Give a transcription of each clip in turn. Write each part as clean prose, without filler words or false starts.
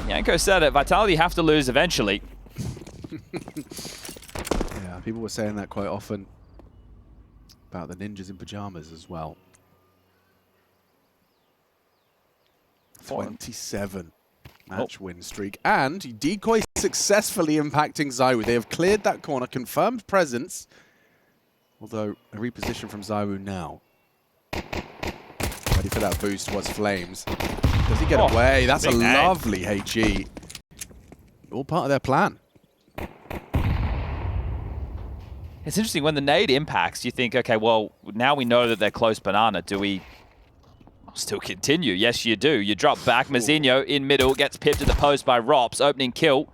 Yanko said it, Vitality have to lose eventually. Yeah, people were saying that quite often about the ninjas in pajamas as well. 27 match win streak. And Decoy successfully impacting ZywOo. They have cleared that corner, confirmed presence. Although a reposition from ZywOo now. Ready for that boost was flameZ. Does he get away? That's a lovely HE. All part of their plan. It's interesting, when the nade impacts, you think, okay, well, now we know that they're close banana. Do we still continue? Yes, you do. You drop back. Mazinho in middle, gets pipped at the post by Rops. Opening kill.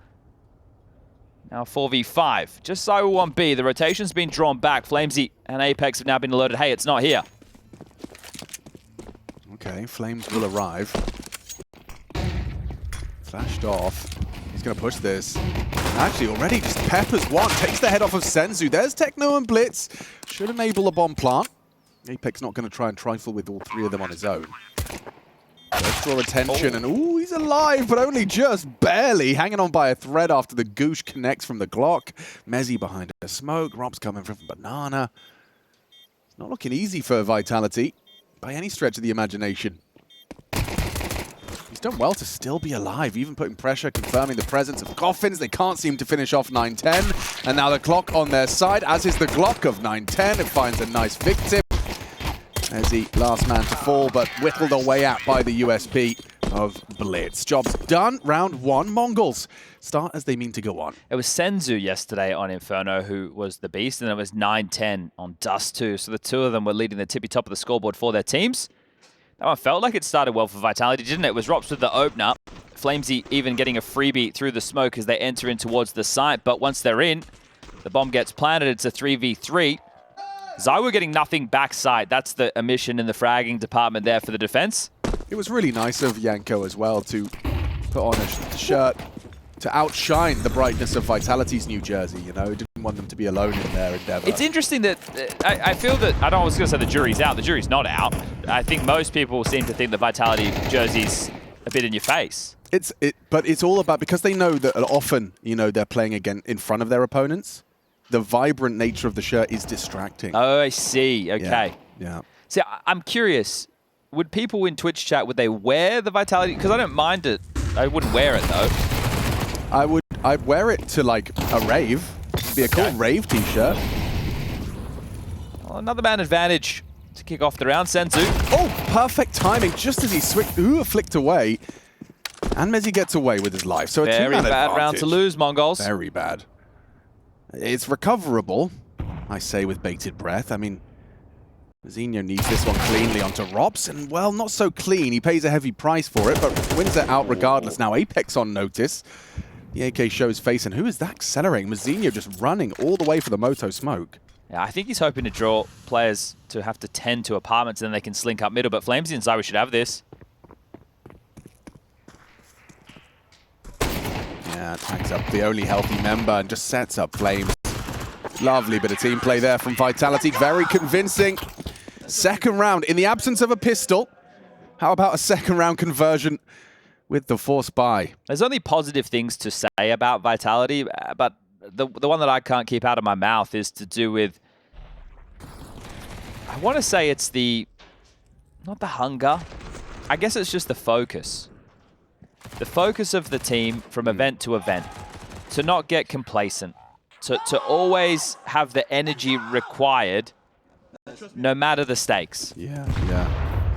Now 4v5. Just ZywOo 1B. The rotation's been drawn back. flameZ and Apex have now been alerted. Hey, it's not here. Okay, flameZ will arrive. Flashed off. He's going to push this. Actually, already just peppers one. Takes the head off of senzu. There's Techno and Blitz. Should enable a bomb plant. Apex not going to try and trifle with all three of them on his own. Let's draw attention, and ooh, he's alive, but only just barely. Hanging on by a thread after the Goosh connects from the Glock. mezii behind a smoke. Rob's coming from banana. It's not looking easy for Vitality by any stretch of the imagination. He's done well to still be alive, even putting pressure, confirming the presence of coffins. They can't seem to finish off 9-10. And now the clock on their side, as is the Glock of 9-10. It finds a nice victim. mezii, last man to fall, but whittled away at by the USP of Blitz. Job's done. Round one. Mongols start as they mean to go on. It was senzu yesterday on Inferno who was the beast, and it was 9-10 on Dust 2. So the two of them were leading the tippy top of the scoreboard for their teams. That one felt like it started well for Vitality, didn't it? It was Rops with the opener. flameZ even getting a freebie through the smoke as they enter in towards the site. But once they're in, the bomb gets planted. It's a 3v3. ZywOo getting nothing backside. That's the omission in the fragging department there for the defense. It was really nice of Yanko as well to put on a shirt to outshine the brightness of Vitality's new jersey, you know. Didn't want them to be alone in their endeavor. It's interesting that I feel that, I was going to say the jury's out. The jury's not out. I think most people seem to think the Vitality jersey's a bit in your face. But it's all about, because they know that often, you know, they're playing again in front of their opponents. The vibrant nature of the shirt is distracting. Oh, I see. Okay. Yeah. See, I'm curious. Would people in Twitch chat, would they wear the Vitality? Because I don't mind it. I wouldn't wear it, though. I'd wear it to, like, a rave. It'd be a cool rave t-shirt. Well, another man advantage to kick off the round. senzu. Oh, perfect timing. Just as he switched, flicked away. And mezii gets away with his life. So a very bad advantage. Round to lose, Mongols. Very bad. It's recoverable, I say with bated breath. I mean, Mazinho needs this one cleanly onto Rops, and, well, not so clean. He pays a heavy price for it, but wins it out regardless. Now Apex on notice. The AK shows face, and who is that accelerating? Mazinho just running all the way for the Moto smoke. Yeah, I think he's hoping to draw players to have to tend to apartments, and then they can slink up middle, but flameZ and ZywOo should have this. Yeah, tags up the only healthy member and just sets up flameZ. Lovely bit of team play there from Vitality. Very convincing. Second round in the absence of a pistol. How about a second round conversion with the force buy? There's only positive things to say about Vitality, but the one that I can't keep out of my mouth is to do with, I want to say it's not the hunger. I guess it's just the focus. The focus of the team from event to event, to not get complacent, to always have the energy required, no matter the stakes. Yeah.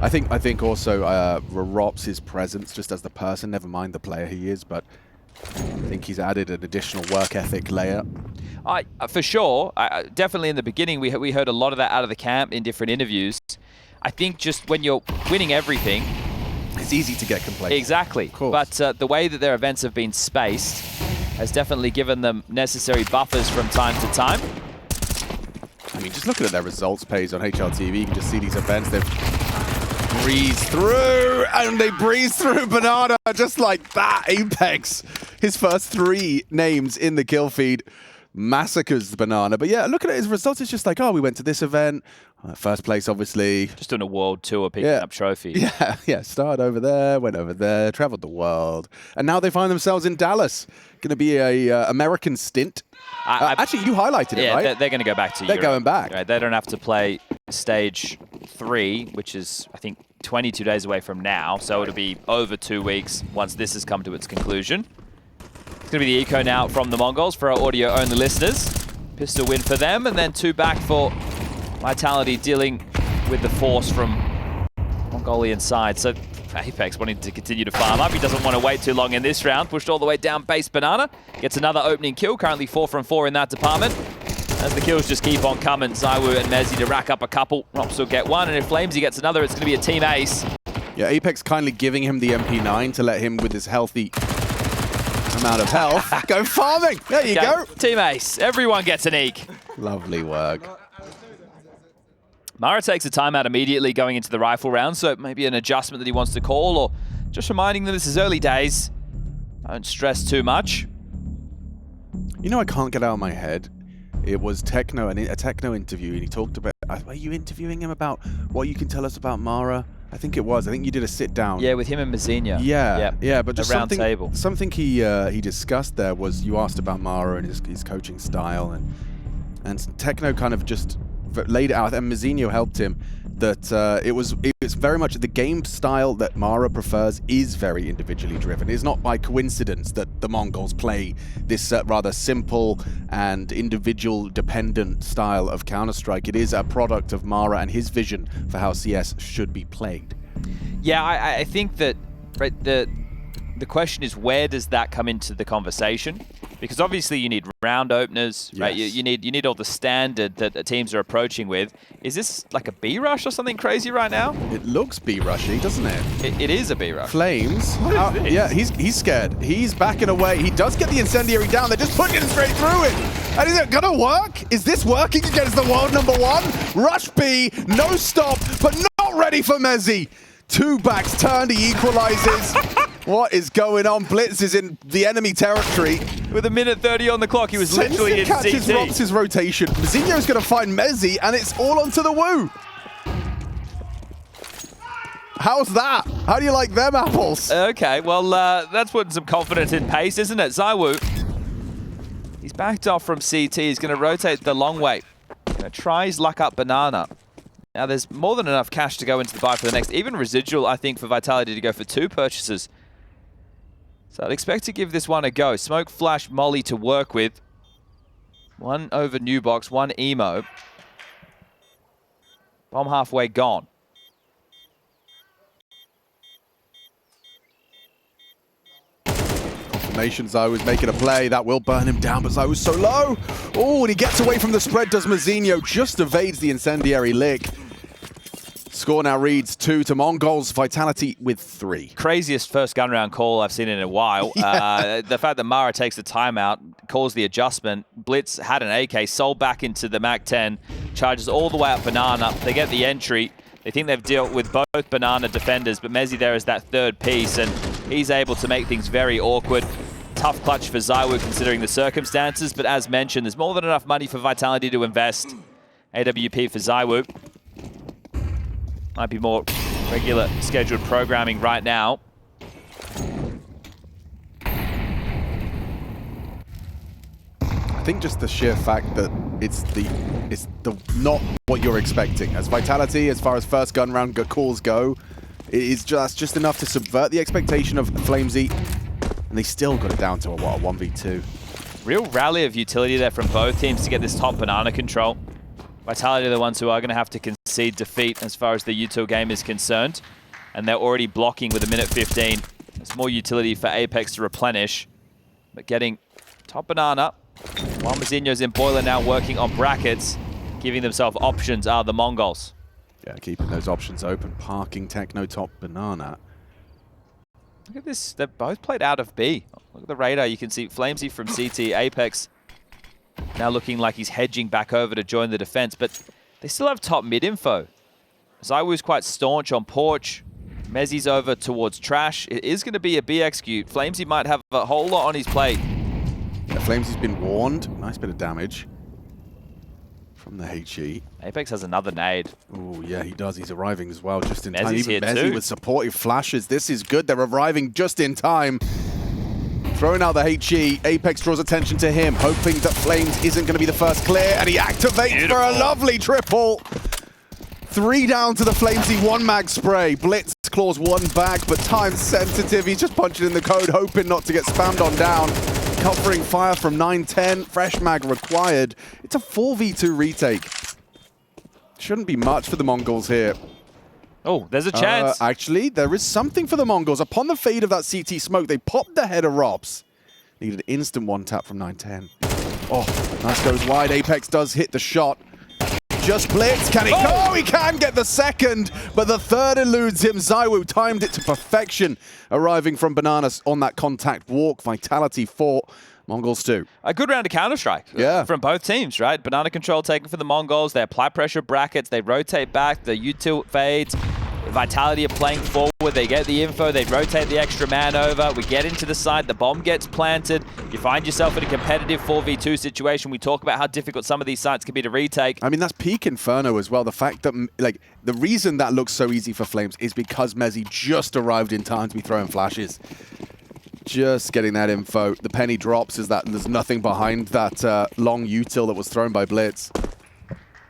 I think also Rops, his presence just as the person, never mind the player he is, but I think he's added an additional work ethic layer. For sure, definitely in the beginning we heard a lot of that out of the camp in different interviews. I think just when you're winning everything, it's easy to get complacent. Exactly. But the way that their events have been spaced has definitely given them necessary buffers from time to time. I mean, just looking at their results page on HLTV, you can just see these events. They've breezed through, and they breeze through banana just like that. Apex, his first 3 names in the kill feed. massacres the Banana. But yeah, look at his results. It's just like, oh, we went to this event. First place, obviously. Just doing a world tour, picking up trophies. Yeah. Started over there, went over there, traveled the world. And now they find themselves in Dallas. Going to be a American stint. Actually, you highlighted it, right? Yeah, they're going to go back to Europe. They're going back. Right, they don't have to play stage 3, which is, I think, 22 days away from now. So it'll be over 2 weeks once this has come to its conclusion. It's going to be the eco now from TheMongolz for our audio-only listeners. Pistol win for them, and then 2 back for Vitality, dealing with the force from Mongolian side. So Apex wanting to continue to farm up. He doesn't want to wait too long in this round. Pushed all the way down base Banana. Gets another opening kill. Currently 4 from 4 in that department. As the kills just keep on coming, ZywOo and mezZ to rack up a couple. Rops will get one, and if flameZ gets another, it's going to be a team ace. Yeah, Apex kindly giving him the MP9 to let him, with his healthy amount of health, go farming. There you go. Team ace. Everyone gets an eke. Lovely work. Mara takes a timeout immediately going into the rifle round, so maybe an adjustment that he wants to call, or just reminding them this is early days. Don't stress too much. You know, I can't get out of my head. It was Techno, a Techno interview, and he talked about, were you interviewing him about what you can tell us about Mara? I think it was. I think you did a sit down. Yeah, with him and Mazinha. Yeah, but just round table. Something he discussed there was, you asked about Mara and his coaching style, and Techno kind of just laid it out, and Mazinha helped him, that it was very much the game style that Mara prefers is very individually driven. It's not by coincidence that the TheMongolz play this rather simple and individual dependent style of Counter-Strike. It is a product of Mara and his vision for how CS should be played. Yeah, I think that the question is, where does that come into the conversation? Because obviously you need round openers, right? You need all the standard that teams are approaching with. Is this like a B rush or something crazy right now? It looks B rushy, doesn't it? It is a B rush. flameZ. Yeah, he's scared. He's backing away. He does get the incendiary down. They're just pushing straight through it. And is it gonna work? Is this working against the world #1? Rush B, no stop, but not ready for mezZ. 2 backs turn, he equalizes. What is going on? Blitz is in the enemy territory. With a minute 30 on the clock, he was literally in catches CT. Rops' rotation. Mazinha's going to find mezZ, and it's all onto the Woo. How's that? How do you like them apples? Okay, well, that's putting some confidence in pace, isn't it? ZywOo, he's backed off from CT. He's going to rotate the long way. Going to try his luck up Banana. Now, there's more than enough cash to go into the buy for the next. Even residual, I think, for Vitality to go for 2 purchases. So I'd expect to give this one a go. Smoke, flash, molly to work with. 1 over new box, 1 emo. Bomb halfway gone. Confirmation, ZywOo's making a play. That will burn him down, but ZywOo's so low. Oh, and he gets away from the spread, does Mazinha. Just evades the incendiary lick. Score now reads 2 to TheMongolz, Vitality with 3. Craziest first gun round call I've seen in a while. The fact that Mara takes the timeout, calls the adjustment. Blitz had an AK, sold back into the MAC-10, charges all the way up Banana. They get the entry. They think they've dealt with both Banana defenders, but mezZ there is that 3rd piece, and he's able to make things very awkward. Tough clutch for ZywOo considering the circumstances, but as mentioned, there's more than enough money for Vitality to invest. AWP for ZywOo. Might be more regular scheduled programming right now. I think just the sheer fact that it's not what you're expecting. As Vitality, as far as first gun round calls go, it is just enough to subvert the expectation of flameZ, and they still got it down to a 1v2. Real rally of utility there from both teams to get this top Banana control. Vitality are the ones who are going to have to concede defeat as far as the util game is concerned. And they're already blocking with a minute 15. There's more utility for Apex to replenish. But getting top Banana, while Mazinha's in Boiler now working on brackets, giving themselves options are the TheMongolz. Yeah, keeping those options open, parking Techno top Banana. Look at this, they've both played out of B. Look at the radar, you can see flameZ from CT, Apex now looking like he's hedging back over to join the defense, but they still have top mid info. ZywOo's quite staunch on Porch. mezZ's over towards Trash. It is going to be a B execute. flameZ might have a whole lot on his plate. flameZ's been warned. Nice bit of damage from the HE. Apex has another nade. Oh, yeah, he does. He's arriving as well, just in time. Mezzy's Even here mezzy too. with supportive flashes. This is good. They're arriving just in time. Throwing out the HE. Apex draws attention to him, hoping that flameZ isn't going to be the first clear, and he activates for a lovely triple. 3 down to the flameZ 1 mag spray. Blitz claws 1 back, but time sensitive. He's just punching in the code, hoping not to get spammed on down. Covering fire from 9-10. Fresh mag required. It's a 4v2 retake. Shouldn't be much for the Mongols here. Oh, there's a chance. Actually, there is something for the Mongols. Upon the fade of that CT smoke, they popped the head of Robs. Needed an instant 1-tap from 9-10. Oh, nice goes wide. Apex does hit the shot. Just blitz. Can he go? Oh, he can get the second, but the third eludes him. ZywOo timed it to perfection, arriving from Bananas on that contact walk. Vitality 4, Mongols 2. A good round of Counter-Strike from both teams, right? Banana control taken for the Mongols. They apply pressure brackets. They rotate back. The util fades. Vitality are playing forward. They get the info. They rotate the extra man over. We get into the side. The bomb gets planted. You find yourself in a competitive 4v2 situation. We talk about how difficult some of these sites can be to retake. I mean, that's peak Inferno as well. The fact that, like, the reason that looks so easy for flameZ is because mezzy just arrived in time to be throwing flashes. Just getting that info. The penny drops is that there's nothing behind that long util that was thrown by Blitz.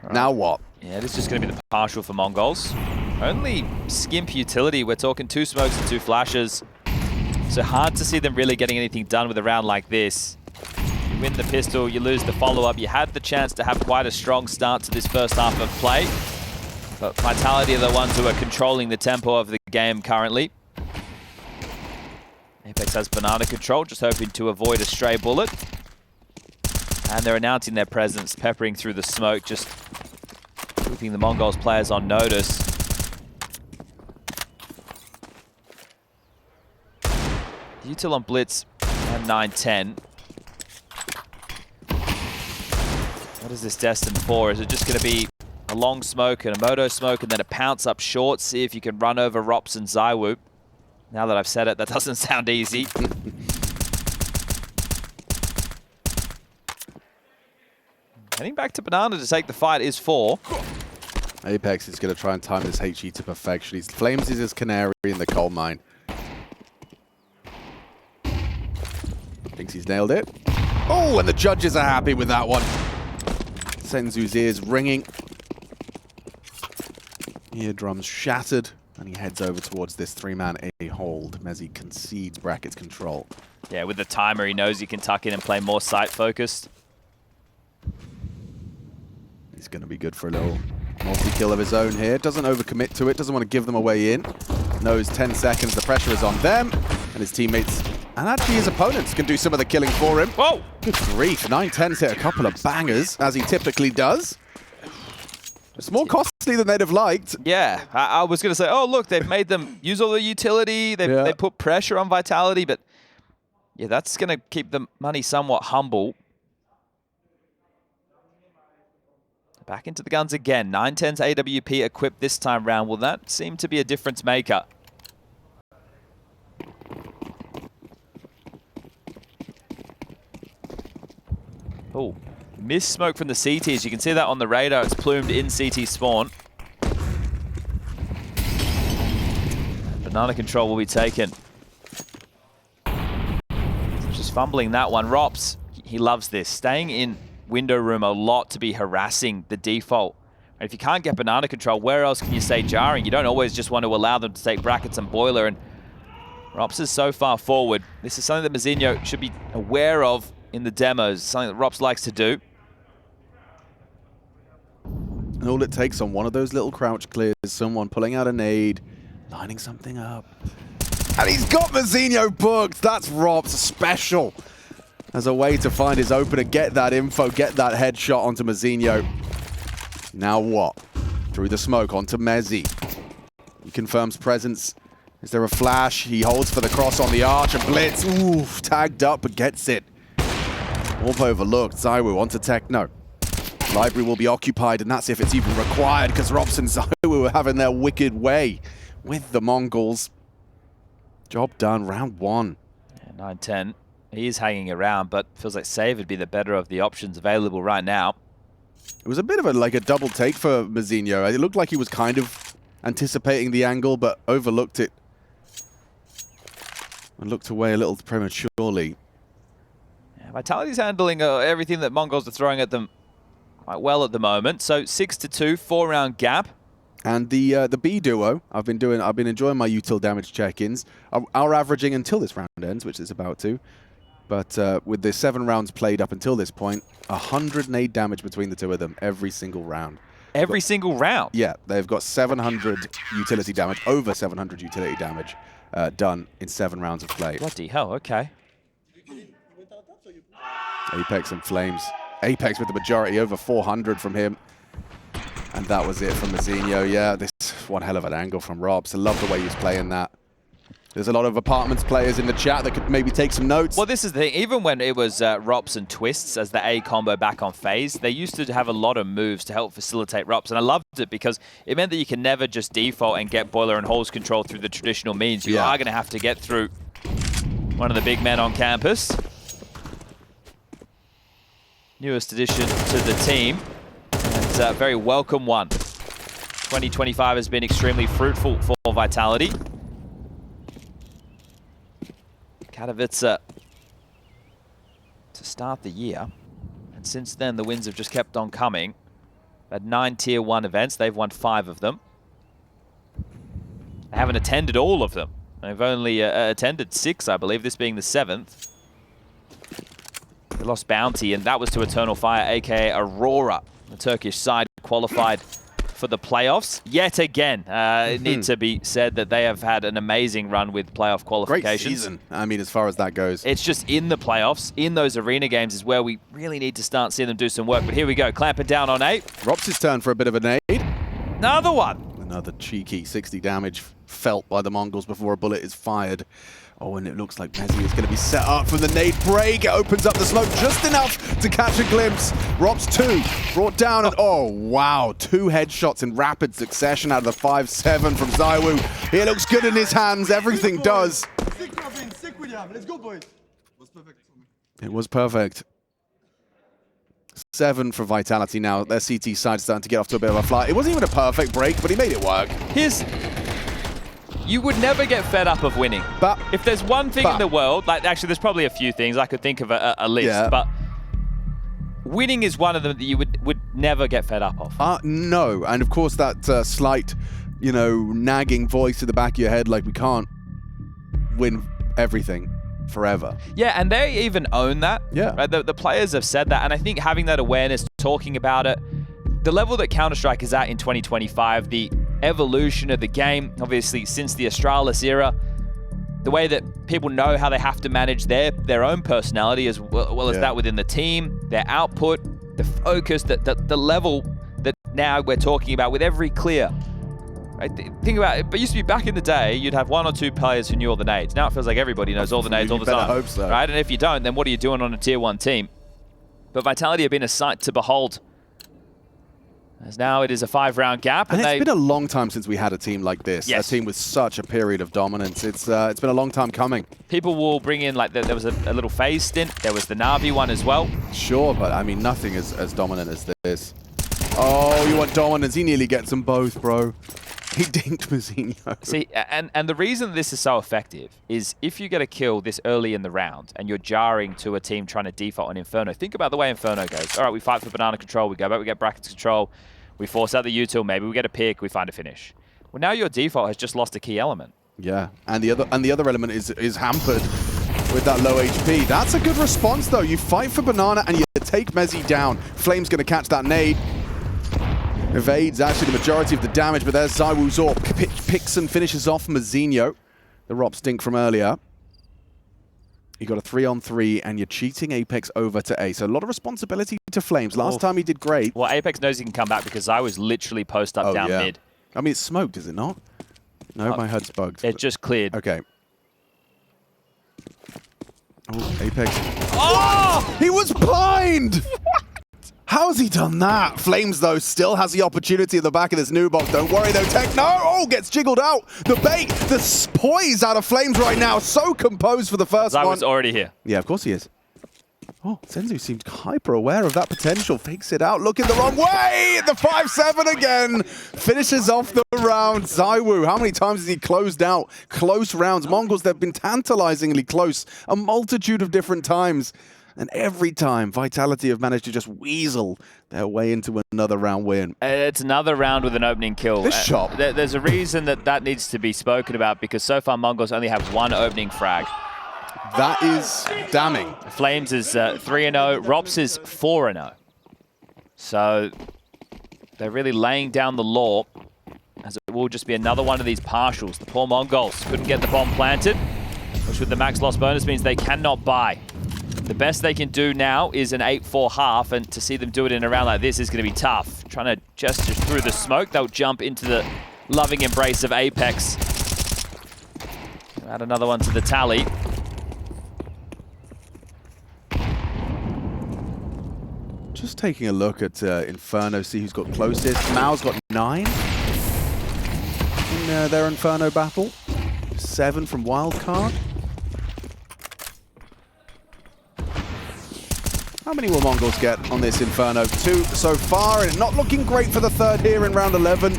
Right. Now what? Yeah, this is just going to be the partial for Mongols. Only skimp utility. We're talking 2 smokes and 2 flashes. So hard to see them really getting anything done with a round like this. You win the pistol, you lose the follow-up. You had the chance to have quite a strong start to this first half of play. But Vitality are the ones who are controlling the tempo of the game currently. Apex has banana control, just hoping to avoid a stray bullet. And they're announcing their presence, peppering through the smoke, just keeping the Mongols players on notice. Util on Blitz and 9-10. What is this destined for? Is it just going to be a long smoke and a moto smoke and then a pounce up short? See if you can run over Rops and ZywOo. Now that I've said it, that doesn't sound easy. Heading back to Banana to take the fight is 4. Apex is going to try and time this HE to perfection. flameZ is his canary in the coal mine. Thinks he's nailed it. Oh, and the judges are happy with that one. Senzu's ears ringing. Eardrums shattered. And he heads over towards this 3-man A hold. mezzy concedes brackets control. Yeah, with the timer, he knows he can tuck in and play more site-focused. He's going to be good for a little multi-kill of his own here. Doesn't overcommit to it. Doesn't want to give them a way in. Knows 10 seconds. The pressure is on them. And his teammates, and actually his opponents, can do some of the killing for him. Whoa! Good grief. 9-10's hit a couple of bangers, as he typically does. It's more costly than they'd have liked. Yeah, I was going to say, oh, look, they've made them use all the utility. They put pressure on Vitality, but yeah, that's going to keep the money somewhat humble. Back into the guns again. 9-10's AWP equipped this time round. Will that seem to be a difference maker? Oh, missed smoke from the CTs. You can see that on the radar. It's plumed in CT spawn. Banana control will be taken. Just fumbling that one. Rops, he loves this. Staying in window room a lot to be harassing the default. And if you can't get banana control, where else can you stay jarring? You don't always just want to allow them to take brackets and boiler. And Rops is so far forward. This is something that Mazinho should be aware of in the demos, something that Rops likes to do. And all it takes on one of those little crouch clears is someone pulling out a nade, lining something up. And he's got Mazinho booked. That's Rops special. As a way to find his opener, get that info, get that headshot onto Mazinho. Now what? Through the smoke onto mezzy. He confirms presence. Is there a flash? He holds for the cross on the arch and Blitz. Ooh, tagged up but gets it. Orb overlooked. ZywOo onto Techno. Library will be occupied, and that's if it's even required, because Robs and ZywOo are having their wicked way with the Mongols. Job done, round 1. Yeah, 9-10. He is hanging around, but feels like Save would be the better of the options available right now. It was a bit of a double take for Mazinho. It looked like he was kind of anticipating the angle, but overlooked it and looked away a little prematurely. Yeah, Vitality's handling everything that Mongols are throwing at them quite well at the moment. So 6-2, 4-round gap. And the B duo, I've been enjoying my util damage check-ins. Are averaging until this round ends, which is about to. But with the 7 rounds played up until this point, 108 damage between the two of them every single round. Every single round? Yeah, they've got 700 utility damage, over 700 utility damage done in 7 rounds of play. Bloody hell, okay. Apex and flameZ. Apex with the majority, over 400 from him. And that was it from Mazinho. Yeah, this one hell of an angle from Robs. I love the way he's playing that. There's a lot of Apartments players in the chat that could maybe take some notes. Well, this is the thing. Even when it was Rops and Twists as the A combo back on phase, they used to have a lot of moves to help facilitate Rops. And I loved it because it meant that you can never just default and get Boiler and Holes control through the traditional means. You are going to have to get through one of the big men on campus. Newest addition to the team. It's a very welcome one. 2025 has been extremely fruitful for Vitality. Katowice to start the year, and since then the wins have just kept on coming. At 9 Tier 1 events, they've won 5 of them. They haven't attended all of them. They've only attended 6, I believe, this being the 7th. They lost Bounty, and that was to Eternal Fire, aka Aurora. The Turkish side qualified for the playoffs yet again. It needs to be said that they have had an amazing run with playoff qualifications. Great season, I mean, as far as that goes. It's just in the playoffs, in those arena games is where we really need to start seeing them do some work. But here we go, clamping down on 8. Robs' turn for a bit of a nade. Another one. Another cheeky 60 damage felt by the Mongols before a bullet is fired. Oh, and it looks like mezii is going to be set up from the nade break. It opens up the smoke just enough to catch a glimpse. Robs 2 brought down, and oh, wow. 2 headshots in rapid succession out of the 5-7 from ZywOo. He looks good in his hands. Everything does. Let's go, boys. It was perfect. 7 for Vitality now. Their CT side starting to get off to a bit of a fly. It wasn't even a perfect break, but he made it work. You would never get fed up of winning. But if there's one thing in the world, like actually there's probably a few things, I could think of a list, but winning is one of them that you would never get fed up of. No, and of course that slight, you know, nagging voice in the back of your head, like we can't win everything forever. Yeah, and they even own that. Yeah. Right? The players have said that, and I think having that awareness, talking about it, the level that Counter-Strike is at in 2025, the evolution of the game, obviously since the Astralis era, the way that people know how they have to manage their own personality as well as that within the team, their output, the focus, the level that now we're talking about with every clear. Right? Think about it, but it used to be back in the day, you'd have 1 or 2 players who knew all the nades. Now it feels like everybody knows all the nades all the time. Hope so. Right? And if you don't, then what are you doing on a Tier 1 team? But Vitality have been a sight to behold. As now it is a 5-round gap. And it's been a long time since we had a team like this. Yes. A team with such a period of dominance. It's been a long time coming. People will bring in, like, there was a little phase stint. There was the Na'Vi one as well. Sure, but I mean, nothing is as dominant as this. Oh, you want dominance? He nearly gets them both, bro. He dinked Mazinho. See, and the reason this is so effective is if you get a kill this early in the round and you're jarring to a team trying to default on Inferno, think about the way Inferno goes. All right, we fight for banana control, we go back, we get brackets control, we force out the util, maybe we get a pick, we find a finish. Well, now your default has just lost a key element. Yeah, and the other element is hampered with that low HP. That's a good response, though. You fight for banana and you take mezii down. flameZ going to catch that nade. Evades actually the majority of the damage, but there's ZywOo's AWP. Picks and finishes off Mazinho. The Rop stink from earlier. You got a 3-on-3, and you're cheating Apex over to A. So a lot of responsibility to flameZ. Last time he did great. Well, Apex knows he can come back because ZywOo's literally post up down mid. I mean, it's smoked, is it not? No, my HUD's bugged. It just cleared. Okay. Oh, Apex. Oh! He was blind! How has he done that? flameZ, though, still has the opportunity at the back of this new box. Don't worry, though. Techno, oh, gets jiggled out. The bait, the poise out of flameZ right now. So composed for the first one. Zywo's already here. Yeah, of course he is. Oh, senzu seemed hyper aware of that potential. Fakes it out, looking the wrong way. The 5-7 again. Finishes off the round. ZywOo, how many times has he closed out close rounds? Mongols, they've been tantalizingly close a multitude of different times. And every time, Vitality have managed to just weasel their way into another round win. It's another round with an opening kill. This shot. There's a reason that needs to be spoken about, because so far Mongols only have one opening frag. That is damning. flameZ is 3-0, Rops is 4-0. So they're really laying down the law, as it will just be another one of these partials. The poor Mongols couldn't get the bomb planted, which with the max loss bonus means they cannot buy. The best they can do now is an 8-4 half, and to see them do it in a round like this is going to be tough. Trying to gesture through the smoke, they'll jump into the loving embrace of Apex. Add another one to the tally. Just taking a look at Inferno, see who's got closest. Mao's got 9 in their Inferno battle. 7 from Wildcard. How many will Mongols get on this Inferno? 2 so far, and not looking great for the third here in round 11.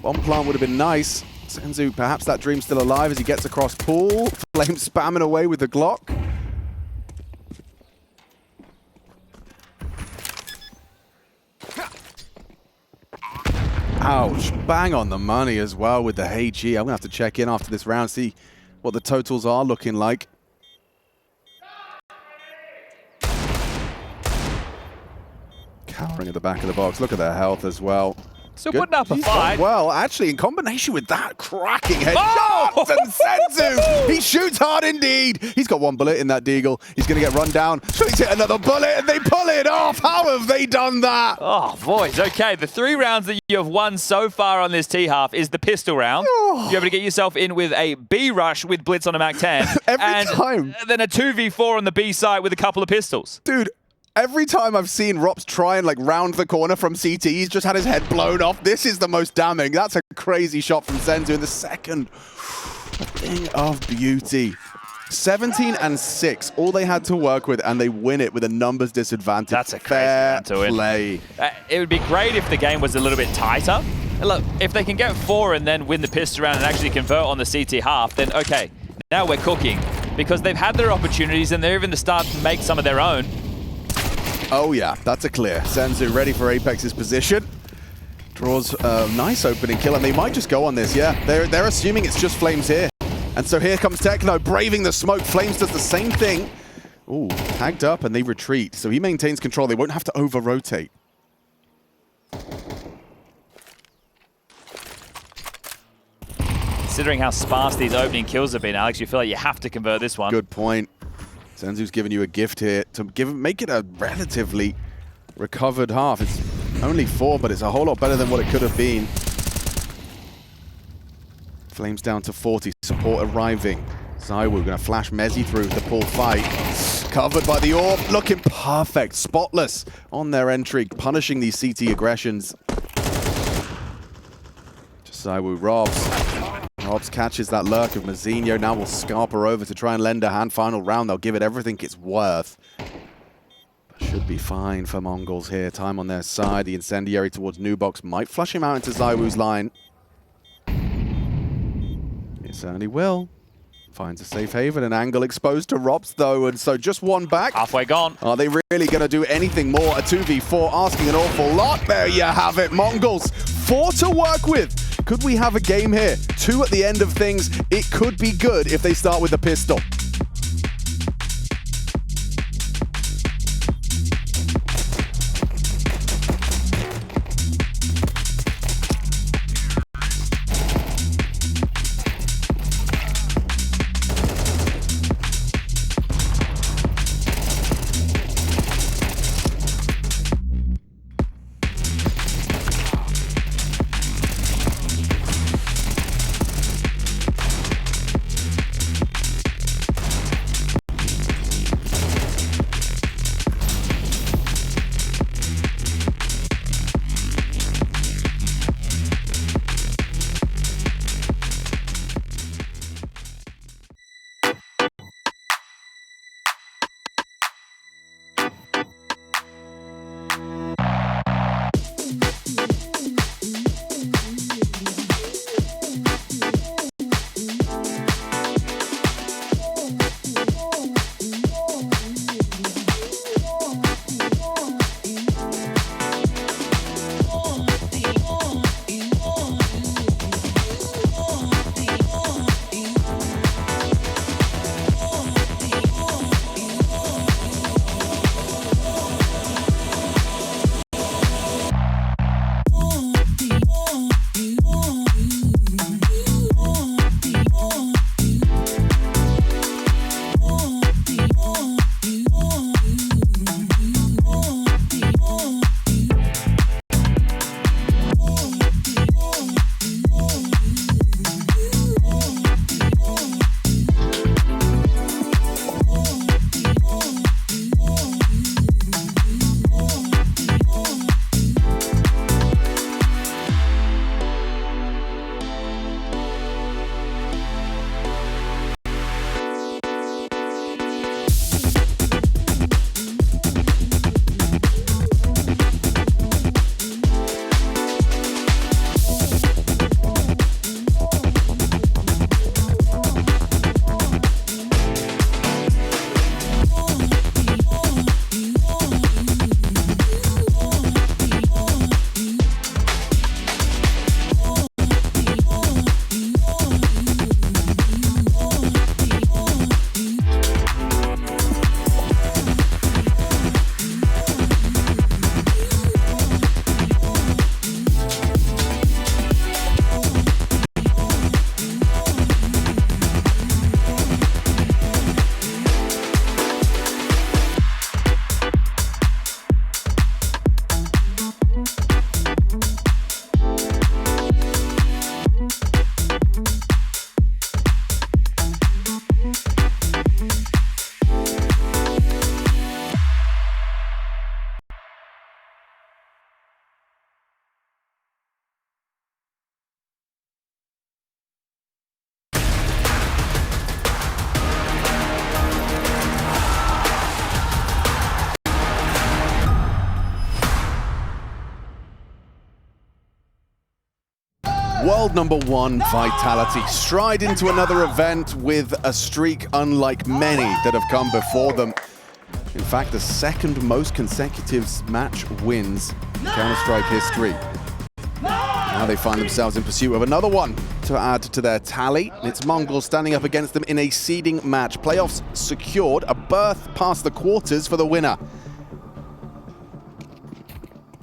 Bomb plant would have been nice. senzu, perhaps that dream's still alive as he gets across pool. Flame spamming away with the Glock. Ouch, bang on the money as well with the HE. I'm gonna have to check in after this round, see what the totals are looking like. Cowering at the back of the box. Look at their health as well. Still putting up a He's fight. done well, actually, in combination with that cracking headshot and senzu, he shoots hard indeed. He's got 1 bullet in that deagle. He's going to get run down. So he's hit another bullet, and they pull it off. How have they done that? Oh, boys. Okay, the 3 rounds that you have won so far on this T-half is the pistol round. You're able to get yourself in with a B rush with Blitz on a Mac 10. Every time. Then a 2v4 on the B side with a couple of pistols. Dude, every time I've seen Rops try and like round the corner from CT, he's just had his head blown off. This is the most damning. That's a crazy shot from senzu in the second. A thing of beauty. 17 and 6, all they had to work with, and they win it with a numbers disadvantage. That's a crazy fair round to win. play. It would be great if the game was a little bit tighter. Look, if they can get 4 and then win the pistol round and actually convert on the CT half, then okay, now we're cooking. Because they've had their opportunities and they're even to start to make some of their own. Oh yeah, that's a clear. senzu ready for Apex's position. Draws a nice opening kill, and they might just go on this, yeah. They're assuming it's just flameZ here. And so here comes Techno, braving the smoke. flameZ does the same thing. Ooh, tagged up, and they retreat. So he maintains control. They won't have to over-rotate. Considering how sparse these opening kills have been, Alex, you feel like you have to convert this one. Good point. senzu's giving you a gift here to make it a relatively recovered half. It's only 4, but it's a whole lot better than what it could have been. flameZ down to 40, support arriving. ZywOo gonna flash mezzi through the pool fight. Covered by the orb, looking perfect, spotless on their entry, punishing these CT aggressions. Just ZywOo robs. Robs catches that lurk of Mazinho, now will scarper over to try and lend a hand. Final round, they'll give it everything it's worth. But should be fine for Mongols here. Time on their side, the incendiary towards Nubox might flush him out into ZywOo's line. It certainly will. Finds a safe haven, an angle exposed to Rops though, and so just 1 back. Halfway gone. Are they really going to do anything more? A 2v4 asking an awful lot. There you have it, Mongols. 4 to work with. Could we have a game here? 2 at the end of things. It could be good if they start with the pistol. World #1 Vitality stride into another event with a streak unlike many that have come before them. In fact, the second most consecutive match wins in Counter-Strike history. Now they find themselves in pursuit of another one to add to their tally. It's TheMongolz standing up against them in a seeding match. Playoffs secured, a berth past the quarters for the winner.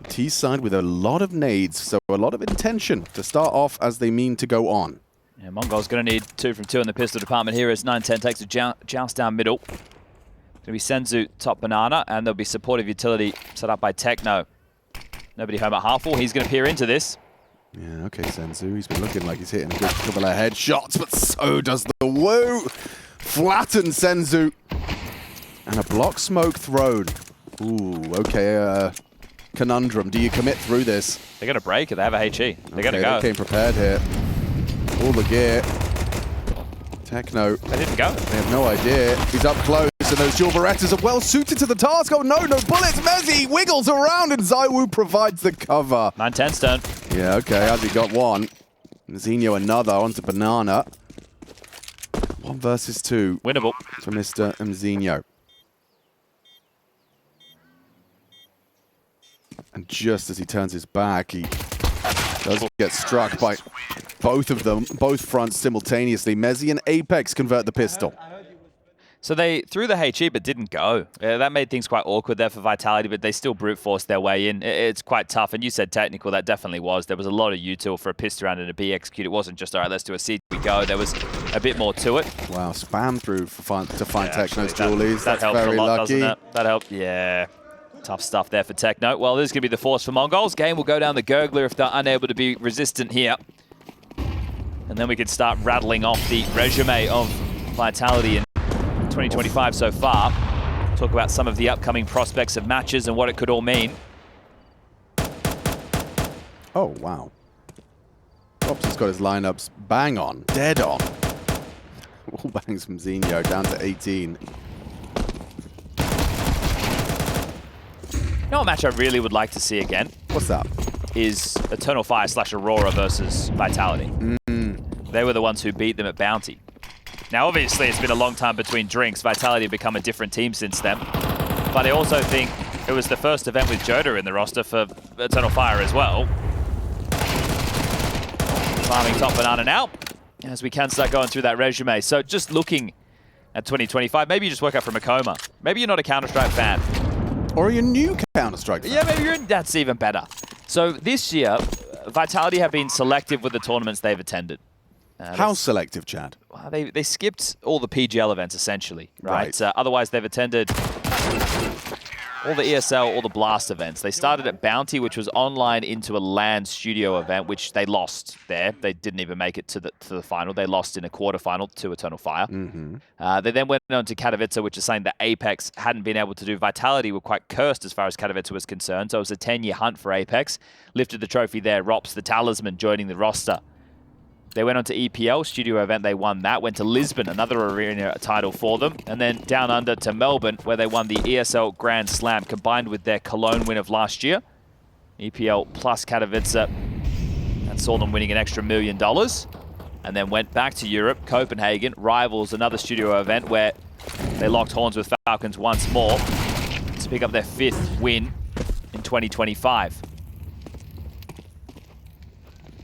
T-side with a lot of nades, so a lot of intention to start off as they mean to go on. Yeah, Mongol's going to need 2 from 2 in the pistol department here as 9-10 takes a joust down middle. It's going to be flameZ top banana, and there'll be supportive utility set up by Techno. Nobody home at half-wall. He's going to peer into this. Yeah, okay, flameZ. He's been looking like he's hitting a good couple of headshots, but so does the Woo. Flatten flameZ. And a block smoke thrown. Ooh, okay, conundrum. Do you commit through this? They're going to break it. They have a HE. They're going to go. They came prepared here. All the gear. Techno. They didn't go. They have no idea. He's up close, and those dual Berettas are well suited to the task. Oh no, no bullets. mezZ wiggles around, and ZywOo provides the cover. 9-10 stone. Yeah, okay, has he got one? mezZ another onto banana. 1 versus 2. Winnable. For Mr. mezZ. And just as he turns his back, he does get struck by both of them, both fronts simultaneously. mezZ and Apex convert the pistol. So they threw the HE but didn't go. That made things quite awkward there for Vitality, but they still brute forced their way in. It's quite tough, and you said technical, that definitely was. There was a lot of util for a pistol round and a B execute. It wasn't just, all right, let's do a C, we go. There was a bit more to it. Wow, spam through to find Techno's dualies. That That's helps very a lot, lucky. doesn't it? That helped, yeah. Tough stuff there for Techno. Well, this is going to be the force for Mongolz. Game will go down the gurgler if they're unable to be resistant here. And then we can start rattling off the resume of Vitality in 2025 so far. Talk about some of the upcoming prospects of matches and what it could all mean. Oh, wow. Ops has got his lineups bang on, dead on. All bangs from Zinho down to 18. You know what match I really would like to see again? What's that? Is Eternal Fire / Aurora versus Vitality. They were the ones who beat them at Bounty. Now, obviously, it's been a long time between drinks. Vitality have become a different team since then. But I also think it was the first event with Joda in the roster for Eternal Fire as well. Farming top banana now, as we can start going through that resume. So just looking at 2025, maybe you just woke up from a coma. Maybe you're not a Counter-Strike fan. Or are you a new Counter-Strike fan? Yeah, maybe you're in, that's even better. So this year, Vitality have been selective with the tournaments they've attended. How selective, Chad? Well, they skipped all the PGL events, essentially, right? Right. Otherwise, they've attended all the ESL, all the Blast events. They started at Bounty, which was online into a LAN studio event, which they lost there. They didn't even make it to the final. They lost in a quarterfinal to Eternal Fire. They then went on to Katowice, which is saying that Apex hadn't been able to do. Vitality were quite cursed as far as Katowice was concerned, so it was a 10-year hunt for Apex. Lifted the trophy there. Rops, the talisman, joining the roster. They went on to EPL, studio event, they won that. Went to Lisbon, another arena title for them. And then down under to Melbourne, where they won the ESL Grand Slam, combined with their Cologne win of last year. EPL plus Katowice, that saw them winning an extra $1 million. And then went back to Europe, Copenhagen, Rivals, another studio event where they locked horns with Falcons once more to pick up their 5th win in 2025.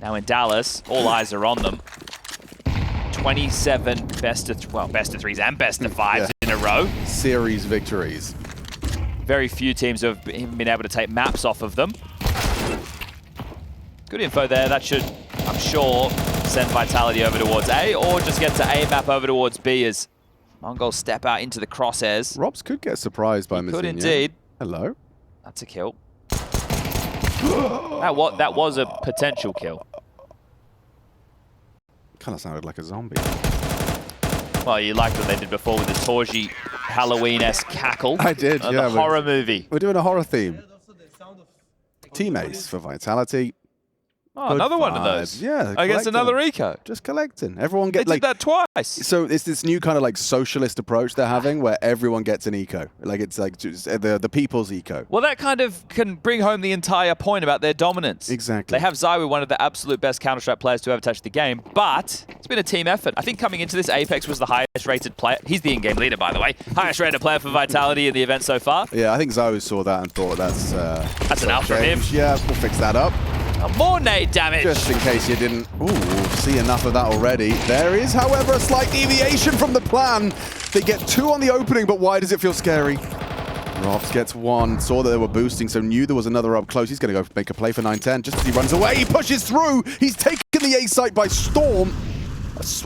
Now in Dallas, all eyes are on them. 27 best of 3s and best of 5s in a row. Series victories. Very few teams have been able to take maps off of them. Good info there. That should, I'm sure, send Vitality over towards A, or just get to A map over towards B as Mongolz step out into the crosshairs. Robs could get surprised by mezZ. Could indeed. Hello. That's a kill. That was a potential kill. Kind of sounded like a zombie. Well, you liked what they did before with the Torji Halloween-esque cackle. I did, yeah. The horror movie. We're doing a horror theme. Team Ace for Vitality. Oh, Good another one of vibes. those. Yeah, Against collecting another them. eco. Just collecting. Everyone They gets did that twice. So it's this new kind of like socialist approach they're having where everyone gets an eco. Like it's like just the people's eco. Well, that kind of can bring home the entire point about their dominance. Exactly. They have Zywoo, one of the absolute best Counter-Strike players to ever touch the game, but it's been a team effort. I think coming into this, Apex was the highest rated player. He's the in-game leader, by the way. Highest rated player for Vitality in the event so far. Yeah, I think Zywoo saw that and thought that's enough from him. Yeah, we'll fix that up. More nade damage. Just in case you didn't see enough of that already. There is, however, a slight deviation from the plan. They get 2 on the opening, but why does it feel scary? Robs gets 1, saw that they were boosting, so knew there was another up close. He's going to go make a play for 9-10. Just as he runs away, he pushes through. He's taken the A site by storm.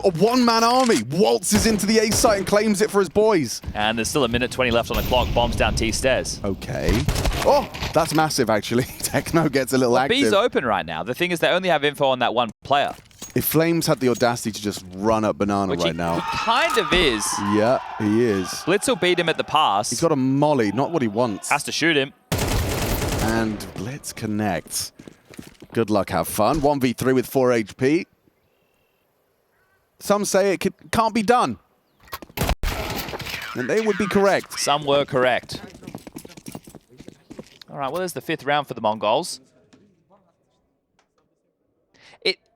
A one-man army waltzes into the A site and claims it for his boys. And there's still a minute 20 left on the clock. Bombs down T stairs. Okay. Oh, that's massive, actually. Techno gets a little active. B's open right now. The thing is, they only have info on that one player. If flameZ had the audacity to just run up Banana right now. He kind of is. Yeah, he is. Blitz will beat him at the pass. He's got a molly, not what he wants. Has to shoot him. And Blitz connects. Good luck, have fun. 1v3 with 4 HP. Some say it can't be done. And they would be correct. Some were correct. All right, well, there's the 5th round for the Mongols.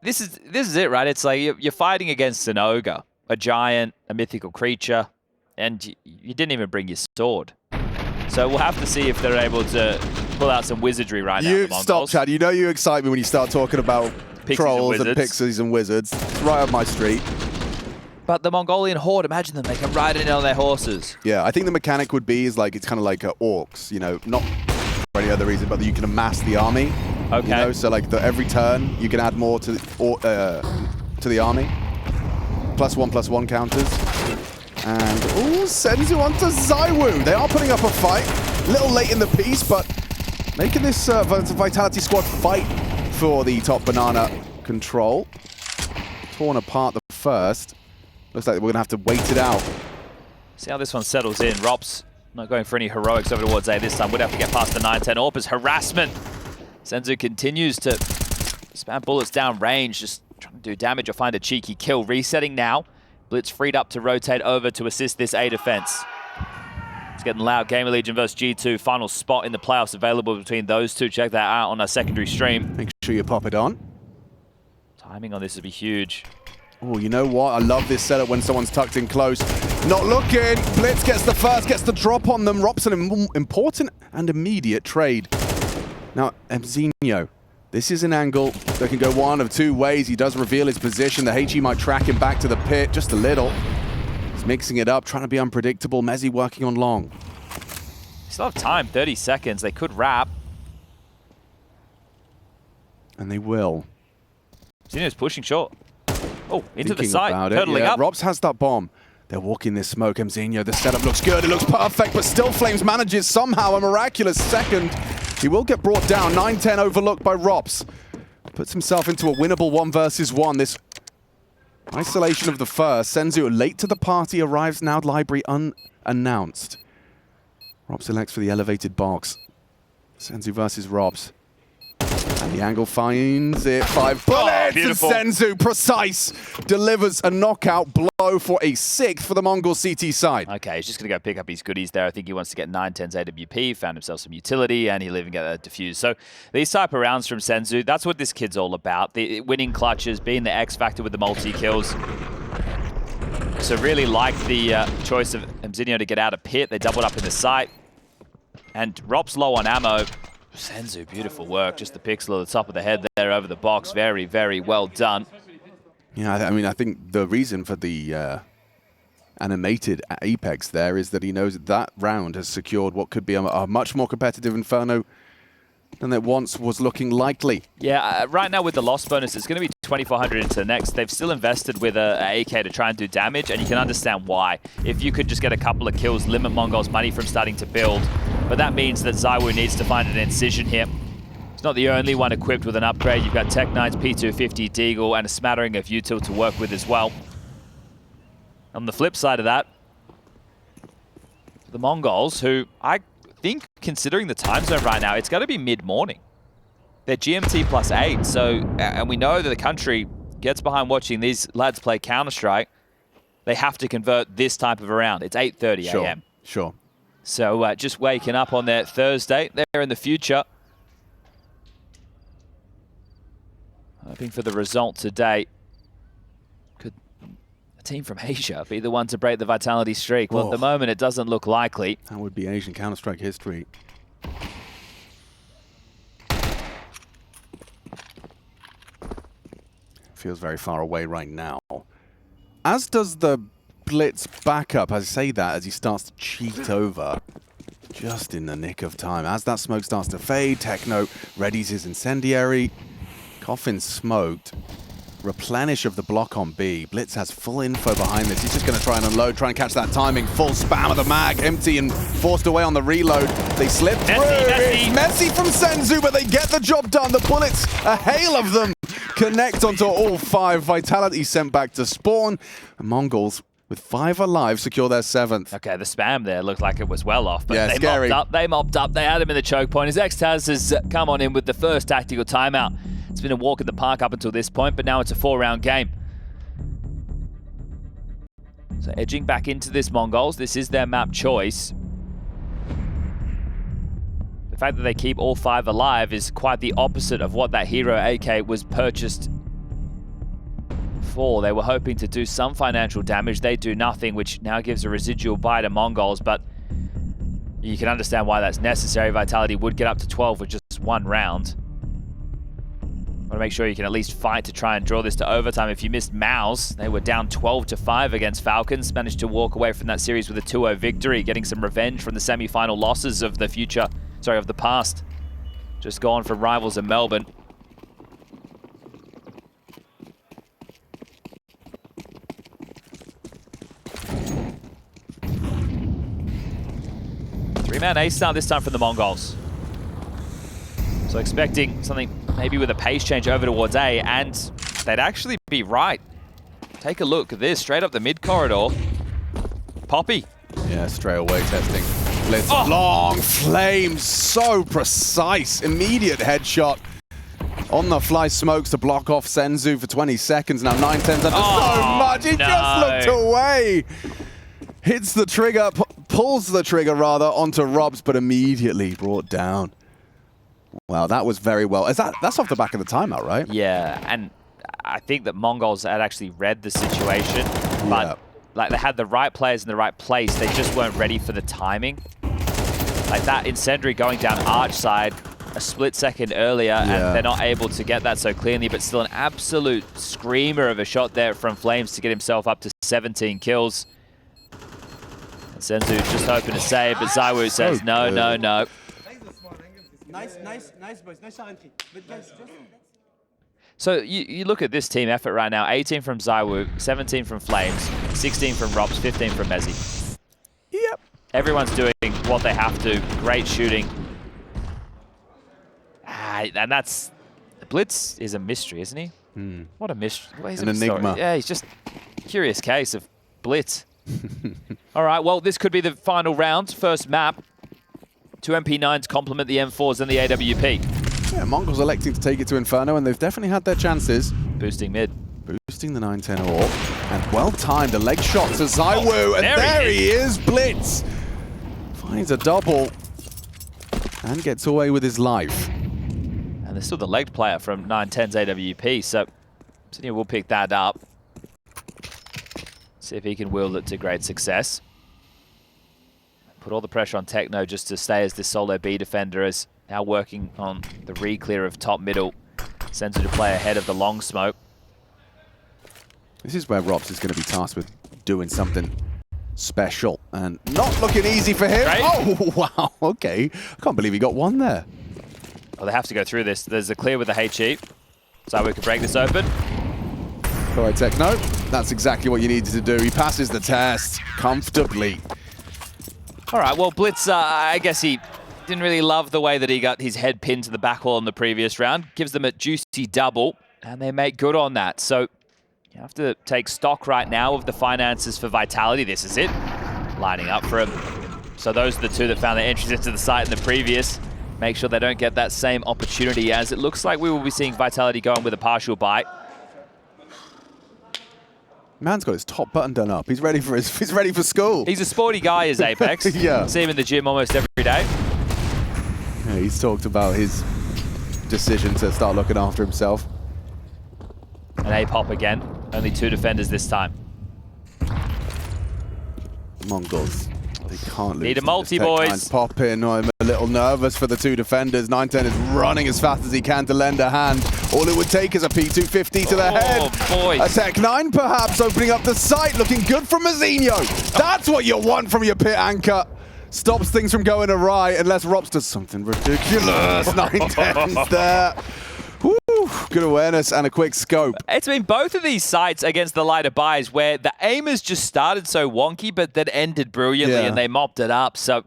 This is it, right? It's like you're fighting against an ogre, a giant, a mythical creature, and you didn't even bring your sword. So we'll have to see if they're able to pull out some wizardry right now. The Stop, Chad. You know you excite me when you start talking about trolls and wizards. pixies and wizards. It's right up my street. But the Mongolian horde, imagine them, they can ride in on their horses. Yeah, I think the mechanic would be is like it's kind of like orcs, you know, not for any other reason, but you can amass the army. Okay. You know, so like every turn you can add more to the army. +1/+1 counters. And Senzu onto Zywoo. They are putting up a fight. A little late in the piece, but making this Vitality squad fight for the top banana control. Torn apart the first. Looks like we're going to have to wait it out. See how this one settles in. Rops not going for any heroics over towards A this time. Would have to get past the 9-10 AWP as harassment. Senzu continues to spam bullets down range, just trying to do damage or find a cheeky kill. Resetting now. Blitz freed up to rotate over to assist this A defense. It's getting loud. Gamer Legion versus G2. Final spot in the playoffs available between those two. Check that out on our secondary stream. Make sure you pop it on. Timing on this would be huge. Oh, you know what? I love this setup when someone's tucked in close. Not looking. Blitz gets the first, gets the drop on them. Rops an important and immediate trade. Now, Mzinho, this is an angle that can go one of 2 ways. He does reveal his position. The HE might track him back to the pit just a little. He's mixing it up, trying to be unpredictable. Mezzy working on long. Still have time, 30 seconds. They could wrap. And they will. Zino's pushing short. Oh, into the Thinking side, about it. hurtling Yeah, up. Rops has that bomb. They're walking this smoke. Mzinho, the setup looks good. It looks perfect, but still flameZ manages somehow a miraculous second. He will get brought down. 9-10 overlooked by Rops. Puts himself into a winnable 1v1. This isolation of the first. Senzu, late to the party, arrives now library unannounced. Rops elects for the elevated box. Senzu versus Rops. And the angle finds it. 5 bullets, and Senzu, precise, delivers a knockout blow for a 6th for the Mongol CT side. Okay, he's just going to go pick up his goodies there. I think he wants to get 9-10's AWP, found himself some utility, and he'll even get a defuse. So these type of rounds from Senzu, that's what this kid's all about. The winning clutches, being the X factor with the multi-kills. So really like the choice of Mzinho to get out of pit. They doubled up in the site. And Rops low on ammo. Senzu, beautiful work. Just the pixel at the top of the head there over the box. Very, very well done. Yeah, I mean, I think the reason for the animated Apex there is that he knows that round has secured what could be a much more competitive Inferno than it once was looking likely. Yeah, right now with the loss bonus, it's going to be 2,400 into the next. They've still invested with a AK to try and do damage, and you can understand why. If you could just get a couple of kills, limit Mongol's money from starting to build. But that means that Zywoo needs to find an incision here. It's not the only one equipped with an upgrade. You've got Tech9's P250 Deagle and a smattering of util to work with as well. On the flip side of that, the Mongols, who I think, considering the time zone right now, it's got to be mid-morning. They're GMT +8, so, and we know that the country gets behind watching these lads play Counter-Strike. They have to convert this type of a round. It's 8:30 a.m. Sure. So just waking up on their Thursday. They're in the future. Hoping for the result today. Could a team from Asia be the one to break the Vitality streak? Well, at the moment, it doesn't look likely. That would be Asian Counter-Strike history. Feels very far away right now. As does the Blitz backup. I say that as he starts to cheat over. Just in the nick of time. As that smoke starts to fade, Techno readies his incendiary. Coffin smoked. Replenish of the block on B. Blitz has full info behind this. He's just going to try and unload, try and catch that timing. Full spam of the mag, empty and forced away on the reload. They slip through. It's messy from flameZ, but they get the job done. The bullets, a hail of them, connect onto all 5. Vitality sent back to spawn. The Mongols, with 5 alive, secure their 7th. Okay, the spam there looked like it was well off, but yeah, they mopped up. They had him in the choke point. As Xtaz has come on in with the first tactical timeout. It's been a walk in the park up until this point, but now it's a 4-round game. So edging back into this Mongols, this is their map choice. The fact that they keep all 5 alive is quite the opposite of what that Hero AK was purchased for. They were hoping to do some financial damage. They do nothing, which now gives a residual buy to Mongols, but you can understand why that's necessary. Vitality would get up to 12 with just 1 round. Want to make sure you can at least fight to try and draw this to overtime. If you missed MOUZ, they were down 12-5 against Falcons. Managed to walk away from that series with a 2-0 victory, getting some revenge from the semi-final losses of the past. Just gone from rivals in Melbourne. Three-man ace start this time from the Mongols. So expecting something maybe with a pace change over towards A, and they'd actually be right. Take a look at this, straight up the mid corridor. Poppy. Yeah, straight away testing. Blitz, long flames, so precise. Immediate headshot. On the fly smokes to block off flameZ for 20 seconds. Now 9-10's under so much. He just looked away. Hits the trigger, pulls the trigger rather onto Robs, but immediately brought down. Wow, that was very well. That's off the back of the timeout, right? Yeah, and I think that Mongols had actually read the situation, but like they had the right players in the right place. They just weren't ready for the timing. Like that incendiary going down arch side a split second earlier, and they're not able to get that so cleanly, but still an absolute screamer of a shot there from flameZ to get himself up to 17 kills. And flameZ just hoping to save, but ZywOo says no, no, no. Nice, boys. Nice entry. But guys, just... So you look at this team effort right now. 18 from ZywOo, 17 from flameZ, 16 from Robs, 15 from mezii. Yep. Everyone's doing what they have to. Great shooting. And that's... Blitz is a mystery, isn't he? What a mystery. Well, he's an enigma. Yeah, he's just a curious case of Blitz. All right, well, this could be the final round. First map. 2 MP9s complement the M4s and the AWP. Yeah, Mongols electing to take it to Inferno, and they've definitely had their chances. Boosting mid. Boosting the 9-10 AWP. And well-timed, a leg shot to ZywOo, and there he is, Blitz! Finds a double, and gets away with his life. And there's still the legged player from 9-10's AWP, so Sydney will pick that up. See if he can wield it to great success. Put all the pressure on Techno just to stay as this solo B defender, is now working on the re-clear of top middle. Sends it to play ahead of the long smoke. This is where Robs is going to be tasked with doing something special, and not looking easy for him. Right. Oh, wow, okay. I can't believe he got one there. Well, they have to go through this. There's a clear with the HE. ZywOo can break this open. All right, Techno. That's exactly what you needed to do. He passes the test comfortably. All right, well, Blitz, I guess he didn't really love the way that he got his head pinned to the back wall in the previous round. Gives them a juicy double, and they make good on that. So you have to take stock right now of the finances for Vitality. This is it. Lining up for him. So those are the two that found their entries into the site in the previous. make sure they don't get that same opportunity, as it looks like we will be seeing Vitality going with a partial bite. Man's got his top button done up. He's ready for school. He's a sporty guy, is Apex. Yeah. See him in the gym almost every day. Yeah, he's talked about his decision to start looking after himself. And A-pop again. Only 2 defenders this time. Mongols. They can't lose. Need a multi, boys. Pop in. I'm a little nervous for the 2 defenders. 910 is running as fast as he can to lend a hand. All it would take is a P250 to the head. Boys. A Tech 9 perhaps opening up the sight. Looking good from Mazinho. That's what you want from your pit anchor. Stops things from going awry unless Rops does something ridiculous. 910's there. Woo, good awareness and a quick scope. It's been both of these sites against the lighter buys where the aimers just started so wonky, but then ended brilliantly, and they mopped it up. So a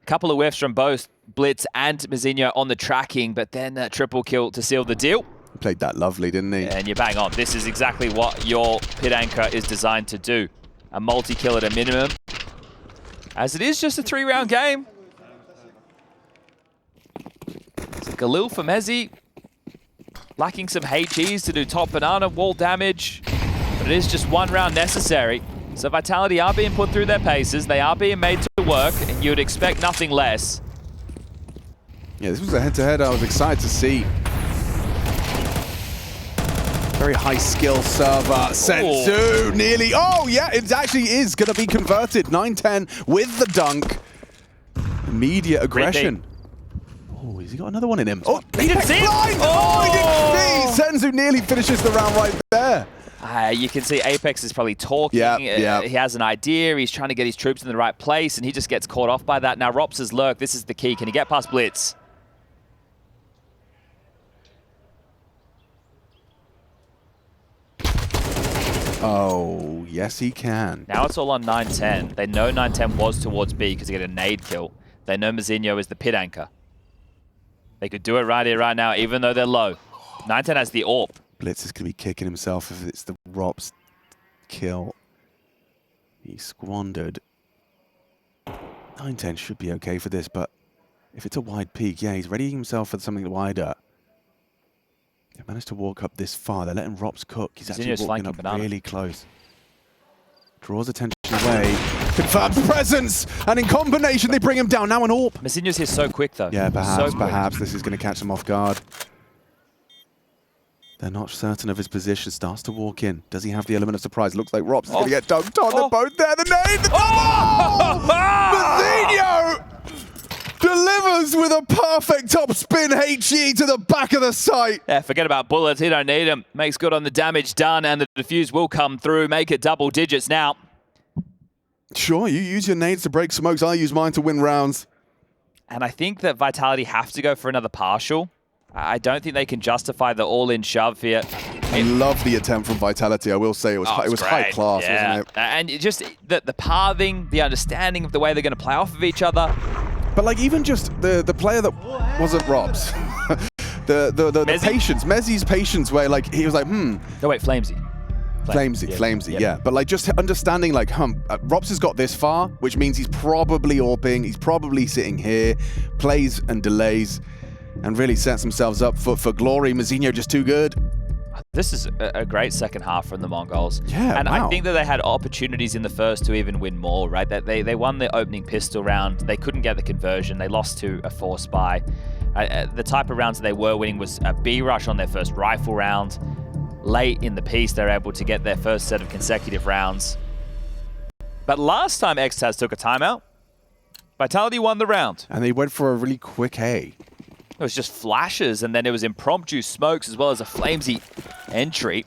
couple of whiffs from both Blitz and Mazinho on the tracking, but then a triple kill to seal the deal. He played that lovely, didn't he? And you bang on. This is exactly what your pit anchor is designed to do. A multi-kill at a minimum, as it is just a 3-round game. It's Galil for Mezzy. Lacking some HEs to do top banana wall damage, but it is just 1 round necessary. So Vitality are being put through their paces, they are being made to work, and you would expect nothing less. Yeah, this was a head-to-head I was excited to see. Very high skill server. Senzu nearly, oh yeah, it actually is going to be converted. 910 with the dunk. Immediate aggression. Oh, has he got another one in him? Oh, he didn't see it! Oh, he didn't see! Senzu nearly finishes the round right there. You can see Apex is probably talking. Yeah. He has an idea. He's trying to get his troops in the right place, and he just gets caught off by that. Now, Rops has lurked. This is the key. Can he get past Blitz? Oh, yes, he can. Now it's all on 910. They know 910 was towards B because he got a nade kill. They know Mazinho is the pit anchor. They could do it right here, right now, even though they're low. 910 has the AWP. Blitz is going to be kicking himself if it's the Rops kill. He squandered. 910 should be okay for this, but if it's a wide peak, yeah, he's readying himself for something wider. They managed to walk up this far. They're letting Rops cook. He's actually walking up really close. Draws attention away. Confirms presence! And in combination, they bring him down. Now an AWP. Mazinho's here so quick, though. Yeah, perhaps this is going to catch them off guard. They're not certain of his position. Starts to walk in. Does he have the element of surprise? Looks like Rops is going to get dunked on. They're both there. The nade! The Mazinho delivers with a perfect top spin HE to the back of the site. Yeah, forget about bullets. He don't need them. Makes good on the damage done, and the defuse will come through. Make it double digits now. Sure, you use your nades to break smokes. I use mine to win rounds. And I think that Vitality have to go for another partial. I don't think they can justify the all-in shove here. I love the attempt from Vitality. I will say it was high class, wasn't it? And just the pathing, the understanding of the way they're going to play off of each other. But like even just the player that wasn't Robs, the patience, Mezzy's patience, where like he was like, No wait, flameZ. flameZ, yeah. But like just understanding like, Robs has got this far, which means he's probably AWPing, he's probably sitting here, plays and delays, and really sets themselves up for glory. Mazinho just too good. This is a great second half from the Mongols. Yeah, and wow. I think that they had opportunities in the first to even win more, right? That they won the opening pistol round. They couldn't get the conversion. They lost to a force buy. The type of rounds that they were winning was a B rush on their first rifle round. Late in the piece, they're able to get their first set of consecutive rounds. But last time Xtaz took a timeout, Vitality won the round. And they went for a really quick A. It was just flashes, and then it was impromptu smokes as well as a flameZ entry.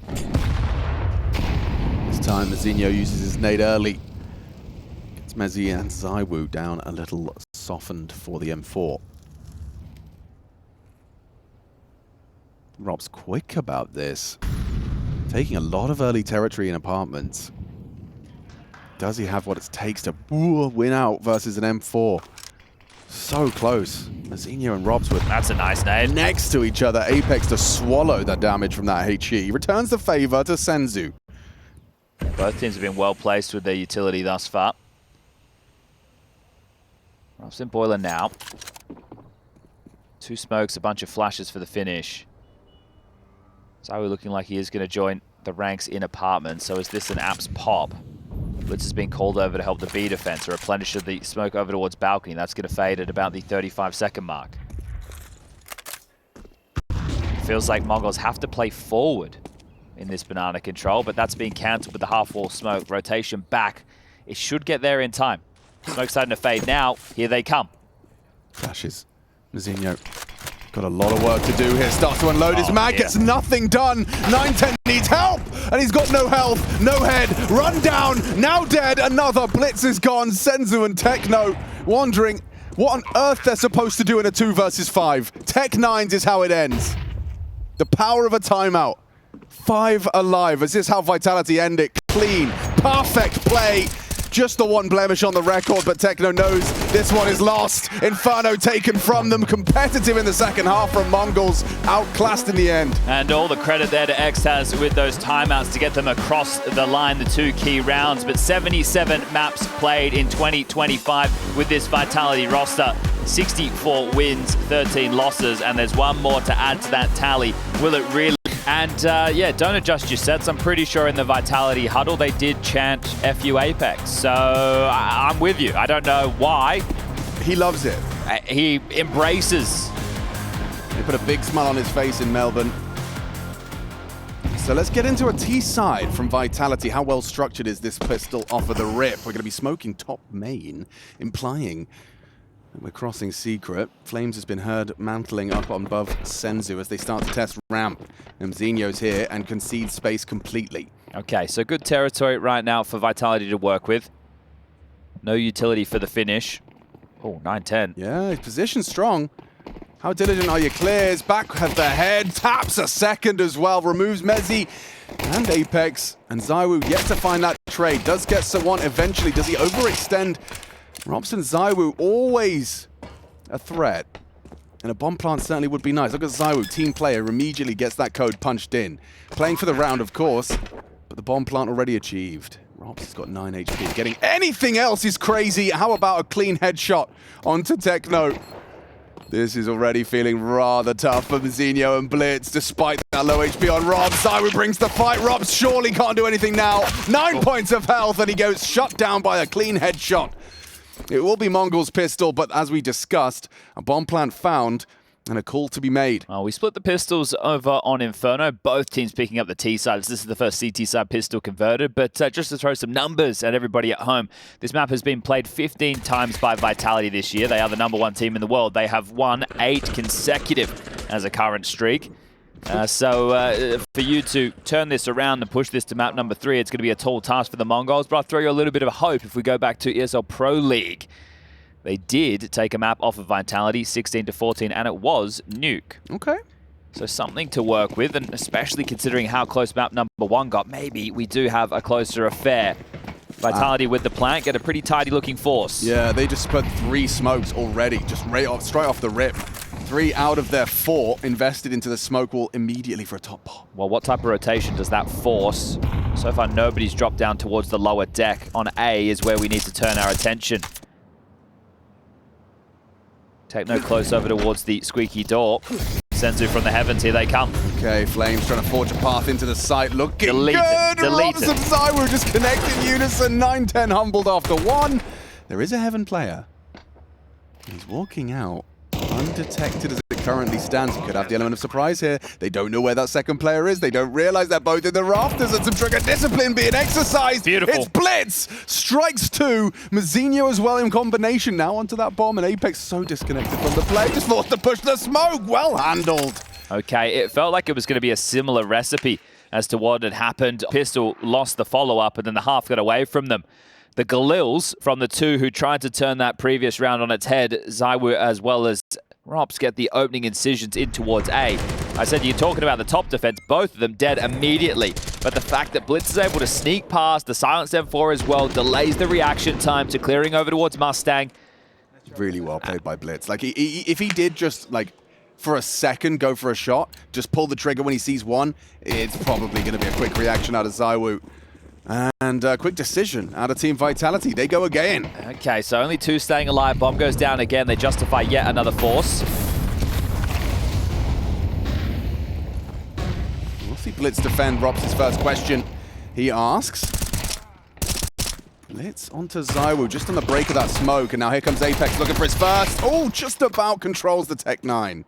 This time, Mazinho uses his nade early. Gets Mezzy and Zywoo down a little softened for the M4. Rob's quick about this. Taking a lot of early territory in apartments. Does he have what it takes to win out versus an M4? So close. Mazinho and Robs were That's a nice nade. next to each other. Apex to swallow the damage from that HE. Returns the favor to Senzu. Both teams have been well placed with their utility thus far. Rob's in boiler now. 2 smokes, a bunch of flashes for the finish. ZywOo looking like he is going to join the ranks in apartment. So is this an Apps pop? Blitz has been called over to help the B defense, a replenish of the smoke over towards balcony. That's going to fade at about the 35-second mark. Feels like Mongols have to play forward in this banana control, but that's being cancelled with the half-wall smoke. Rotation back. It should get there in time. Smoke's starting to fade now. Here they come. Flashes. Mazinho got a lot of work to do here. Starts to unload his mag, gets nothing done. 910 needs help, and he's got no health, no head. Run down, now dead. Another blitz is gone. Senzu and Techno wondering what on earth they're supposed to do in a 2 versus 5. Tech9s is how it ends. The power of a timeout. 5 alive. Is this how Vitality end it? Clean, perfect play. Just the one blemish on the record, but Techno knows this one is lost. Inferno taken from them. Competitive in the second half from Mongols. Outclassed in the end. And all the credit there to Xtaz with those timeouts to get them across the line, the 2 key rounds. But 77 maps played in 2025 with this Vitality roster. 64 wins, 13 losses, and there's one more to add to that tally. Will it really? And yeah, don't adjust your sets. I'm pretty sure in the Vitality huddle they did chant FU Apex. So I'm with you. I don't know why. He loves it. He embraces. They put a big smile on his face in Melbourne. So let's get into a T side from Vitality. How well structured is this pistol off of the rip? We're going to be smoking top main, implying we're crossing secret. flameZ has been heard mantling up on above Senzu as they start to test ramp. And Mzinho's here and concedes space completely. Okay, so good territory right now for Vitality to work with. No utility for the finish. Oh, 9-10. Yeah, his position's strong. How diligent are you? Clears, back at the head, taps a second as well, removes Mezi and Apex. And ZywOo yet to find that trade. Does get someone eventually. Does he overextend? Robson ZywOo always a threat. And a bomb plant certainly would be nice. Look at ZywOo, team player, immediately gets that code punched in. Playing for the round, of course, but the bomb plant already achieved. Robson's got 9 HP. Getting anything else is crazy. How about a clean headshot onto Techno? This is already feeling rather tough for Mzinho and Blitz, despite that low HP on Rob. ZywOo brings the fight. Rob surely can't do anything now. 9 points of health, and he goes shut down by a clean headshot. It will be Mongol's pistol, but as we discussed, a bomb plant found and a call to be made. We split the pistols over on Inferno, both teams picking up the T sides. This is the first CT side pistol converted, but just to throw some numbers at everybody at home, this map has been played 15 times by Vitality this year. They are the #1 team in the world. They have won 8 consecutive as a current streak. So for you to turn this around and push this to map number 3, it's going to be a tall task for the Mongols, but I'll throw you a little bit of hope if we go back to ESL Pro League. They did take a map off of Vitality, 16-14, and it was Nuke. Okay. So something to work with, and especially considering how close map number 1 got, maybe we do have a closer affair. Vitality with the plant, get a pretty tidy looking force. Yeah, they just put 3 smokes already, just straight off the rip. 3 out of their 4 invested into the smoke wall immediately for a top pop. Well, what type of rotation does that force? So far, nobody's dropped down towards the lower deck. On A is where we need to turn our attention. Techno close over towards the squeaky door. Senzu from the heavens, here they come. Okay, flameZ trying to forge a path into the site, looking Delete good! it, delete Robson it. ZywOo just connect in unison, 9-10 humbled after 1. There is a heaven player. He's walking out undetected as it currently stands. You could have the element of surprise here. They don't know where that second player is. They don't realize they're both in the rafters and some trigger discipline being exercised. Beautiful. It's Blitz! Strikes 2. Mzinho as well in combination now onto that bomb, and Apex so disconnected from the play. Just forced to push the smoke. Well handled. Okay, it felt like it was going to be a similar recipe as to what had happened. Pistol lost the follow-up, and then the half got away from them. The Galils from the 2 who tried to turn that previous round on its head, ZywOo as well as Robs get the opening incisions in towards A. I said you're talking about the top defense, both of them dead immediately. But the fact that Blitz is able to sneak past the silenced M4 as well delays the reaction time to clearing over towards Mustang. Really well played by Blitz. Like, if he did just, like, for a second go for a shot, just pull the trigger when he sees one, it's probably going to be a quick reaction out of ZywOo. And a quick decision out of Team Vitality. They go again. Okay, so only 2 staying alive. Bomb goes down again. They justify yet another force. We'll see Blitz defend Robs' first question. He asks. Blitz onto Zywoo, just on the break of that smoke. And now here comes Apex looking for his first. Oh, just about controls the Tech-9.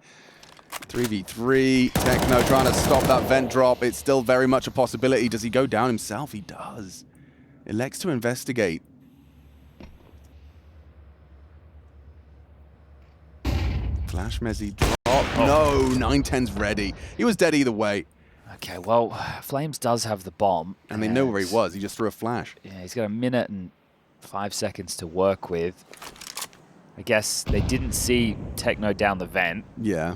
3v3, Techno trying to stop that vent drop. It's still very much a possibility. Does he go down himself? He does. Elects to investigate. Flash Mezzy drop. No, 910's ready. He was dead either way. Okay, well, flameZ does have the bomb. And they know where he was. He just threw a flash. Yeah, he's got a minute and 5 seconds to work with. I guess they didn't see Techno down the vent. Yeah.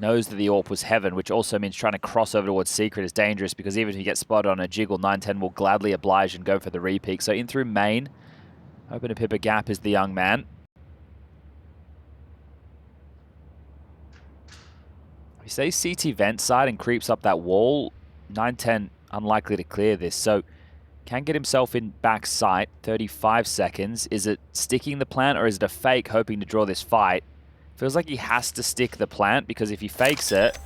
Knows that the AWP was heaven, which also means trying to cross over towards Secret is dangerous because even if he gets spotted on a jiggle, 910 will gladly oblige and go for the repeak. So in through main, hoping to pip a gap is the young man. He stays CT vent side and creeps up that wall. 910 unlikely to clear this, so can get himself in back sight. 35 seconds. Is it sticking the plant or is it a fake hoping to draw this fight? Feels like he has to stick the plant because if he fakes it,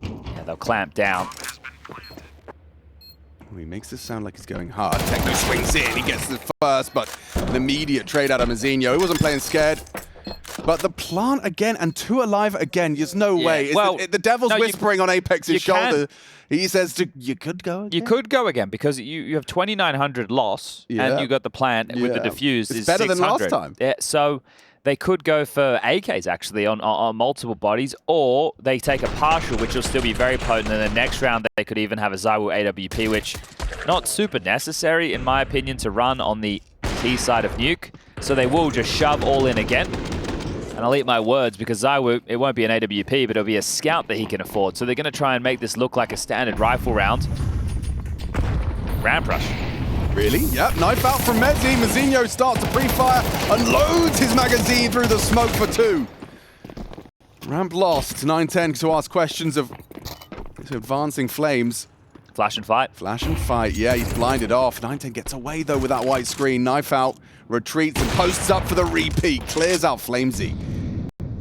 yeah, they'll clamp down. Oh, he makes this sound like he's going hard. Techno swings in, he gets the first, but an immediate trade out of Mazinho. He wasn't playing scared. But the plant again, and 2 alive again. There's no way. Well, the devil's whispering on Apex's shoulder. He says, you could go again. You could go again because you have 2,900 loss, and you got the plant with the defuse. It's better 600. than last time. Yeah, so they could go for AKs actually on multiple bodies, or they take a partial, which will still be very potent. And the next round, they could even have a Zywoo AWP, which not super necessary, in my opinion, to run on the T side of Nuke. So they will just shove all in again. And I'll eat my words because Zywoo, it won't be an AWP, but it'll be a scout that he can afford. So they're going to try and make this look like a standard rifle round. Ramp rush. Really? Yep, knife out from Mezzy. Mazinho starts to pre-fire, unloads his magazine through the smoke for 2. Ramp lost. 910 to ask questions of advancing flames. Flash and fight. Flash and fight, yeah, he's blinded off. 910 gets away though with that white screen. Knife out, retreats and posts up for the repeat. Clears out flameZ.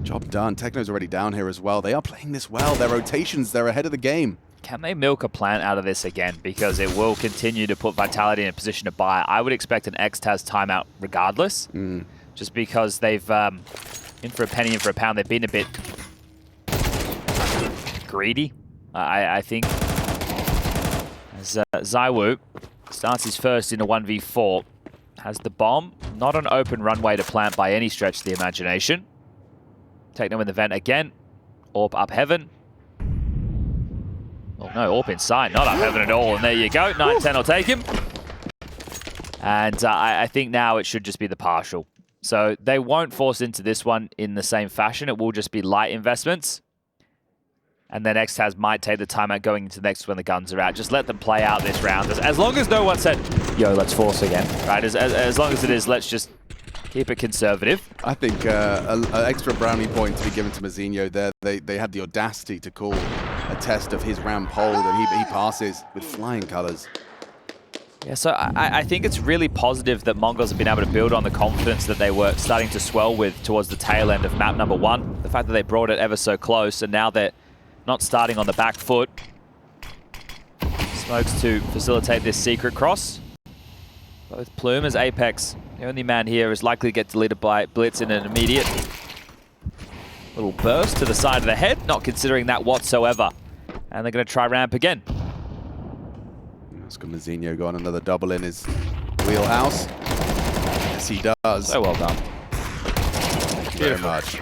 Job done. Techno's already down here as well. They are playing this well. Their rotations, they're ahead of the game. Can they milk a plant out of this again? Because it will continue to put Vitality in a position to buy. I would expect an Xtaz timeout regardless. Just because they've, in for a penny, in for a pound, they've been a bit greedy, I think. As Zywoo starts his first in a 1v4. Has the bomb. Not an open runway to plant by any stretch of the imagination. Techno in the vent again. AWP up heaven. Oh no, AWP inside, not up heaven at all. And there you go, 910 will take him. And I think now it should just be the partial. So they won't force into this one in the same fashion. It will just be light investments. And then Xtaz might take the timeout going into the next when the guns are out. Just let them play out this round. As long as no one said, yo, let's force again. Right, as long as it is, let's just keep it conservative. I think an extra brownie point to be given to Mazinho there. They had the audacity to call a test of his ramp hold, and he passes with flying colors. Yeah, so I think it's really positive that TheMongolz have been able to build on the confidence that they were starting to swell with towards the tail end of map number 1. The fact that they brought it ever so close, and now they're not starting on the back foot. Smokes to facilitate this secret cross. Both Plume as Apex. The only man here is likely to get deleted by Blitz in an immediate little burst to the side of the head, not considering that whatsoever. And they're going to try ramp again. Let's go Mazinho got another double in his wheelhouse. Yes, he does. So well done. Thank you very much.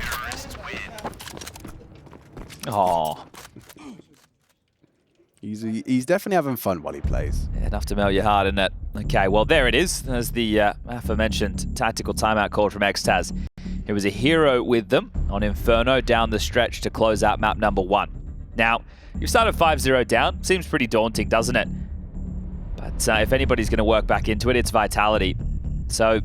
Oh, he's definitely having fun while he plays. yeah, enough to melt your heart, isn't it? Okay, well there it is. There's the aforementioned tactical timeout called from Xtaz. It was a hero with them on Inferno down the stretch to close out map number 1. Now, you've started 5-0 down. Seems pretty daunting, doesn't it? But if anybody's going to work back into it, it's Vitality. So,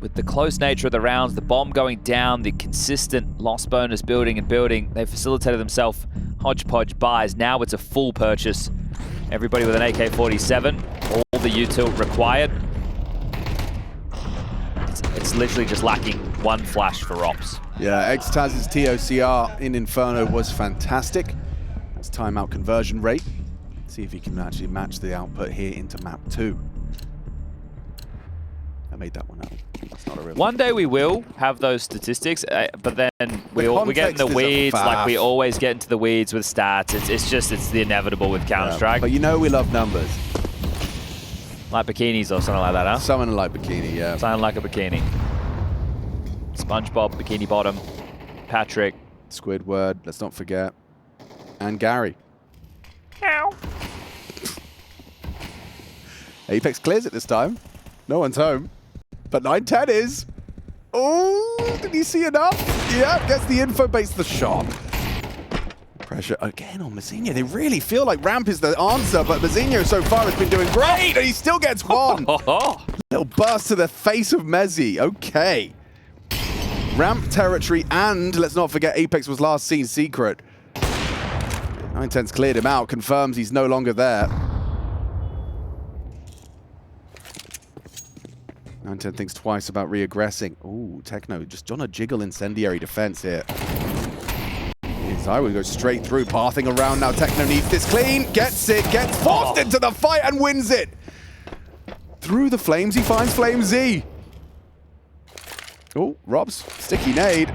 with the close nature of the rounds, the bomb going down, the consistent loss bonus building and building, they facilitated themselves hodgepodge buys. Now it's a full purchase Everybody with an AK-47, all the util required. It's literally just lacking one flash for Ops. Yeah, Xtaz's TOCR in Inferno was fantastic. That's timeout conversion rate. See if he can actually match the output here into map 2. I made that one up. That's not a real One day we will have those statistics, but then we get in the weeds, like we always get into the weeds with stats. It's the inevitable with Counter-Strike. But you know we love numbers. Like bikinis or something like that, huh? Someone like bikini, yeah. Something like a bikini. SpongeBob, Bikini Bottom, Patrick. Squidward, let's not forget. And Gary. Ow. Apex clears it this time. No one's home. But 9-10 is. Oh, did he see enough? Yeah, gets the info, baits the shot. Pressure again on Mazinho. They really feel like ramp is the answer, but Mazinho so far has been doing great, and he still gets one. Little burst to the face of Mezzi. Okay. Ramp territory, and let's not forget Apex was last seen secret. 9-10's cleared him out, confirms he's no longer there. 9-10 thinks twice about re-aggressing. Ooh, Techno just on a jiggle incendiary defense here. I would go straight through, pathing around now. Techno needs this clean, gets it, gets forced into the fight and wins it. Through the flames, he finds flameZ. Oh, Rob's sticky nade.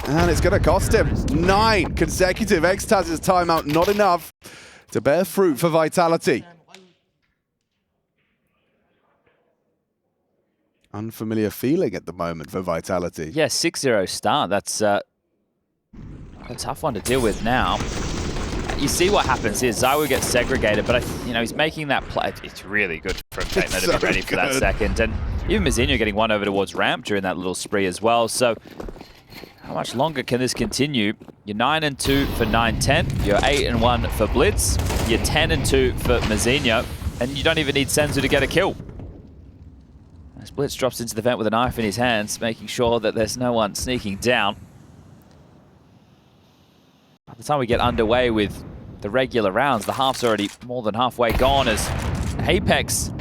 And it's going to cost him 9 consecutive. Xtaz's timeout, not enough to bear fruit for Vitality. Unfamiliar feeling at the moment for Vitality. Yeah, 6-0 start. That's a tough one to deal with now. You see what happens here. Zywo gets segregated, but he's making that play. It's really good from Techno to be ready for that second. And even Mazinho getting one over towards ramp during that little spree as well. So how much longer can this continue? You're 9-2 for 9-10. You're 8-1 for Blitz. You're 10-2 for Mazinho. And you don't even need Senzu to get a kill. As Blitz drops into the vent with a knife in his hands, making sure that there's no one sneaking down. By the time we get underway with the regular rounds, the half's already more than halfway gone as Apex,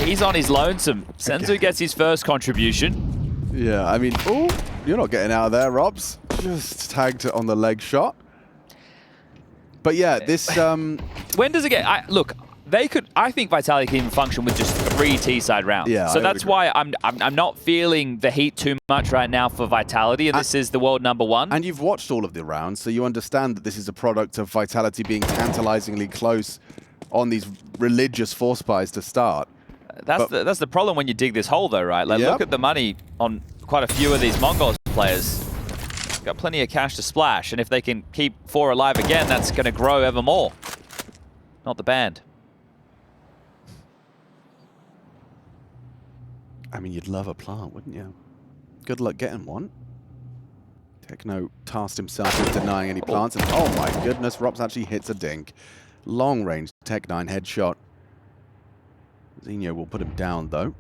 he's on his lonesome. Senzu gets his first contribution. Yeah, I mean, oh, you're not getting out of there, Robs. Just tagged it on the leg shot. But yeah, this... When does it get... Look, I think Vitality can even function with just 3 T-side rounds. Yeah, so that's why I'm not feeling the heat too much right now for Vitality, and this is the world #1. And you've watched all of the rounds, so you understand that this is a product of Vitality being tantalizingly close on these religious force buys to start. That's the problem when you dig this hole, though, right? Like, look at the money on quite a few of these Mongols players. Got plenty of cash to splash, and if they can keep 4 alive again, that's going to grow ever more. Not the band. I mean, you'd love a plant, wouldn't you? Good luck getting one. Techno tasked himself with denying any plants, and oh my goodness, Robs actually hits a dink. Long range Tech9 headshot. Zinho will put him down, though.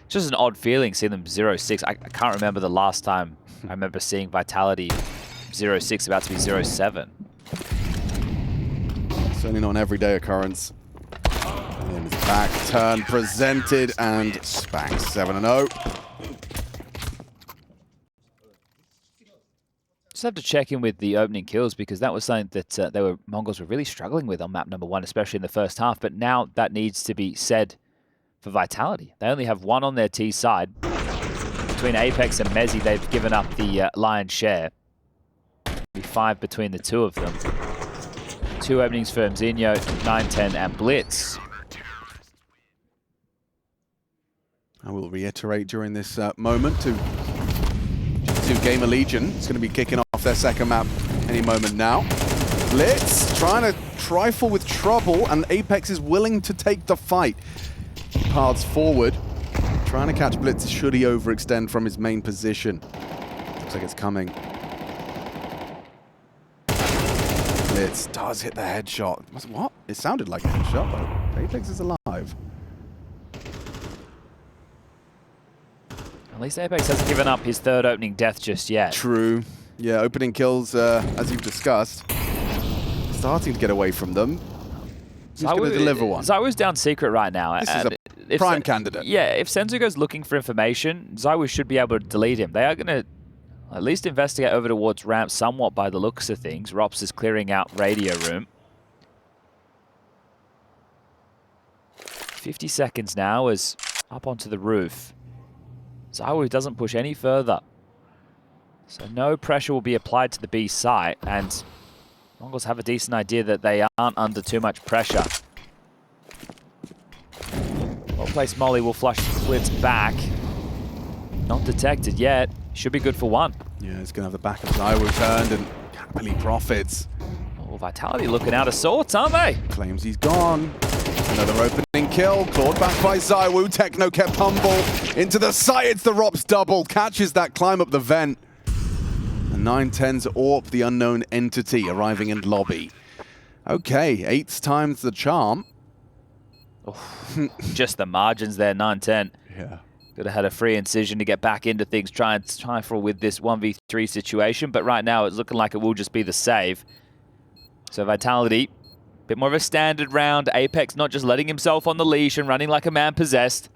It's just an odd feeling seeing them 0-6. I can't remember the last time I remember seeing Vitality 0-6 about to be 0-7. Certainly not an everyday occurrence. And back turn presented and spanks 7-0. Just have to check in with the opening kills because that was something that Mongols were really struggling with on map #1, especially in the first half. But now that needs to be said for Vitality. They only have 1 on their T side. Between Apex and Mezzi, they've given up the lion's share. 5 between the 2 of them. 2 openings for Mzinho, 9-10, and Blitz. I will reiterate during this moment to Gamer Legion. It's going to be kicking off their second map any moment now. Blitz trying to trifle with trouble, and Apex is willing to take the fight. Paths forward, trying to catch Blitz should he overextend from his main position. Looks like it's coming. Blitz does hit the headshot. What? It sounded like a headshot, but Apex is alive. At least Apex hasn't given up his 3rd opening death just yet. True. Yeah, opening kills, as you've discussed, starting to get away from them. Who's going to deliver one? ZywOo's down secret right now. This is a prime candidate. Yeah, if senzu goes looking for information, ZywOo should be able to delete him. They are going to at least investigate over towards ramp somewhat by the looks of things. Rops is clearing out radio room. 50 seconds now is up onto the roof. ZywOo doesn't push any further. So no pressure will be applied to the B site, and Mongols have a decent idea that they aren't under too much pressure. Well-placed molly will flush Blitz back. Not detected yet. Should be good for one. Yeah, it's going to have the back of ZywOo turned and happily profits. Oh, Vitality looking out of sorts, aren't they? Claims he's gone. Another opening kill. Clawed back by ZywOo. Techno kept humble. Into the site. It's the Rops double. Catches that climb up the vent. And 9-10's AWP, the unknown entity, arriving in lobby. Okay, 8 times the charm. Oh, just the margins there, 9-10. Yeah. Could have had a free incision to get back into things, try and trifle with this 1v3 situation, but right now it's looking like it will just be the save. So Vitality, a bit more of a standard round. Apex not just letting himself on the leash and running like a man possessed.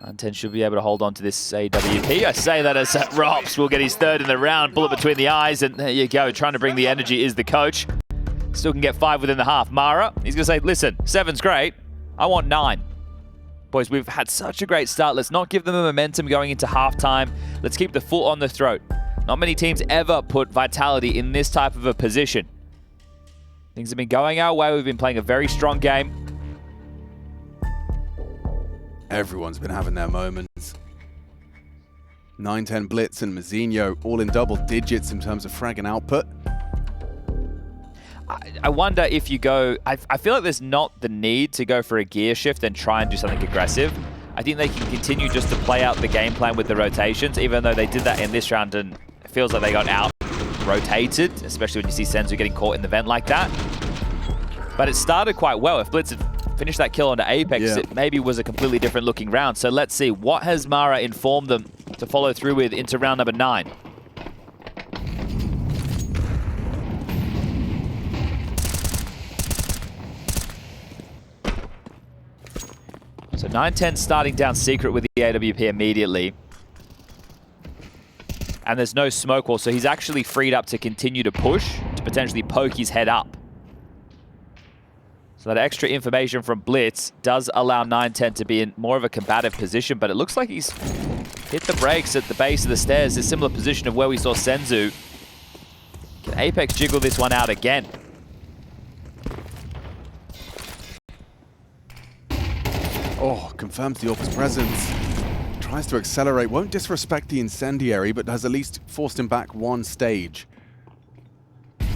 9-10 should be able to hold on to this AWP. I say that as Rops will get his third in the round, bullet between the eyes, and there you go. Trying to bring the energy is the coach. Still can get 5 within the half. Mara, he's going to say, listen, 7's great. I want 9. Boys, we've had such a great start. Let's not give them the momentum going into halftime. Let's keep the foot on the throat. Not many teams ever put Vitality in this type of a position. Things have been going our way. We've been playing a very strong game. Everyone's been having their moments. 9-10 Blitz and Mazinho all in double digits in terms of frag and output. I wonder if you go... I feel like there's not the need to go for a gear shift and try and do something aggressive. I think they can continue just to play out the game plan with the rotations, even though they did that in this round and it feels like they got out-rotated, especially when you see senzu getting caught in the vent like that. But it started quite well. If Blitz had finished that kill onto Apex, it maybe was a completely different looking round. So let's see, what has Mara informed them to follow through with into round number 9? So 9-10 starting down secret with the AWP immediately. And there's no smoke wall, so he's actually freed up to continue to push, to potentially poke his head up. So that extra information from Blitz does allow 9-10 to be in more of a combative position, but it looks like he's hit the brakes at the base of the stairs, a similar position of where we saw senzu. Can Apex jiggle this one out again? Oh, confirms the AWP's presence. Tries to accelerate, won't disrespect the incendiary, but has at least forced him back one stage.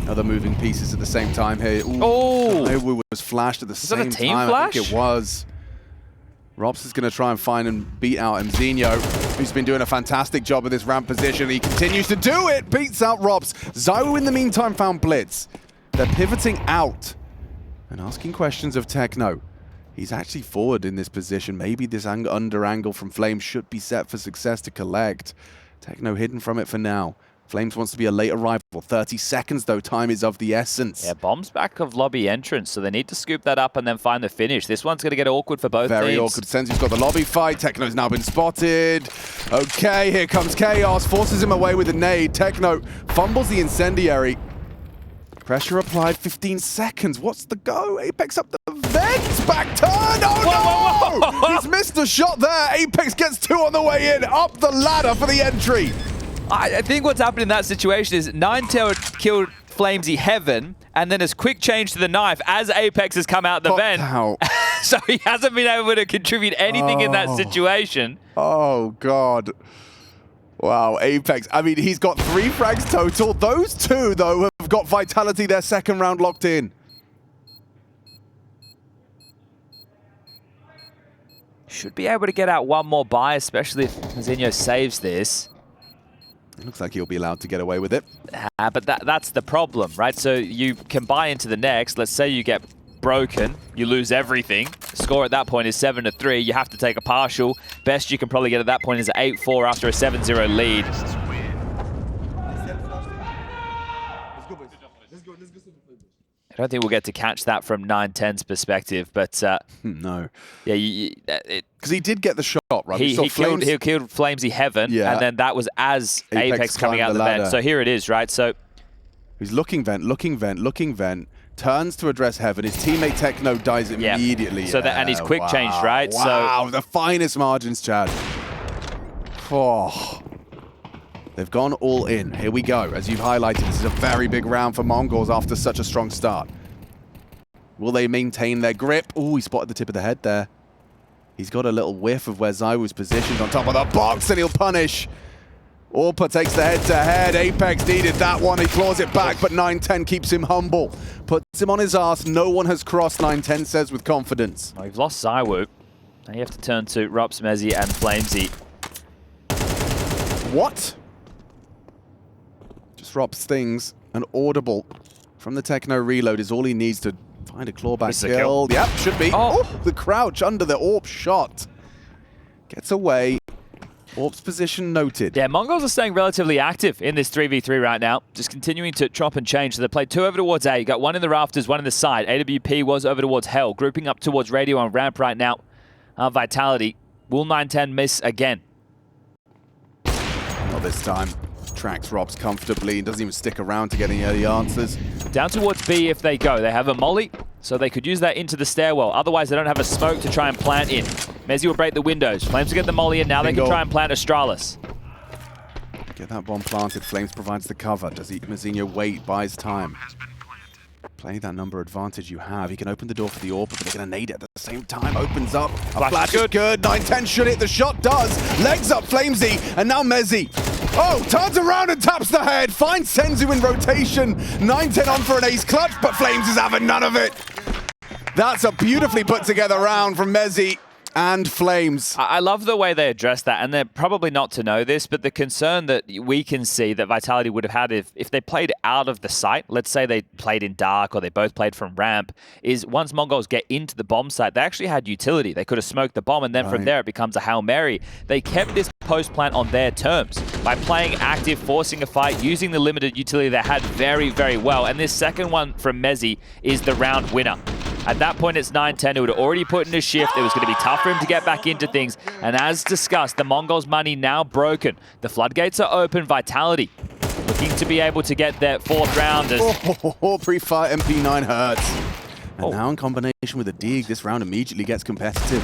Other moving pieces at the same time here. Ooh, oh! Was flashed at the same that a team time. flash? I think it was. Rops is going to try and find and beat out Mzinho, who's been doing a fantastic job of this ramp position. He continues to do it, beats out Rops. ZywOo in the meantime found Blitz. They're pivoting out and asking questions of Techno. He's actually forward in this position. Maybe this under angle from Flames should be set for success to collect. Techno hidden from it for now. Flames wants to be a late arrival. 30 seconds, though. Time is of the essence. Yeah, bombs back of lobby entrance, so they need to scoop that up and then find the finish. This one's going to get awkward for both teams. Very awkward. senzu's got the lobby fight. Techno's now been spotted. Okay, here comes Chaos. Forces him away with a nade. Techno fumbles the incendiary. Pressure applied. 15 seconds. What's the go? Apex up the vents. Back turn. Oh, no! Whoa. He's missed a shot there. Apex gets 2 on the way in. Up the ladder for the entry. I think what's happened in that situation is 9-10 killed flameZ Heaven, and then has quick change to the knife as Apex has come out the vent. So he hasn't been able to contribute anything in that situation. Oh, God. Wow, Apex. I mean, he's got 3 frags total. Those 2, though, have got Vitality their second round locked in. Should be able to get out one more buy, especially if Mazinho saves this. It looks like he'll be allowed to get away with it. But that's the problem, right? So you can buy into the next. Let's say you get broken, you lose everything. Score at that point is 7-3. You have to take a partial. Best you can probably get at that point is 8-4 after a 7-0 lead. Let's go, boys. Let's go. I don't think we'll get to catch that from 9-10's perspective, but no. Yeah, because he did get the shot, right? He killed flameZ Heaven, and then that was as Apex coming out the vent. So here it is, right? So he's looking vent, looking vent, looking vent. Turns to address Heaven. His teammate Techno dies immediately. So and he's quick changed, right? Wow, the finest margins, Chad. Oh. They've gone all in. Here we go. As you've highlighted, this is a very big round for Mongols after such a strong start. Will they maintain their grip? Oh, he spotted the tip of the head there. He's got a little whiff of where ZywOo's positioned on top of the box, and he'll punish. Orpa takes the head-to-head. Apex needed that one. He claws it back, but 9-10 keeps him humble. Puts him on his ass. No one has crossed, 9-10 says with confidence. Well, you've lost ZywOo. Now you have to turn to flameZ and flameZ. What? Just Rob stings. An audible from the Techno reload is all he needs to find a clawback kill. Yep, should be. Oh, the crouch under the AWP shot. Gets away. AWP's position noted. Yeah, Mongols are staying relatively active in this 3v3 right now. Just continuing to chop and change. So they played 2 over towards A. You got 1 in the rafters, 1 in the side. AWP was over towards Hell. Grouping up towards Radio on ramp right now. Vitality. Will 9-10 miss again? Not this time. Tracks Robs comfortably. Doesn't even stick around to get any early answers. Down towards B if they go. They have a molly, so they could use that into the stairwell. Otherwise, they don't have a smoke to try and plant in. mezii will break the windows. Flames will get the molly in. Now they can try and plant Astralis. Get that bomb planted. Flames provides the cover. Does mezii wait? Buys time. Play that number advantage you have. He can open the door for the AWP, but they're going to nade it at the same time. Opens up. A flash is good. 9-10 should hit. The shot does. Legs up flameZ, and now mezii. Oh, turns around and taps the head. Finds Senzu in rotation. 9-10 on for an ace clutch, but flameZ is having none of it. That's a beautifully put together round from mezii and flames. I love the way they address that, and they're probably not to know this, but the concern that we can see that Vitality would have had if they played out of the site, let's say they played in dark or they both played from ramp, is once Mongols get into the bomb site, they actually had utility. They could have smoked the bomb, and then from there it becomes a Hail Mary. They kept this post plant on their terms by playing active, forcing a fight, using the limited utility they had very, very well, and this second one from mezii is the round winner. At that point, it's 9-10, who had already put in a shift. It was going to be tough for him to get back into things. And as discussed, the Mongols' money now broken. The floodgates are open. Vitality looking to be able to get their 4th rounders. Pre-fight MP9 hurts. And now in combination with the dig, this round immediately gets competitive.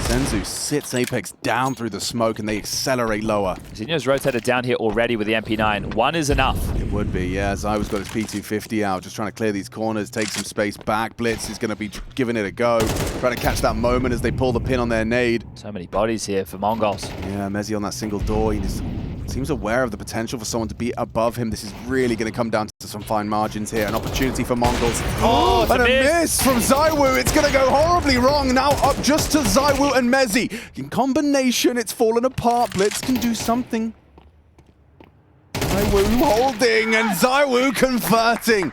Senzu sits Apex down through the smoke and they accelerate lower. Zinho's rotated down here already with the MP9. 1 is enough. It would be, yeah. ZywOo's got his P250 out, just trying to clear these corners, take some space back. Blitz is going to be giving it a go, trying to catch that moment as they pull the pin on their nade. So many bodies here for Mongols. Yeah, mezii on that single door. He just seems aware of the potential for someone to be above him. This is really going to come down to some fine margins here. An opportunity for Mongols. Oh, and a miss from ZywOo. It's going to go horribly wrong. Now up just to ZywOo and mezii. In combination, it's fallen apart. Blitz can do something. ZywOo holding and ZywOo converting.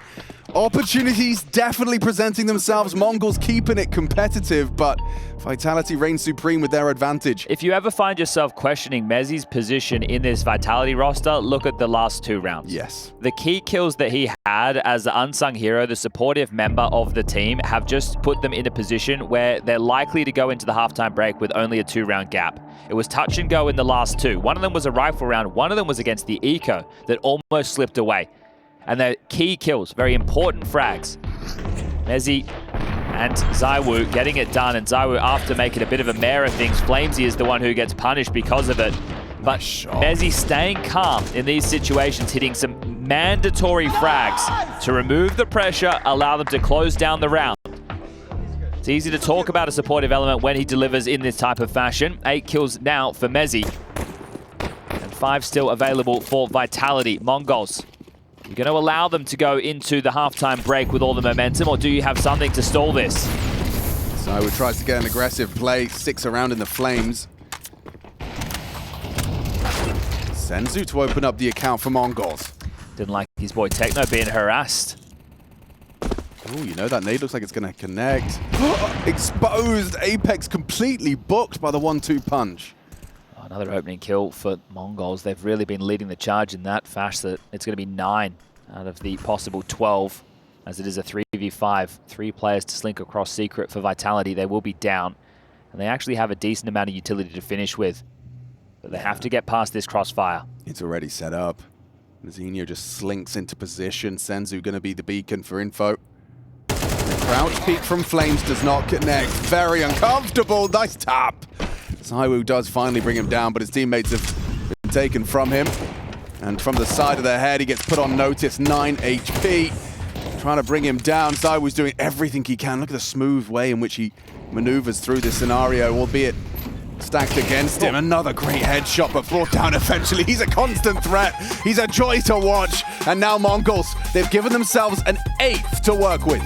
Opportunities definitely presenting themselves. Mongols keeping it competitive, but Vitality reigns supreme with their advantage. If you ever find yourself questioning mezii's position in this Vitality roster, look at the last 2 rounds. Yes. The key kills that he had as the unsung hero, the supportive member of the team, have just put them in a position where they're likely to go into the halftime break with only a 2-round gap. It was touch and go in the last 2. One of them was a rifle round. One of them was against the Eco that almost slipped away. And they're key kills, very important frags. mezii and ZywOo getting it done, and ZywOo, after making a bit of a mare of things, flameZ is the one who gets punished because of it. But mezii staying calm in these situations, hitting some mandatory frags to remove the pressure, allow them to close down the round. It's easy to talk about a supportive element when he delivers in this type of fashion. 8 kills now for mezii, and 5 still available for Vitality. Mongols, you're going to allow them to go into the halftime break with all the momentum, or do you have something to stall this? ZywOo tries to get an aggressive play, sticks around in the flames. Senzu to open up the account for Mongols. Didn't like his boy Techno being harassed. Oh, you know, that nade looks like it's going to connect. Exposed. Apex completely booked by the 1-2 punch. Another opening kill for Mongols. They've really been leading the charge in that fash that it's going to be 9 out of the possible 12. as it is a 3v5. 3 players to slink across Secret for Vitality. They will be down, and they actually have a decent amount of utility to finish with. But they have to get past this crossfire. It's already set up. Zinho just slinks into position. Senzu going to be the beacon for info. Crouch peek from flameZ does not connect. Very uncomfortable. Nice tap. Zywoo does finally bring him down, but his teammates have been taken from him. And from the side of the head, he gets put on notice. 9 HP. Trying to bring him down. Zywoo's doing everything he can. Look at the smooth way in which he maneuvers through this scenario, albeit stacked against him. Another great headshot, but brought down eventually. He's a constant threat. He's a joy to watch. And now TheMongolz, they've given themselves an 8th to work with.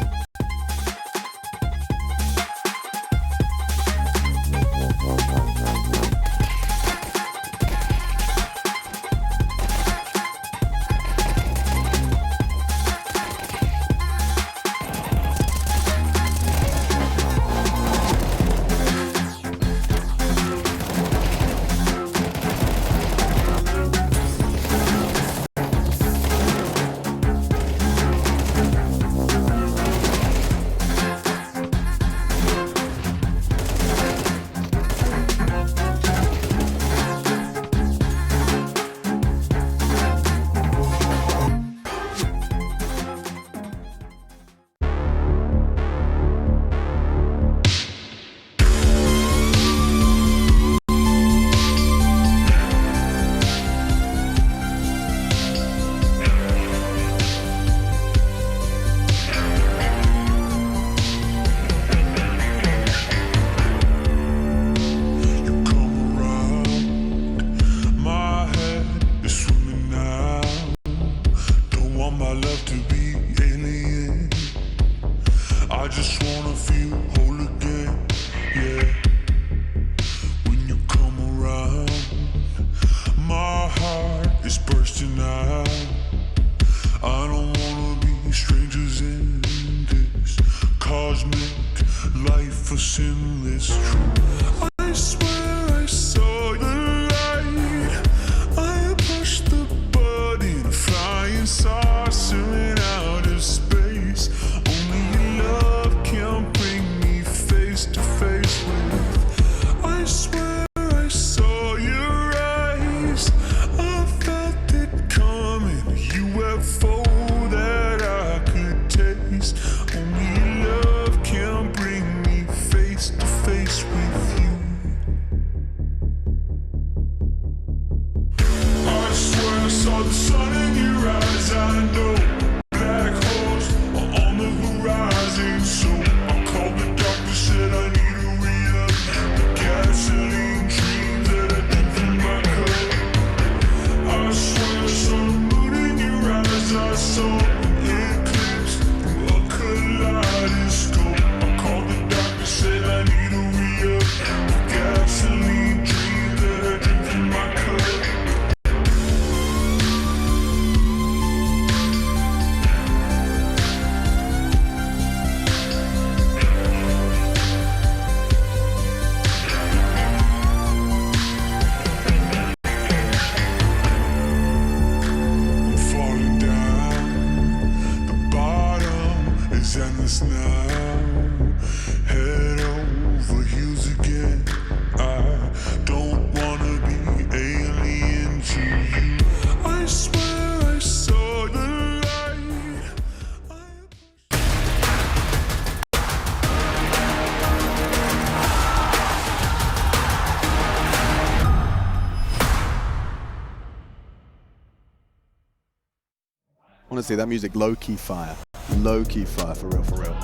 Honestly, that music, low-key fire. Low-key fire, for real, for real.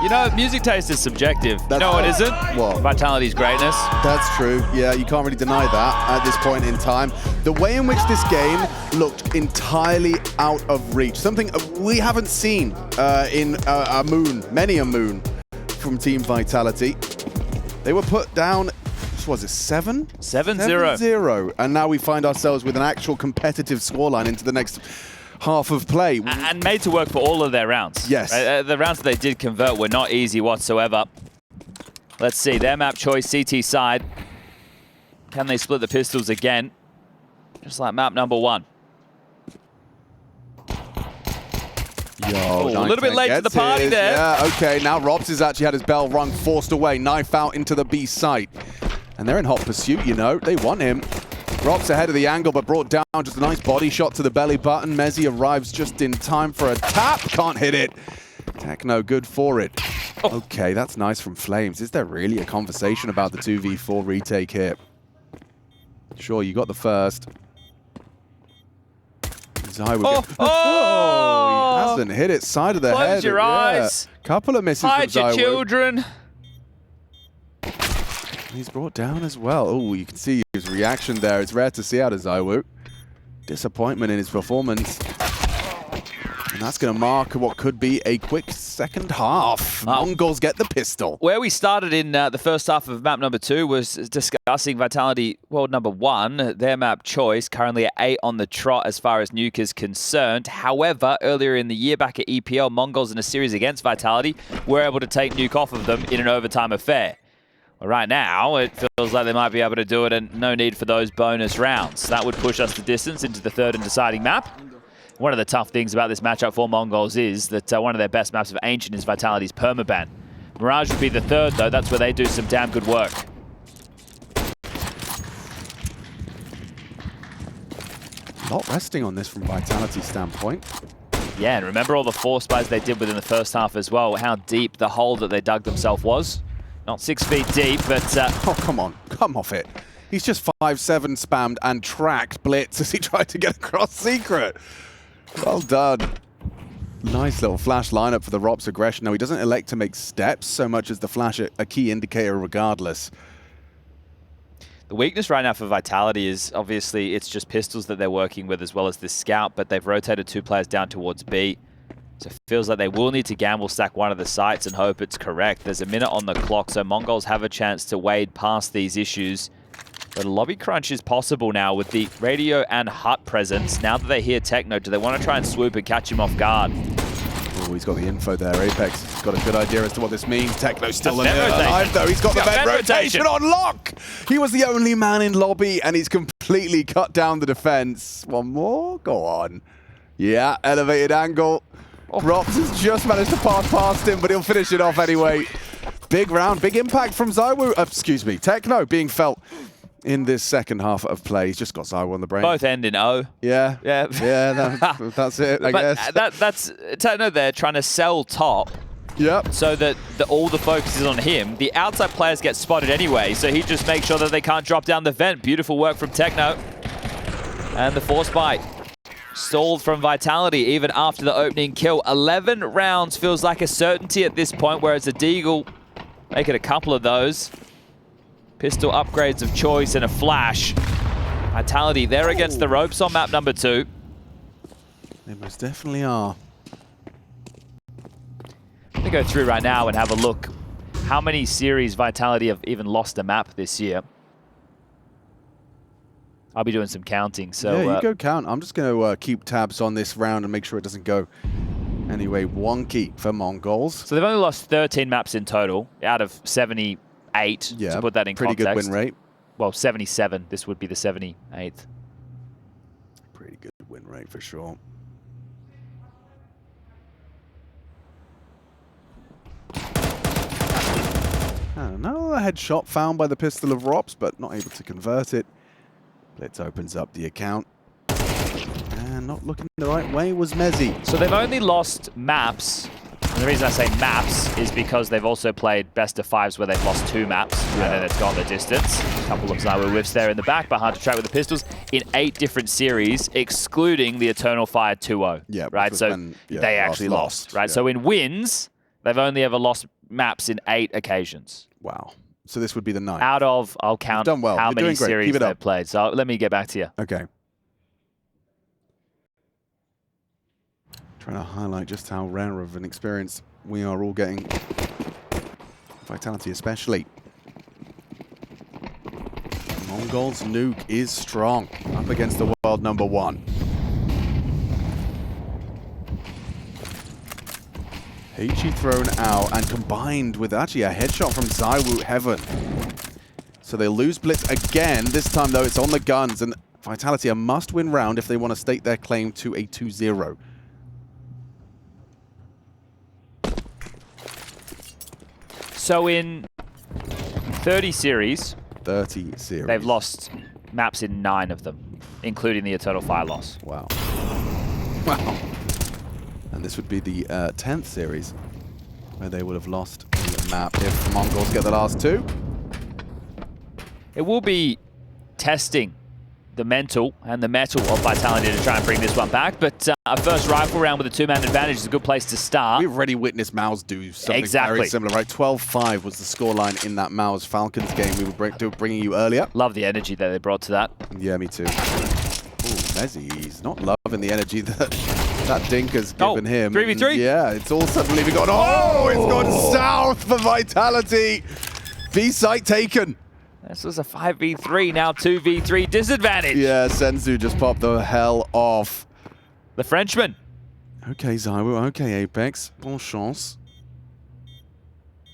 You know, music taste is subjective. You know what isn't? What? Vitality's greatness. That's true. Yeah, you can't really deny that at this point in time. The way in which this game looked entirely out of reach. Something we haven't seen in many a moon from Team Vitality. They were put down, what was it, 7? 7-0. 7-0. And now we find ourselves with an actual competitive scoreline into the next half of play. And made to work for all of their rounds. Yes. The rounds that they did convert were not easy whatsoever. Let's see, their map choice, CT side. Can they split the pistols again? Just like map number 1. Yo, a little bit late to the party there. Yeah, okay. Now Robs has actually had his bell rung, forced away, knife out into the B site. And they're in hot pursuit, you know. They want him. Robs ahead of the angle, but brought down. Just a nice body shot to the belly button. mezZ arrives just in time for a tap. Can't hit it. Techno good for it. Oh. Okay, that's nice from flameZ. Is there really a conversation about the 2v4 retake here? Sure, you got the first. Oh, he hasn't hit it side of the head. Close your eyes. Couple of misses Hide from your ZywOo. children. He's brought down as well. Oh, you can see his reaction there. It's rare to see out of ZywOo. Disappointment in his performance. And that's going to mark what could be a quick second half. Mongols get the pistol. Where we started in the first half of map number 2 was discussing Vitality world number 1, their map choice, currently at 8 on the trot as far as Nuke is concerned. However, earlier in the year back at EPL, Mongols in a series against Vitality were able to take Nuke off of them in an overtime affair. Well, right now, it feels like they might be able to do it and no need for those bonus rounds. That would push us the distance into the third and deciding map. One of the tough things about this matchup for Mongols is that one of their best maps of Ancient is Vitality's permaban. Mirage would be the third, though. That's where they do some damn good work. Not resting on this from Vitality's standpoint. Yeah, and remember all the force buys they did within the first half as well, how deep the hole that they dug themselves was. Not 6 feet deep, but... oh, come on. Come off it. He's just 5-7 spammed and tracked Blitz as he tried to get across Secret. Well done. Nice little flash lineup for the Rops aggression. Now, he doesn't elect to make steps so much as the flash a key indicator regardless. The weakness right now for Vitality is obviously it's just pistols that they're working with as well as this scout, but they've rotated 2 players down towards B. So it feels like they will need to gamble stack one of the sites and hope it's correct. There's a minute on the clock, so Mongols have a chance to wade past these issues. But a lobby crunch is possible now with the radio and hut presence. Now that they hear Techno, do they want to try and swoop and catch him off guard? Oh, he's got the info there. Apex has got a good idea as to what this means. Techno's still That's alive, though. He's got the vent rotation on lock. He was the only man in lobby, and he's completely cut down the defense. One more? Go on. Yeah, elevated angle. Oh. Rops has just managed to pass past him, but he'll finish it off anyway. Big round, big impact from ZywOo. Excuse me, Techno being felt in this second half of play. He's just got ZywOo on the brain. Both end in O. Yeah. Yeah. Yeah, that's it, I guess. That's Techno there trying to sell top. Yep. So that all the focus is on him. The outside players get spotted anyway, so he just makes sure that they can't drop down the vent. Beautiful work from Techno. And the force bite stalled from Vitality even after the opening kill. 11 rounds feels like a certainty at this point, whereas the Deagle make it a couple of those. Pistol upgrades of choice and a flash. Vitality, they're against the ropes on map number 2. They most definitely are. I'm going to go through right now and have a look how many series Vitality have even lost a map this year. I'll be doing some counting. So yeah, you go count. I'm just going to keep tabs on this round and make sure it doesn't go anyway wonky for Mongols. So they've only lost 13 maps in total out of 78, yeah, to put that in pretty context. Good win rate. Well, 77. This would be the 78th. Pretty good win rate for sure. Another headshot found by the pistol of Rops, but not able to convert it. Blitz opens up the account. And not looking the right way was mezZ. So they've only lost maps. And the reason I say maps is because they've also played best of 5s where they've lost 2 maps, and then it's gone the distance. A couple of ZywOo whiffs there in the back, but hard to track with the pistols in 8 different series, excluding the Eternal Fire 2-0. Yeah, right. So when, they actually lost. Right. Yeah. So in wins, they've only ever lost maps in 8 occasions. Wow. So this would be the 9th. Out of, I'll count done well. how You're many doing great. series Keep it they've up. played. So let me get back to you. Okay. Trying to highlight just how rare of an experience we are all getting. Vitality especially. Mongols Nuke is strong up against the world number 1. Heichi thrown out and combined with actually a headshot from ZywOo Heaven. So they lose Blitz again. This time though it's on the guns, and Vitality a must-win round if they want to stake their claim to a 2-0. So in 30 series, 30 series. they've lost maps in 9 of them, including the Eternal Fire loss. Wow. Wow. And this would be the 10th series where they would have lost the map if the Mongols get the last 2. It will be testing the mental and the metal of Vitality to try and bring this one back, but a first rifle round with a 2-man advantage is a good place to start. We've already witnessed MOUZ do something very similar, right? 12-5 was the scoreline in that MOUZ Falcons game we were bringing you earlier. Love the energy that they brought to that. Yeah, me too. Ooh, Mezzy, he's not loving the energy that Dinka's given him. 3v3? Yeah, it's all suddenly gone, oh, it's gone south for Vitality. B-site taken. This was a 5v3, now 2v3 disadvantage. Yeah, senzu just popped the hell off. The Frenchman. Okay, Zywo. Okay, Apex. Bon chance.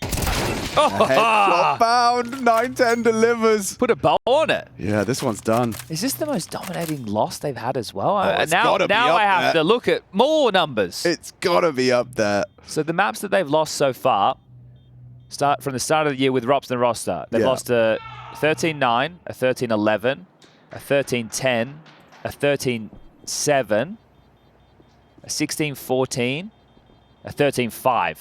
Oh, Headshot bound. 9-10 delivers. put a bow on it. Yeah, this one's done. Is this the most dominating loss they've had as well? it's now gotta be up I have there. to look at more numbers. It's gotta be up there. So the maps that they've lost so far, start from the start of the year with Rops and roster. They've lost a 13-9, a 13-11, a 13-10, a 13-7, a 16-14, a 13-5.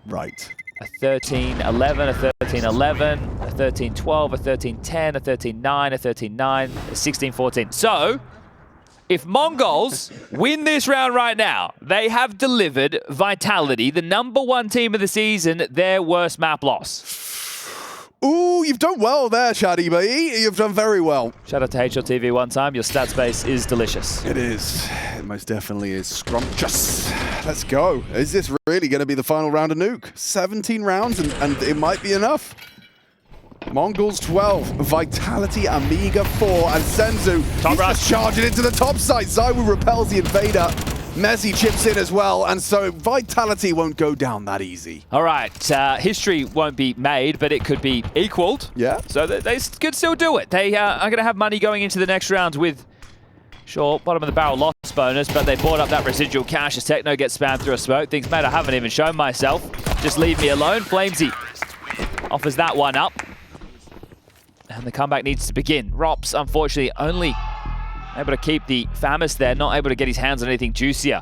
Right. A 13-11, a 13-11, a 13-12, a 13-10, a 13-9, a 13-9, a 16-14. So, if Mongols win this round right now, they have delivered Vitality, the #1 team of the season, their worst map loss. Ooh, you've done well there, Shadi B. You've done very well. Shout out to HLTV one time. Your stat space is delicious. It is. It most definitely is scrumptious. Let's go. Is this really going to be the final round of Nuke? 17 rounds and it might be enough. Mongols 12, Vitality Amiga 4, and senzu. Top He's rush. just charging into the top side. Zywo repels the invader. Mezzy chips in as well, and so Vitality won't go down that easy. All right, history won't be made, but it could be equaled. Yeah. So they could still do it. They are going to have money going into the next round with, sure, bottom of the barrel loss bonus, but they bought up that residual cash as Techno gets spammed through a smoke. Thinks, mate, I haven't even shown myself. Just leave me alone. flameZ offers that one up. And the comeback needs to begin. Rops, unfortunately, only able to keep the Famis there, not able to get his hands on anything juicier.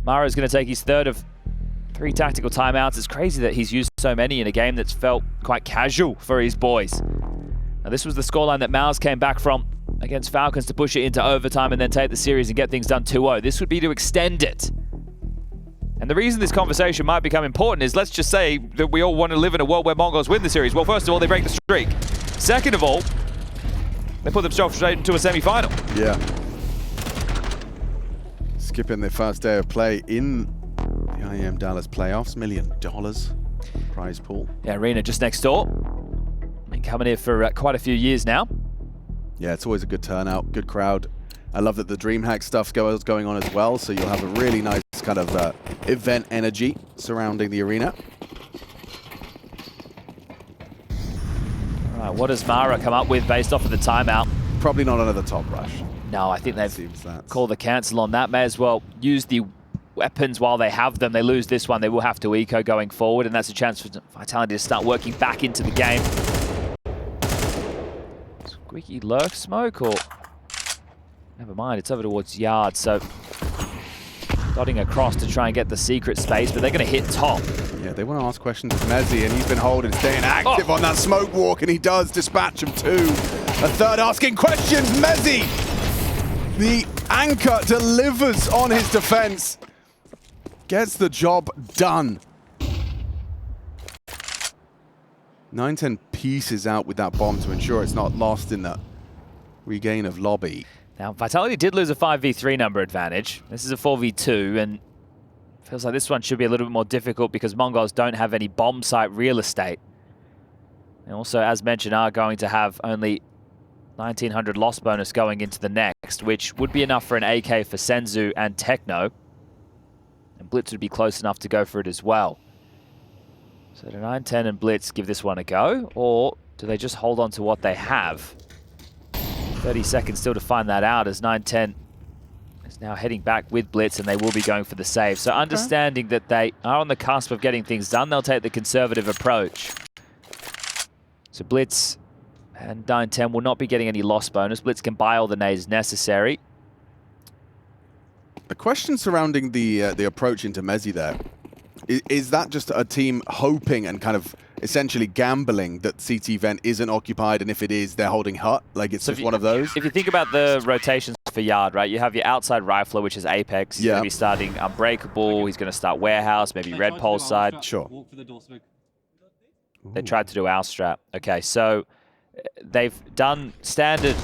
Mara's going to take his 3rd of 3 tactical timeouts. It's crazy that he's used so many in a game that's felt quite casual for his boys. Now, this was the scoreline that MOUZ came back from against Falcons to push it into overtime and then take the series and get things done 2-0. This would be to extend it. And the reason this conversation might become important is, let's just say that we all want to live in a world where Mongols win the series. Well, first of all, they break the streak. Second of all, they put themselves straight into a semi-final. Yeah. Skipping their first day of play in the IEM Dallas playoffs. $1 million prize pool. Yeah, arena just next door. Been coming here for quite a few years now. Yeah, it's always a good turnout, good crowd. I love that the DreamHack stuff's going on as well, so you'll have a really nice kind of event energy surrounding the arena. All right, what does Mara come up with based off of the timeout? Probably not another top rush. No, I think they've Seems that. called the cancel on that. May as well use the weapons while they have them. They lose this one, they will have to eco going forward, and that's a chance for Vitality to start working back into the game. Squeaky lurk smoke, or... Never mind, it's over towards yard, so... Dotting across to try and get the secret space, but they're going to hit top. Yeah, they want to ask questions of Mezzy, and he's been holding, staying active on that smoke walk, and he does dispatch him too. A third asking questions, Mezzy! The anchor delivers on his defense. Gets the job done. 9-10 pieces out with that bomb to ensure it's not lost in the regain of lobby. Now, Vitality did lose a 5v3 number advantage. This is a 4v2, and feels like this one should be a little bit more difficult because Mongols don't have any bomb site real estate. And also, as mentioned, are going to have only 1900 loss bonus going into the next, which would be enough for an AK for senzu and Techno. And Blitz would be close enough to go for it as well. So do 9-10 and Blitz give this one a go, or do they just hold on to what they have? 30 seconds still to find that out as 9-10 is Now heading back with Blitz, and they will be going for the save. So understanding that they are on the cusp of getting things done, they'll take the conservative approach. So Blitz and 9-10 will not be getting any loss bonus. Blitz can buy all the nades necessary. A question surrounding the approach into flameZ there. Is that just a team hoping and kind of essentially gambling that CT vent isn't occupied, and if it is, they're holding hut? Like it's just one of those? If you think about the rotations for Yard, right? You have your outside rifler, which is Apex. He's going to be starting Unbreakable. He's going to start Warehouse, maybe Red Pole side. Sure. They tried to do our strat. Okay, so they've done standard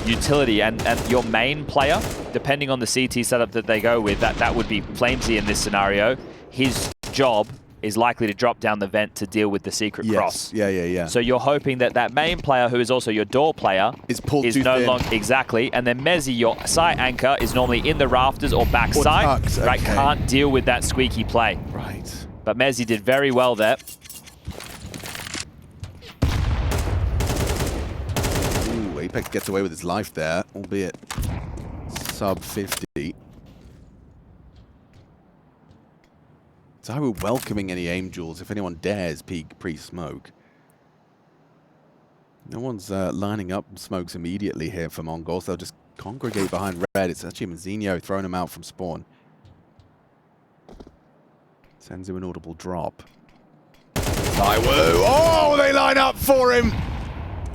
utility, and your main player, depending on the CT setup that they go with, that would be flameZ in this scenario. His job is likely to drop down the vent to deal with the secret cross. Yeah. So you're hoping that that main player, who is also your door player, is pulled is too no thin. longer exactly, and then flameZ, your site anchor, is normally in the rafters or backside, tucked, right? okay. Can't deal with that squeaky play. Right. But flameZ did very well there. Ooh, Apex gets away with his life there, albeit sub 50. ZywOo welcoming any aim duels if anyone dares peek pre-smoke. No one's lining up smokes immediately here for TheMongolz. They'll just congregate behind red. It's actually Mazinho throwing him out from spawn. Sends him an audible drop. ZywOo! Oh, they line up for him!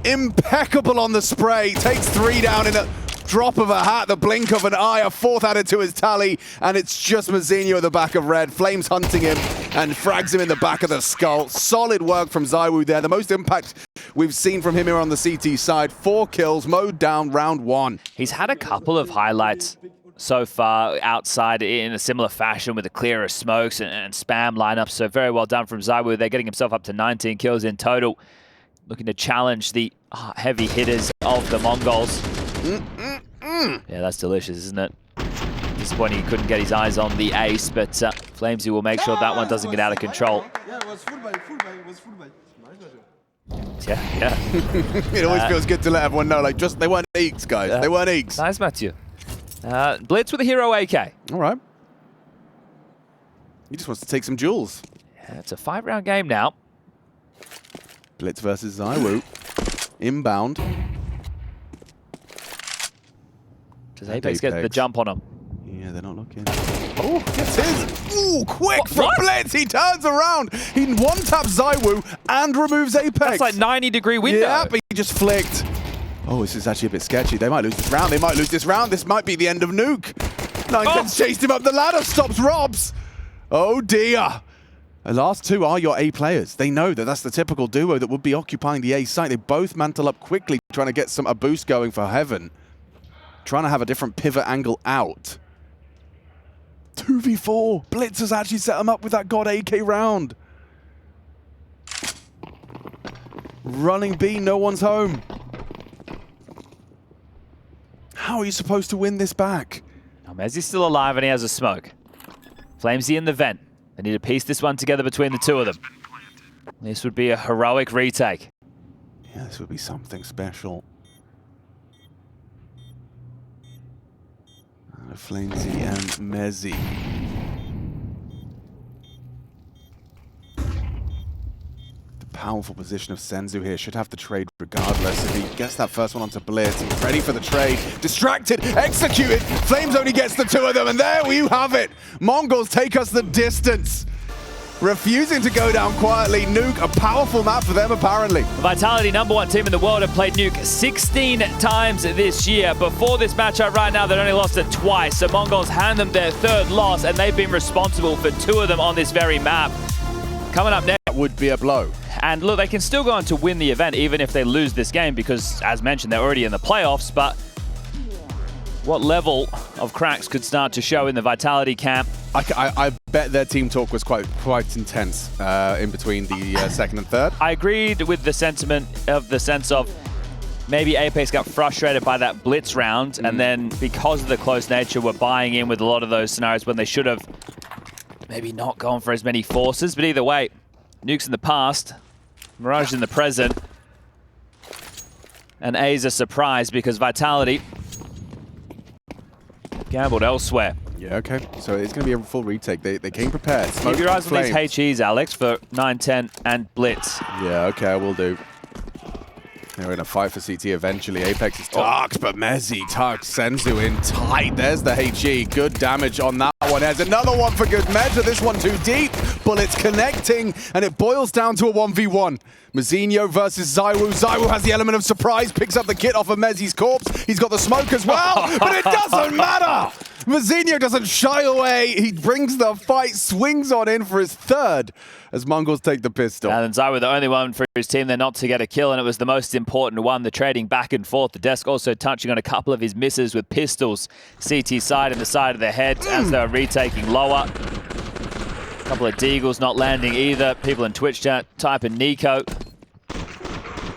Impeccable on the spray. Takes 3 down in a drop of a hat, the blink of an eye, a 4th added to his tally, and it's just Mazinho at the back of red. Flames hunting him and frags him in the back of the skull. Solid work from ZywOo there. The most impact we've seen from him here on the CT side. 4 kills, mowed down round 1. He's had a couple of highlights so far outside in a similar fashion with the clearer smokes and spam lineups, so very well done from ZywOo. They're getting himself up to 19 kills in total, looking to challenge the heavy hitters of the TheMongolz. Yeah, that's delicious, isn't it? Disappointing he couldn't get his eyes on the ace, but flameZ will make sure that one doesn't get out of control. Yeah, it was full buy, it was full buy. Yeah. It always feels good to let everyone know, like, just they weren't eeks, guys. They weren't eeks. Nice, Matthew. Blitz with a hero AK. All right. He just wants to take some duels. Yeah, it's a 5-round game now. Blitz versus ZywOo. Inbound. Does Apex get the jump on him? Yeah, they're not looking. Oh, gets his. Ooh, quick from Blitz. He turns around. He one-taps ZywOo and removes Apex. That's like 90-degree window. Yeah, but he just flicked. Oh, this is actually a bit sketchy. They might lose this round. They might lose this round. This might be the end of Nuke. 9-10's chased him up the ladder. Stops Robs. Oh, dear. The last 2 are your A players. They know that that's the typical duo that would be occupying the A site. They both mantle up quickly, trying to get a boost going for Heaven. Trying to have a different pivot angle out. 2v4. Blitz has actually set him up with that God AK round. Running B, no one's home. How are you supposed to win this back? Mezzi's still alive and he has a smoke. flameZ in the vent. They need to piece this one together between the 2 of them. This would be a heroic retake. Yeah, this would be something special. flameZ and flameZ. The powerful position of Senzu here. Should have the trade regardless. If he gets that first one onto Blitz, he's ready for the trade. Distracted, executed. flameZ only gets the 2 of them, and there you have it. TheMongolz take us the distance. Refusing to go down quietly. Nuke, a powerful map for them, apparently. Vitality, #1 team in the world, have played Nuke 16 times this year. Before this matchup right now, they'd only lost it twice. So TheMongolz hand them their 3rd loss, and they've been responsible for 2 of them on this very map. Coming up next. That would be a blow. And look, they can still go on to win the event, even if they lose this game, because, as mentioned, they're already in the playoffs. But what level of cracks could start to show in the Vitality camp? I bet their team talk was quite intense in between the 2nd and 3rd. I agreed with the sentiment of the sense of maybe Apex got frustrated by that Blitz round, and then because of the close nature, we're buying in with a lot of those scenarios when they should have maybe not gone for as many forces. But either way, Nuke's in the past, Mirage in the present, and A's a surprise because Vitality gambled elsewhere. Yeah, okay. So it's going to be a full retake. They came prepared. Smoke, Keep your eyes on flames. these HEs, Alex, for 9-10 and Blitz. Yeah, okay, I will do. They're in a fight for CT eventually. Apex is tucked, but Mezi tucks Senzu in tight. There's the HE. Good damage on that one. There's another one for good measure. This one too deep. Bullets connecting, and it boils down to a 1v1. Mazinho versus Zywoo. Zywoo has the element of surprise, picks up the kit off of Mezi's corpse. He's got the smoke as well, but it doesn't matter. Mazinho doesn't shy away. He brings the fight, swings on in for his third as Mongols take the pistol. And Zywoo, the only one for his team there not to get a kill, and it was the most important one, the trading back and forth. The desk also touching on a couple of his misses with pistols. CT side and the side of the head as they were retaking lower. A couple of deagles not landing either. People in Twitch chat typing Nico.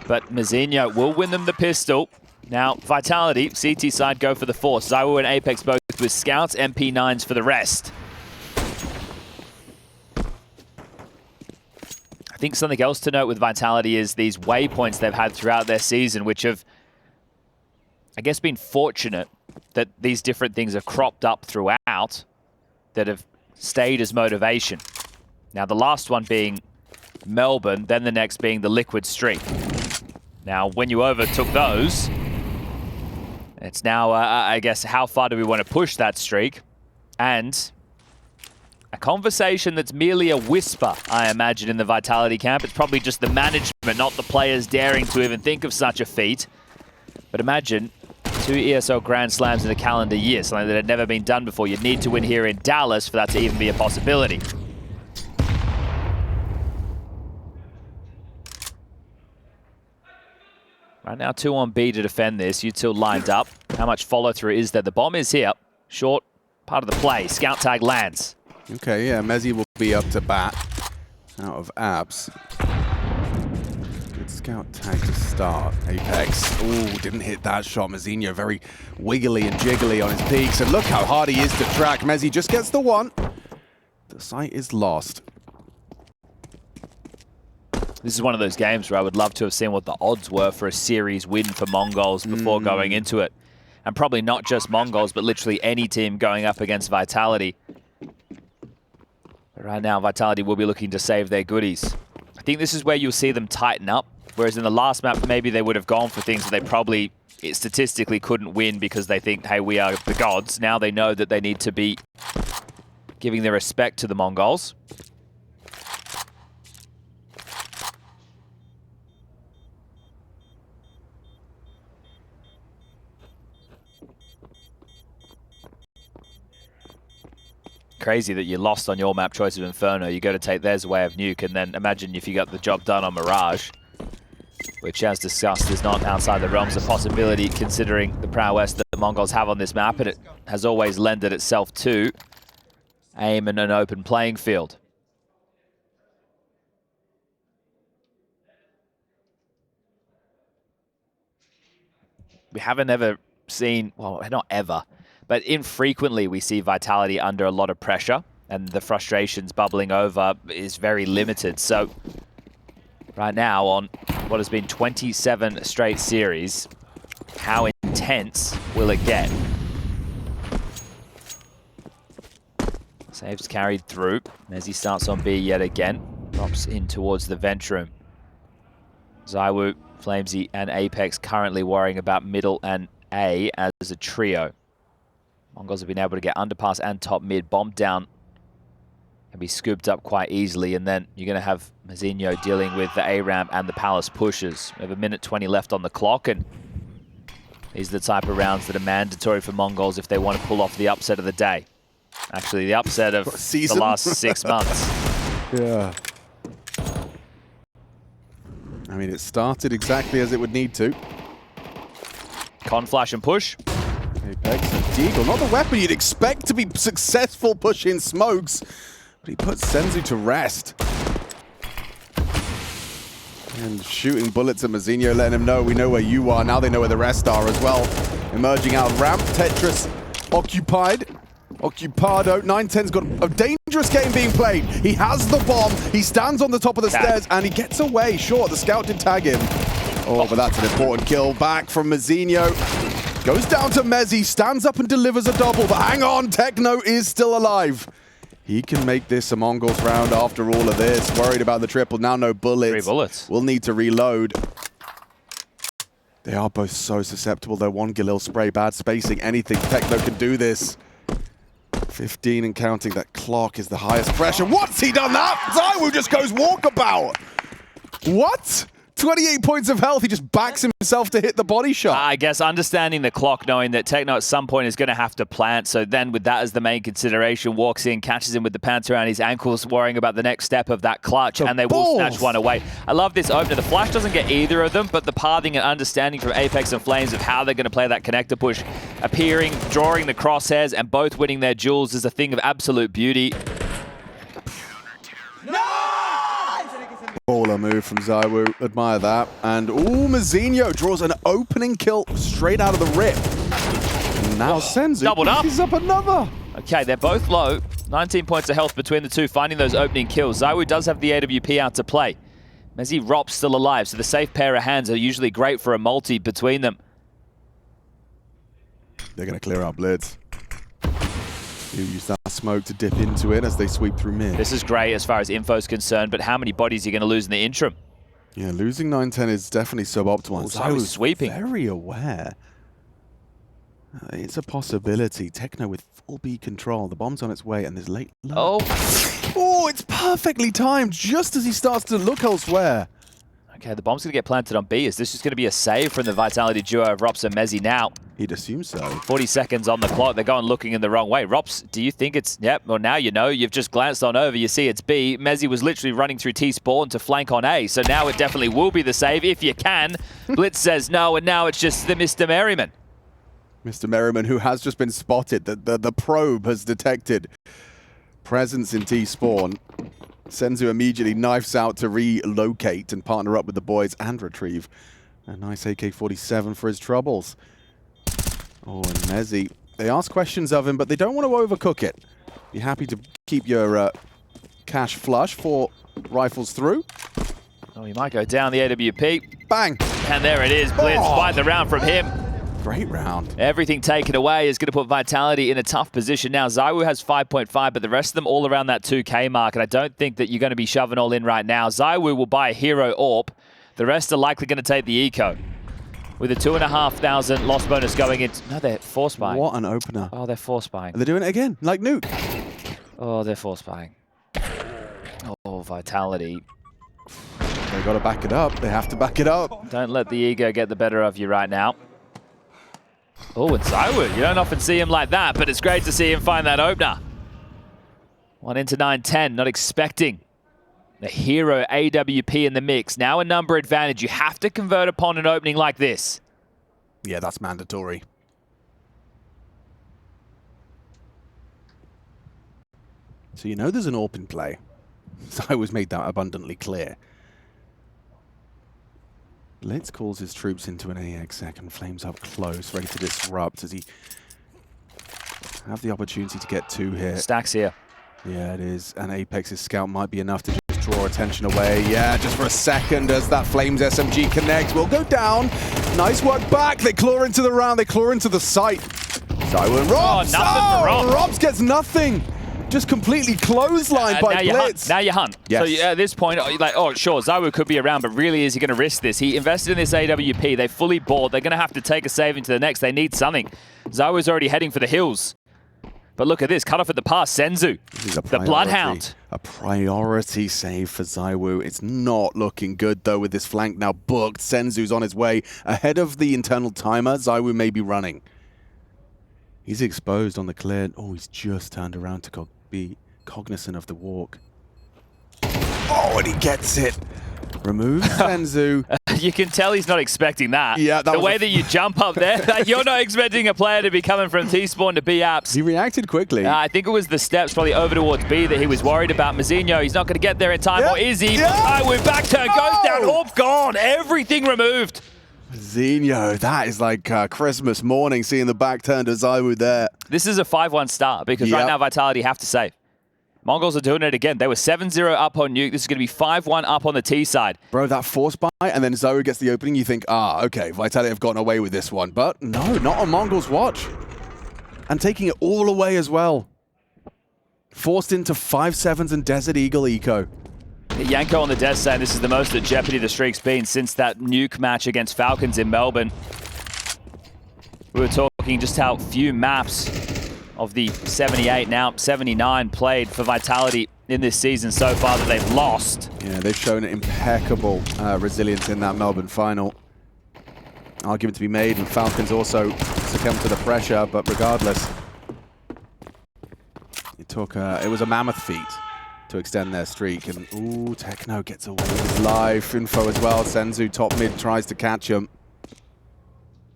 But Mazinho will win them the pistol. Now, Vitality, CT side go for the force. Zywoo and Apex both with scouts, MP9s for the rest. I think something else to note with Vitality is these waypoints they've had throughout their season, which have, I guess, been fortunate that these different things have cropped up throughout that have stayed as motivation. Now, the last one being Melbourne, then the next being the Liquid Streak. Now, when you overtook those, it's now, I guess, how far do we want to push that streak? And a conversation that's merely a whisper, I imagine, in the Vitality camp. It's probably just the management, not the players daring to even think of such a feat. But imagine 2 ESL Grand Slams in a calendar year, something that had never been done before. You'd need to win here in Dallas for that to even be a possibility. Right now, 2 on B to defend this. Util lined up. How much follow-through is there? The bomb is here. Short part of the play. Scout tag lands. Okay, yeah, Mezi will be up to bat out of abs. Good scout tag to start. Apex, ooh, didn't hit that shot. Mazinho very wiggly and jiggly on his peaks. And look how hard he is to track. Mezi just gets the one. The sight is lost. This is one of those games where I would love to have seen what the odds were for a series win for Mongols before going into it. And probably not just Mongols, but literally any team going up against Vitality. But right now, Vitality will be looking to save their goodies. I think this is where you'll see them tighten up. Whereas in the last map, maybe they would have gone for things that they probably statistically couldn't win because they think, hey, we are the gods. Now they know that they need to be giving their respect to the Mongols. Crazy that you lost on your map choice of Inferno. You go to take theirs away of Nuke, and then imagine if you got the job done on Mirage, which, as discussed, is not outside the realms of possibility considering the prowess that the Mongols have on this map, and it has always lended itself to aim in an open playing field. We haven't ever seen, well, not ever, but infrequently we see Vitality under a lot of pressure, and the frustrations bubbling over is very limited. So right now, on what has been 27 straight series, how intense will it get? Saves carried through. Mezi starts on B yet again. Drops in towards the vent room. Zywoo, flameZ, and Apex currently worrying about middle and A as a trio. Mongols have been able to get underpass and top mid. Bomb down can be scooped up quite easily, and then you're going to have Mazinho dealing with the A ramp and the Palace pushes. We have a minute 20 left on the clock, and these are the type of rounds that are mandatory for Mongols if they want to pull off the upset of the day. Actually, the upset of the last 6 months. Yeah. I mean, it started exactly as it would need to. Con flash and push. Apex and Deagle, not the weapon you'd expect to be successful pushing smokes, but he puts Senzu to rest. And shooting bullets at Mazinho, letting him know, we know where you are. Now they know where the rest are as well. Emerging out ramp, Tetris occupied. Occupado, 910's got a dangerous game being played. He has the bomb, he stands on the top of the stairs, and he gets away. Short, the scout did tag him. Oh, but that's an important kill back from Mazinho. Goes down to mezZ, stands up and delivers a double, but hang on, Techno is still alive. He can make this a TheMongolz round after all of this. Worried about the triple, now no bullets. 3 bullets. We'll need to reload. They are both so susceptible. They're one Galil spray, bad spacing, anything. Techno can do this. 15 and counting. That clock is the highest pressure. What's he done that? ZywOo just goes walkabout. What? 28 points of health. He just backs himself to hit the body shot. I guess understanding the clock, knowing that Techno at some point is going to have to plant. So then with that as the main consideration, walks in, catches him with the pants around his ankles, worrying about the next step of that clutch, and they will snatch one away. I love this opener. The flash doesn't get either of them, but the pathing and understanding from Apex and flameZ of how they're going to play that connector push, appearing, drawing the crosshairs, and both winning their duels is a thing of absolute beauty. Baller move from ZywOo, admire that. And mezZ draws an opening kill straight out of the rip. And now sends it. Doubled up. He's up another. Okay, they're both low. 19 points of health between the two, finding those opening kills. ZywOo does have the AWP out to play. mezZ Rop's still alive, so the safe pair of hands are usually great for a multi between them. They're going to clear out Blitz. You use that smoke to dip into it as they sweep through mid. This is great as far as info's concerned, but how many bodies are you going to lose in the interim? Yeah, losing 9-10 is definitely suboptimal. ZywOo's sweeping. Very aware. It's a possibility. Techno with full B control. The bomb's on its way, and there's late. Oh, it's perfectly timed just as he starts to look elsewhere. Okay, the bomb's going to get planted on B. Is this just going to be a save from the Vitality duo of Rops and mezZ now? He'd assume so. 40 seconds on the clock. They're going looking in the wrong way. Rops, do you think it's... Yep, well, now you know. You've just glanced on over. You see it's B. mezZ was literally running through T-spawn to flank on A. So now it definitely will be the save if you can. Blitz says no, and now it's just the Mr. Merriman. Mr. Merriman, who has just been spotted. The probe has detected presence in T-spawn. senzu immediately knifes out to relocate and partner up with the boys and retrieve a nice AK-47 for his troubles. Oh, and mezZ, they ask questions of him, but they don't want to overcook it. Be happy to keep your cash flush. 4 rifles through. Oh, he might go down the AWP. Bang! And there it is, Blitz. Quite the round from him. Great round. Everything taken away is going to put Vitality in a tough position now. ZywOo has 5.5, but the rest of them all around that 2K mark, and I don't think that you're going to be shoving all in right now. ZywOo will buy a hero AWP. The rest are likely going to take the eco. With a 2,500 loss bonus going in. No, they're force buying. What an opener. Oh, they're force buying. And they're doing it again, like Nuke. Oh, they're force buying. Oh, Vitality. They got to back it up. They have to back it up. Don't let the ego get the better of you right now. Oh, and ZywOo. You don't often see him like that, but it's great to see him find that opener. 1 into 9-10, not expecting the hero AWP in the mix. Now a number advantage. You have to convert upon an opening like this. Yeah, that's mandatory. So you know there's an AWP in play. ZywOo's made that abundantly clear. Blitz calls his troops into an AX second. flameZ up close, ready to disrupt as he have the opportunity to get 2 here. Stacks here. Yeah, it is. And Apex's scout might be enough to just draw attention away. Yeah, just for a second as that flameZ SMG connects. Will go down. Nice work back. They claw into the round. They claw into the site. ZywOo and Robs. Oh, nothing for Robs. Robs gets nothing. Just completely clotheslined by Blitz. Now you hunt. Yes. So at this point, you're like, oh, sure, ZywOo could be around, but really, is he going to risk this? He invested in this AWP. They fully bought. They're going to have to take a save into the next. They need something. ZywOo's already heading for the hills. But look at this. Cut off at the pass. senzu, the Bloodhound. A priority save for ZywOo. It's not looking good, though, with this flank now booked. senzu's on his way. Ahead of the internal timer, ZywOo may be running. He's exposed on the clear. Oh, he's just turned around to be cognizant of the walk. Oh, and he gets it. Removes senzu. You can tell he's not expecting that. Yeah, the way that you jump up there, you're not expecting a player to be coming from T-spawn to B apps. He reacted quickly. I think it was the steps probably over towards B that he was worried about. mezZ, he's not going to get there in time, or is he? ZywOo back turn, goes down, AWP gone, everything removed. mezZ, that is like Christmas morning, seeing the back turn to ZywOo there. This is a 5-1 start, because right now Vitality have to save. Mongols are doing it again. They were 7-0 up on Nuke. This is going to be 5-1 up on the T side. Bro, that force buy, and then Zyro gets the opening, you think, okay, Vitality have gotten away with this one. But no, not on Mongols' watch. And taking it all away as well. Forced into 5-7s and Desert Eagle eco. Yanko on the desk saying this is the most at jeopardy the streak's been since that Nuke match against Falcons in Melbourne. We were talking just how few maps of the 78, now 79 played for Vitality in this season so far that they've lost. Yeah, they've shown impeccable resilience in that Melbourne final. Argument to be made, and Falcons also succumbed to the pressure, but regardless, it was a mammoth feat to extend their streak. And ooh, Techno gets away with his life. Info as well. Senzu top mid tries to catch him.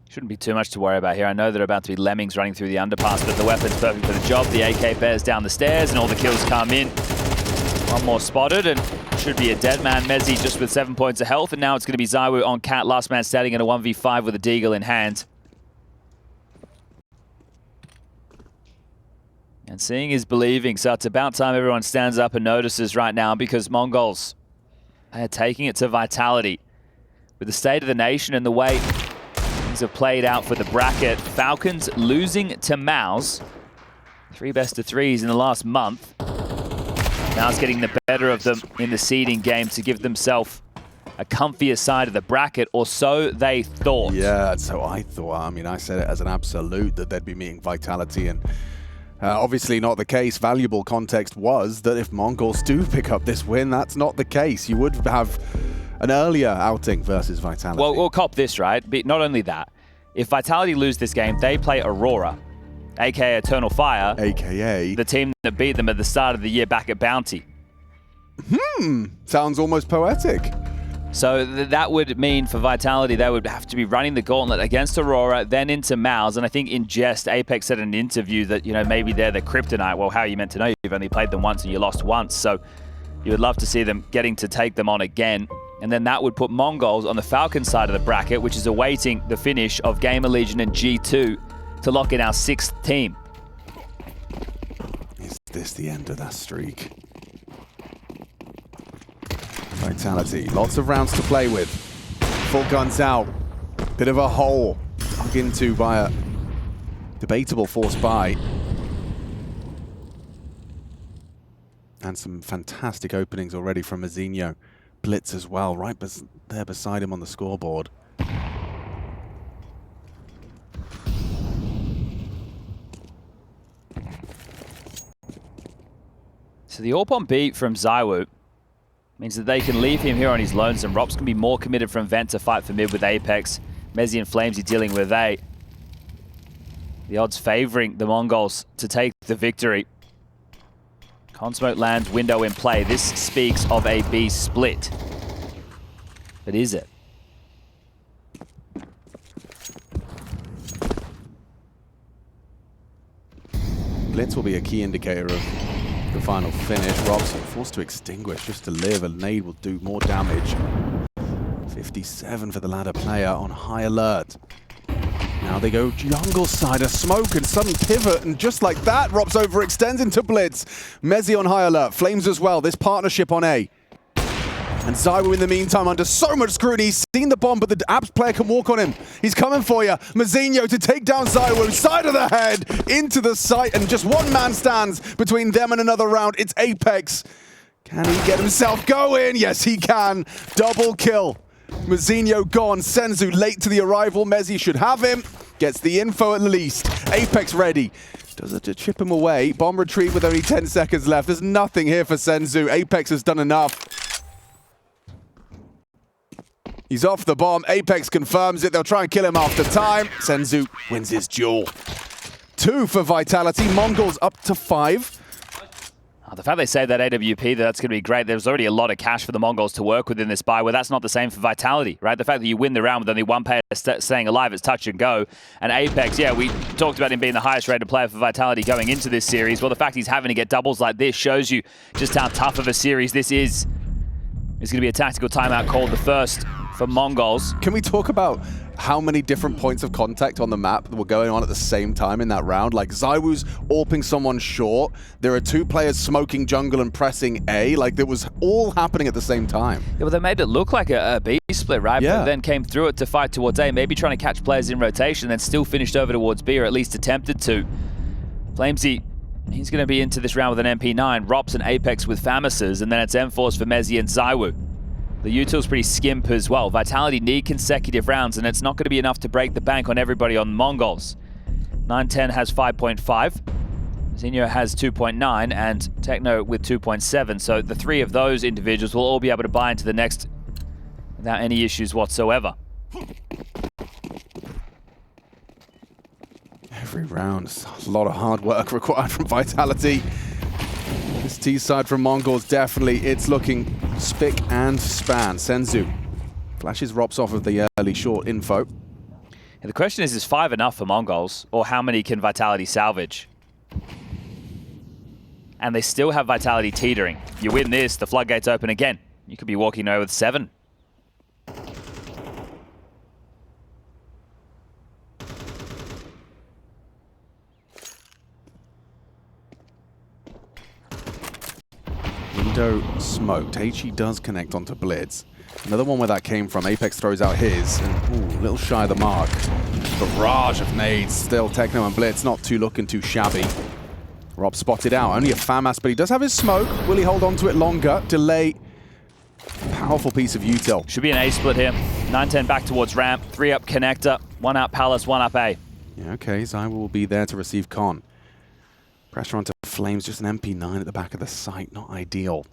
Shouldn't be too much to worry about here. I know there are about to be lemmings running through the underpass, but the weapon's perfect for the job. The AK bears down the stairs, and all the kills come in. One more spotted, and should be a dead man. mezZ just with 7 points of health, and now it's going to be Zywo on Cat, last man standing in a 1v5 with a Deagle in hand. And seeing is believing, so it's about time everyone stands up and notices right now, because Mongols are taking it to Vitality. With the state of the nation and the way things have played out for the bracket, Falcons losing to MOUZ. 3 best-of-3s in the last month. MOUZ getting the better of them in the seeding game to give themselves a comfier side of the bracket, or so they thought. Yeah, so I thought. I mean, I said it as an absolute that they'd be meeting Vitality, and obviously not the case. Valuable context was that if Mongols do pick up this win, that's not the case. You would have an earlier outing versus Vitality. Well, we'll cop this, right? But not only that, if Vitality lose this game, they play Aurora, aka Eternal Fire, aka the team that beat them at the start of the year back at Bounty. Sounds almost poetic. So that would mean for Vitality, they would have to be running the gauntlet against Aurora, then into MOUZ. And I think in jest, Apex said in an interview that, you know, maybe they're the kryptonite. Well, how are you meant to know? You've only played them once and you lost once. So you would love to see them getting to take them on again. And then that would put Mongols on the Falcon side of the bracket, which is awaiting the finish of Gamer Legion and G2 to lock in our 6th team. Is this the end of that streak? Vitality, lots of rounds to play with. Full guns out. Bit of a hole dug into by a debatable force buy. And some fantastic openings already from mezZ. Blitz as well, right there beside him on the scoreboard. So the AWP on B from Zywo means that they can leave him here on his lonesome. Rops can be more committed from vent to fight for mid with Apex. mezZ and flameZ dealing with A. The odds favoring the Mongols to take the victory. Consmoke lands, window in play. This speaks of a B split. But is it? Blitz will be a key indicator of the final finish. Rob's forced to extinguish just to live. A nade will do more damage. 57 for the ladder player on high alert. Now they go jungle side, a smoke and sudden pivot, and just like that, Rob's overextends into Blitz. mezZ on high alert, flameZ as well, this partnership on A. And Zywo in the meantime under so much scrutiny. He's seen the bomb, but the Abs player can walk on him. He's coming for you. mezZ to take down Zywo, side of the head, into the site, and just one man stands between them and another round. It's Apex. Can he get himself going? Yes, he can. Double kill. mezZ gone. Senzu late to the arrival. mezZ should have him. Gets the info at least. Apex ready. Does it to chip him away. Bomb retrieve with only 10 seconds left. There's nothing here for Senzu. Apex has done enough. He's off the bomb. Apex confirms it. They'll try and kill him after time. Senzu wins his duel. 2 for Vitality. Mongols up to 5. The fact they saved that AWP, that's going to be great. There's already a lot of cash for the Mongols to work with in this buy, where that's not the same for Vitality, right? The fact that you win the round with only one player staying alive, it's touch and go. And Apex, yeah, we talked about him being the highest rated player for Vitality going into this series. Well, the fact he's having to get doubles like this shows you just how tough of a series this is. There's going to be a tactical timeout called, the first for Mongols. Can we talk about how many different points of contact on the map were going on at the same time in that round. Like, ZywOo's AWPing someone short. There are 2 players smoking jungle and pressing A. Like, it was all happening at the same time. Yeah, well, they made it look like a B split, right? Yeah. But then came through it to fight towards A, maybe trying to catch players in rotation, then still finished over towards B, or at least attempted to. flameZ, he's going to be into this round with an MP9, Rops and Apex with Famis's, and then it's M4s for mezii and ZywOo. The util's pretty skimp as well. Vitality need consecutive rounds, and it's not going to be enough to break the bank on everybody on TheMongolz. 910 has 5.5, Zinho has 2.9, and Techno with 2.7. So the 3 of those individuals will all be able to buy into the next without any issues whatsoever. Every round, a lot of hard work required from Vitality. This T side from TheMongolz, definitely, it's looking spick and span. senzu flashes Rops off of the early short info. Yeah, the question is 5 enough for TheMongolz, or how many can Vitality salvage? And they still have Vitality teetering. You win this, the floodgates open again. You could be walking away with 7. Window smoked. HE does connect onto Blitz. Another one where that came from. Apex throws out his, and ooh, a little shy of the mark. Barrage of nades. Still Techno and Blitz not looking too shabby. Rob spotted out. Only a FAMAS, but he does have his smoke. Will he hold on to it longer? Delay. Powerful piece of util. Should be an A split here. 910 back towards ramp. 3 up connector. 1 out Palace, 1 up A. Yeah, okay. ZywOo will be there to receive con. Pressure onto flameZ, just an MP9 at the back of the site. Not ideal.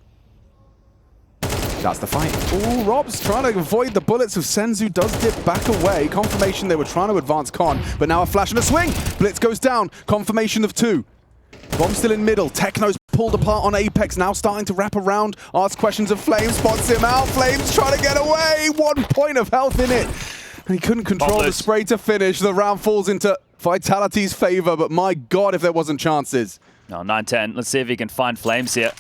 That's the fight. Ooh, Rob's trying to avoid the bullets of senzu, does dip back away. Confirmation they were trying to advance con, but now a flash and a swing. Blitz goes down. Confirmation of 2. Bomb still in middle. Techno's pulled apart on Apex, now starting to wrap around. Asks questions of Flame, spots him out. flameZ trying to get away. 1 point of health in it. And he couldn't control the spray to finish. The round falls into Vitality's favor, but my God, if there wasn't chances. No, 910. Let's see if he can find flameZ here.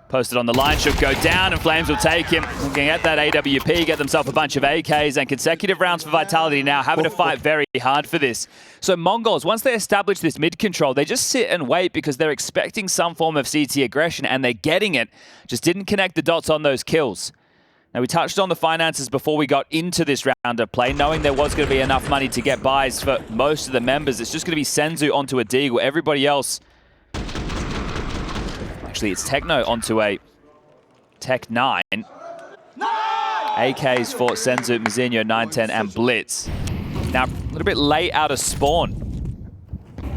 Posted on the line, should go down, and flameZ will take him. Looking at that AWP, get themselves a bunch of AKs, and consecutive rounds for Vitality now, having to fight very hard for this. So TheMongolz, once they establish this mid control, they just sit and wait because they're expecting some form of CT aggression, and they're getting it. Just didn't connect the dots on those kills. Now, we touched on the finances before we got into this round of play, knowing there was going to be enough money to get buys for most of the members. It's just going to be senzu onto a Deagle. Everybody else... Actually, it's Techno onto a Tech 9. AKs for senzu, mezii, 910, and Blitz. Now, a little bit late out of spawn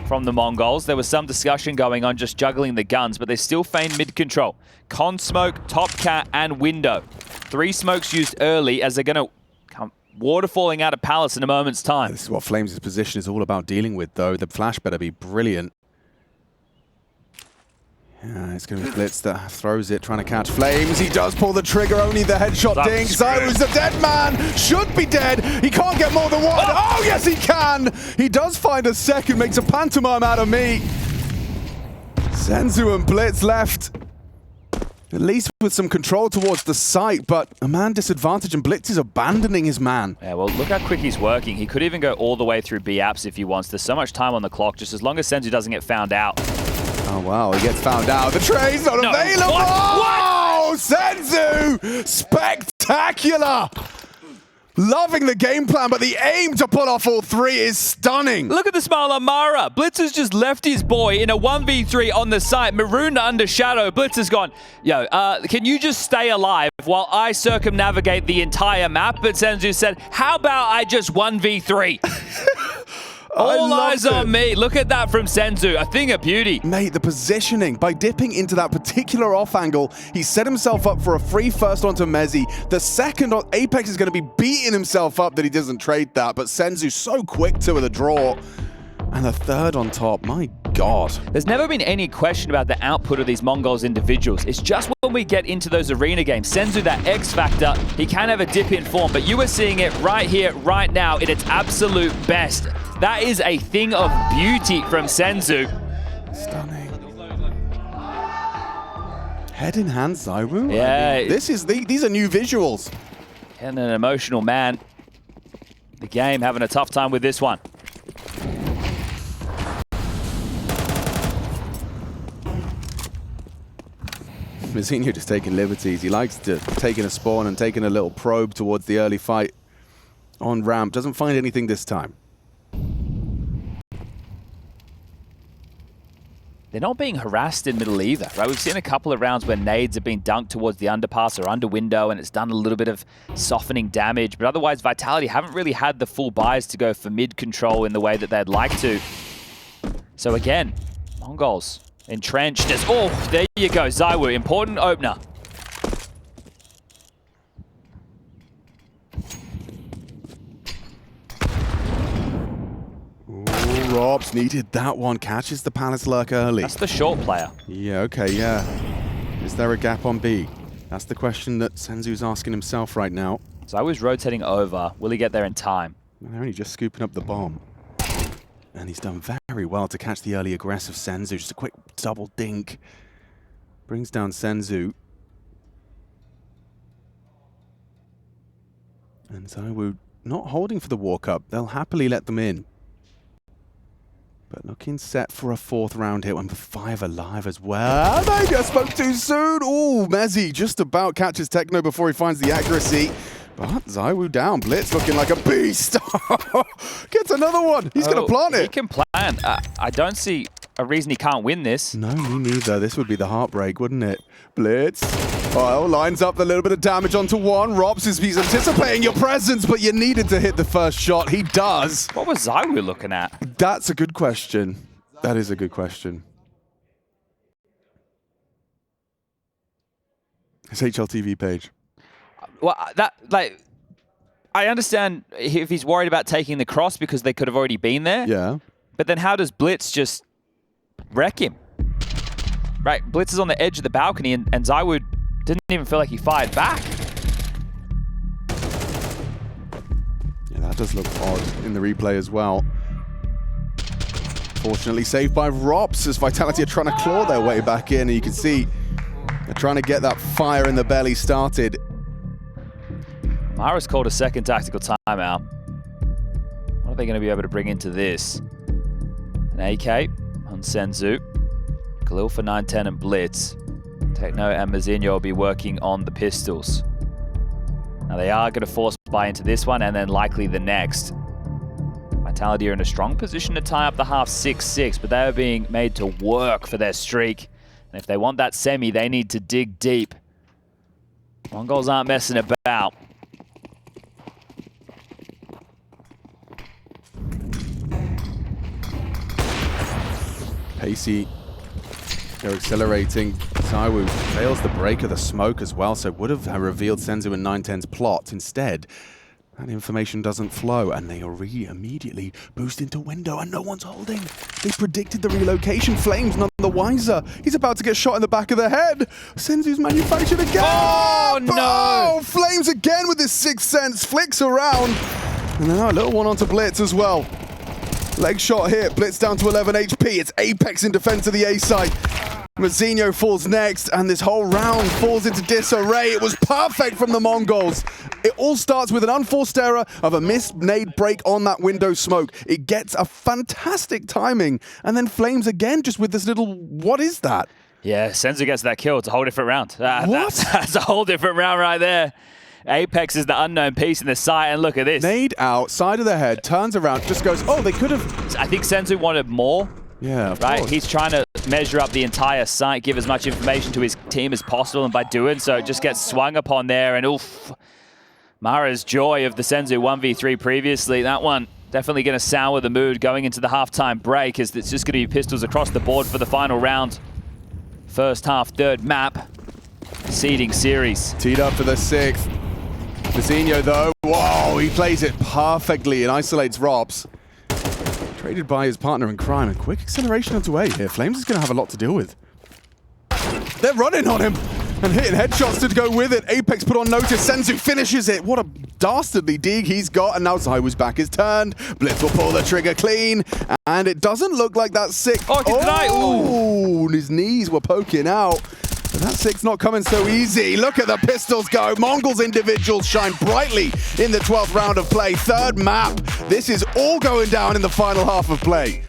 from TheMongolz. There was some discussion going on just juggling the guns, but they still feigned mid-control. Con smoke, top cat, and window. 3 smokes used early as they're going to come water falling out of Palace in a moment's time. This is what flameZ' position is all about dealing with, though. The flash better be brilliant. Yeah, it's going to be Blitz that throws it, trying to catch flameZ. He does pull the trigger, only the headshot dings. ZywOo's the dead man, should be dead. He can't get more than 1. Oh, yes, he can. He does find a second, makes a pantomime out of me. senzu and Blitz left, at least with some control towards the site, but a man disadvantage, and Blitz is abandoning his man. Yeah, well, look how quick he's working. He could even go all the way through B apps if he wants. There's so much time on the clock, just as long as senzu doesn't get found out. Oh, wow, he gets found out. The tray's not available! What? Oh, senzu! Spectacular! Loving the game plan, but the aim to pull off all 3 is stunning. Look at the smile on Mara. Blitz has just left his boy in a 1v3 on the site. Marooned under shadow. Blitz has gone, yo, can you just stay alive while I circumnavigate the entire map? But senzu said, how about I just 1v3? All eyes on me. Look at that from senzu. A thing of beauty. Mate, the positioning. By dipping into that particular off angle, he set himself up for a free first onto mezii. The second on Apex is going to be beating himself up that he doesn't trade that, but senzu so quick to the draw. And the third on top, my God. There's never been any question about the output of these TheMongolz individuals. It's just when we get into those arena games, senzu, that X factor, he can have a dip in form, but you are seeing it right here, right now, in its absolute best. That is a thing of beauty from senzu. Stunning. Head in hand, ZywOo. Yeah. I mean, these are new visuals. And an emotional man. The game having a tough time with this one. Mazinho just taking liberties. He likes to taking a spawn and taking a little probe towards the early fight on ramp. Doesn't find anything this time. They're not being harassed in middle either, right? We've seen a couple of rounds where nades have been dunked towards the underpass or under window and it's done a little bit of softening damage, but otherwise Vitality haven't really had the full buys to go for mid control in the way that they'd like to. So again, Mongols entrenched as, oh, there you go, ZywOo, important opener. Ooh, Robs needed that one. Catches the Palace Lurk early. That's the short player. Yeah, okay, yeah. Is there a gap on B? That's the question that Senzu's asking himself right now. ZywOo's rotating over. Will he get there in time? They're only just scooping up the bomb. And he's done very well to catch the early aggressive Senzu. Just a quick double dink. Brings down Senzu. And ZywOo not holding for the walk-up. They'll happily let them in. But looking set for a fourth round here. And 5 alive as well. Maybe I spoke too soon. Ooh, Mezzy just about catches Techno before he finds the accuracy. But ZywOo down. Blitz looking like a beast. Gets another one. He's going to plant it. He can plan. I don't see a reason he can't win this. No, me neither. This would be the heartbreak, wouldn't it? Blitz. Well, lines up a little bit of damage onto one. Robs he's anticipating your presence, but you needed to hit the first shot. He does. What was ZywOo looking at? That's a good question. That is a good question. His HLTV page. Well, I understand if he's worried about taking the cross because they could have already been there. Yeah. But then how does Blitz just wreck him? Right, Blitz is on the edge of the balcony and ZywOo didn't even feel like he fired back. Yeah, that does look odd in the replay as well. Fortunately saved by Robs as Vitality are trying to claw their way back in, and you can see they're trying to get that fire in the belly started. Mara's called a second tactical timeout. What are they going to be able to bring into this? An AK on Senzu. Khalil for 9-10 and Blitz. Techno and Mazinho will be working on the pistols. Now they are going to force buy into this one and then likely the next. Vitality are in a strong position to tie up the half 6-6, but they are being made to work for their streak. And if they want that semi, they need to dig deep. Mongols aren't messing about. Pacey, they're accelerating. ZywOo fails the break of the smoke as well, so would have revealed Senzu and 910's plot. Instead, that information doesn't flow, and they are immediately boost into window, and no one's holding. They predicted the relocation. flameZ none the wiser. He's about to get shot in the back of the head. Senzu's manufactured again. Oh, no! Oh, flameZ again with his sixth sense. Flicks around. And now a little one onto Blitz as well. Leg shot here, Blitz down to 11 HP. It's Apex in defense of the A site. Mazinho falls next, and this whole round falls into disarray. It was perfect from the Mongols. It all starts with an unforced error of a missed nade break on that window smoke. It gets a fantastic timing, and then flameZ again just with this little, what is that? Yeah, Senzu gets that kill. It's a whole different round. What? That's a whole different round right there. Apex is the unknown piece in the site, and look at this. Nade out, side of the head, turns around, just goes, oh, they could have. I think Senzu wanted more. Yeah, of right? course. He's trying to measure up the entire site, give as much information to his team as possible, and by doing so, it just gets swung upon there, and oof. Mara's joy of the Senzu 1v3 previously, that one definitely going to sour the mood going into the halftime break, as it's just going to be pistols across the board for the final round. First half, third map, seeding series. Teed up for the sixth. Mazinho though, whoa, he plays it perfectly and isolates Robs. Traded by his partner in crime, and quick acceleration onto A here. flameZ is going to have a lot to deal with. They're running on him and hitting headshots to go with it. Apex put on notice. Senzu finishes it. What a dastardly dig he's got, and now ZywOo's back is turned. Blitz will pull the trigger clean, and it doesn't look like that's sick. Oh, he denied. Oh, his knees were poking out. But that 6 not coming so easy. Look at the pistols go. Mongolz individuals shine brightly in the 12th round of play. Third map. This is all going down in the final half of play.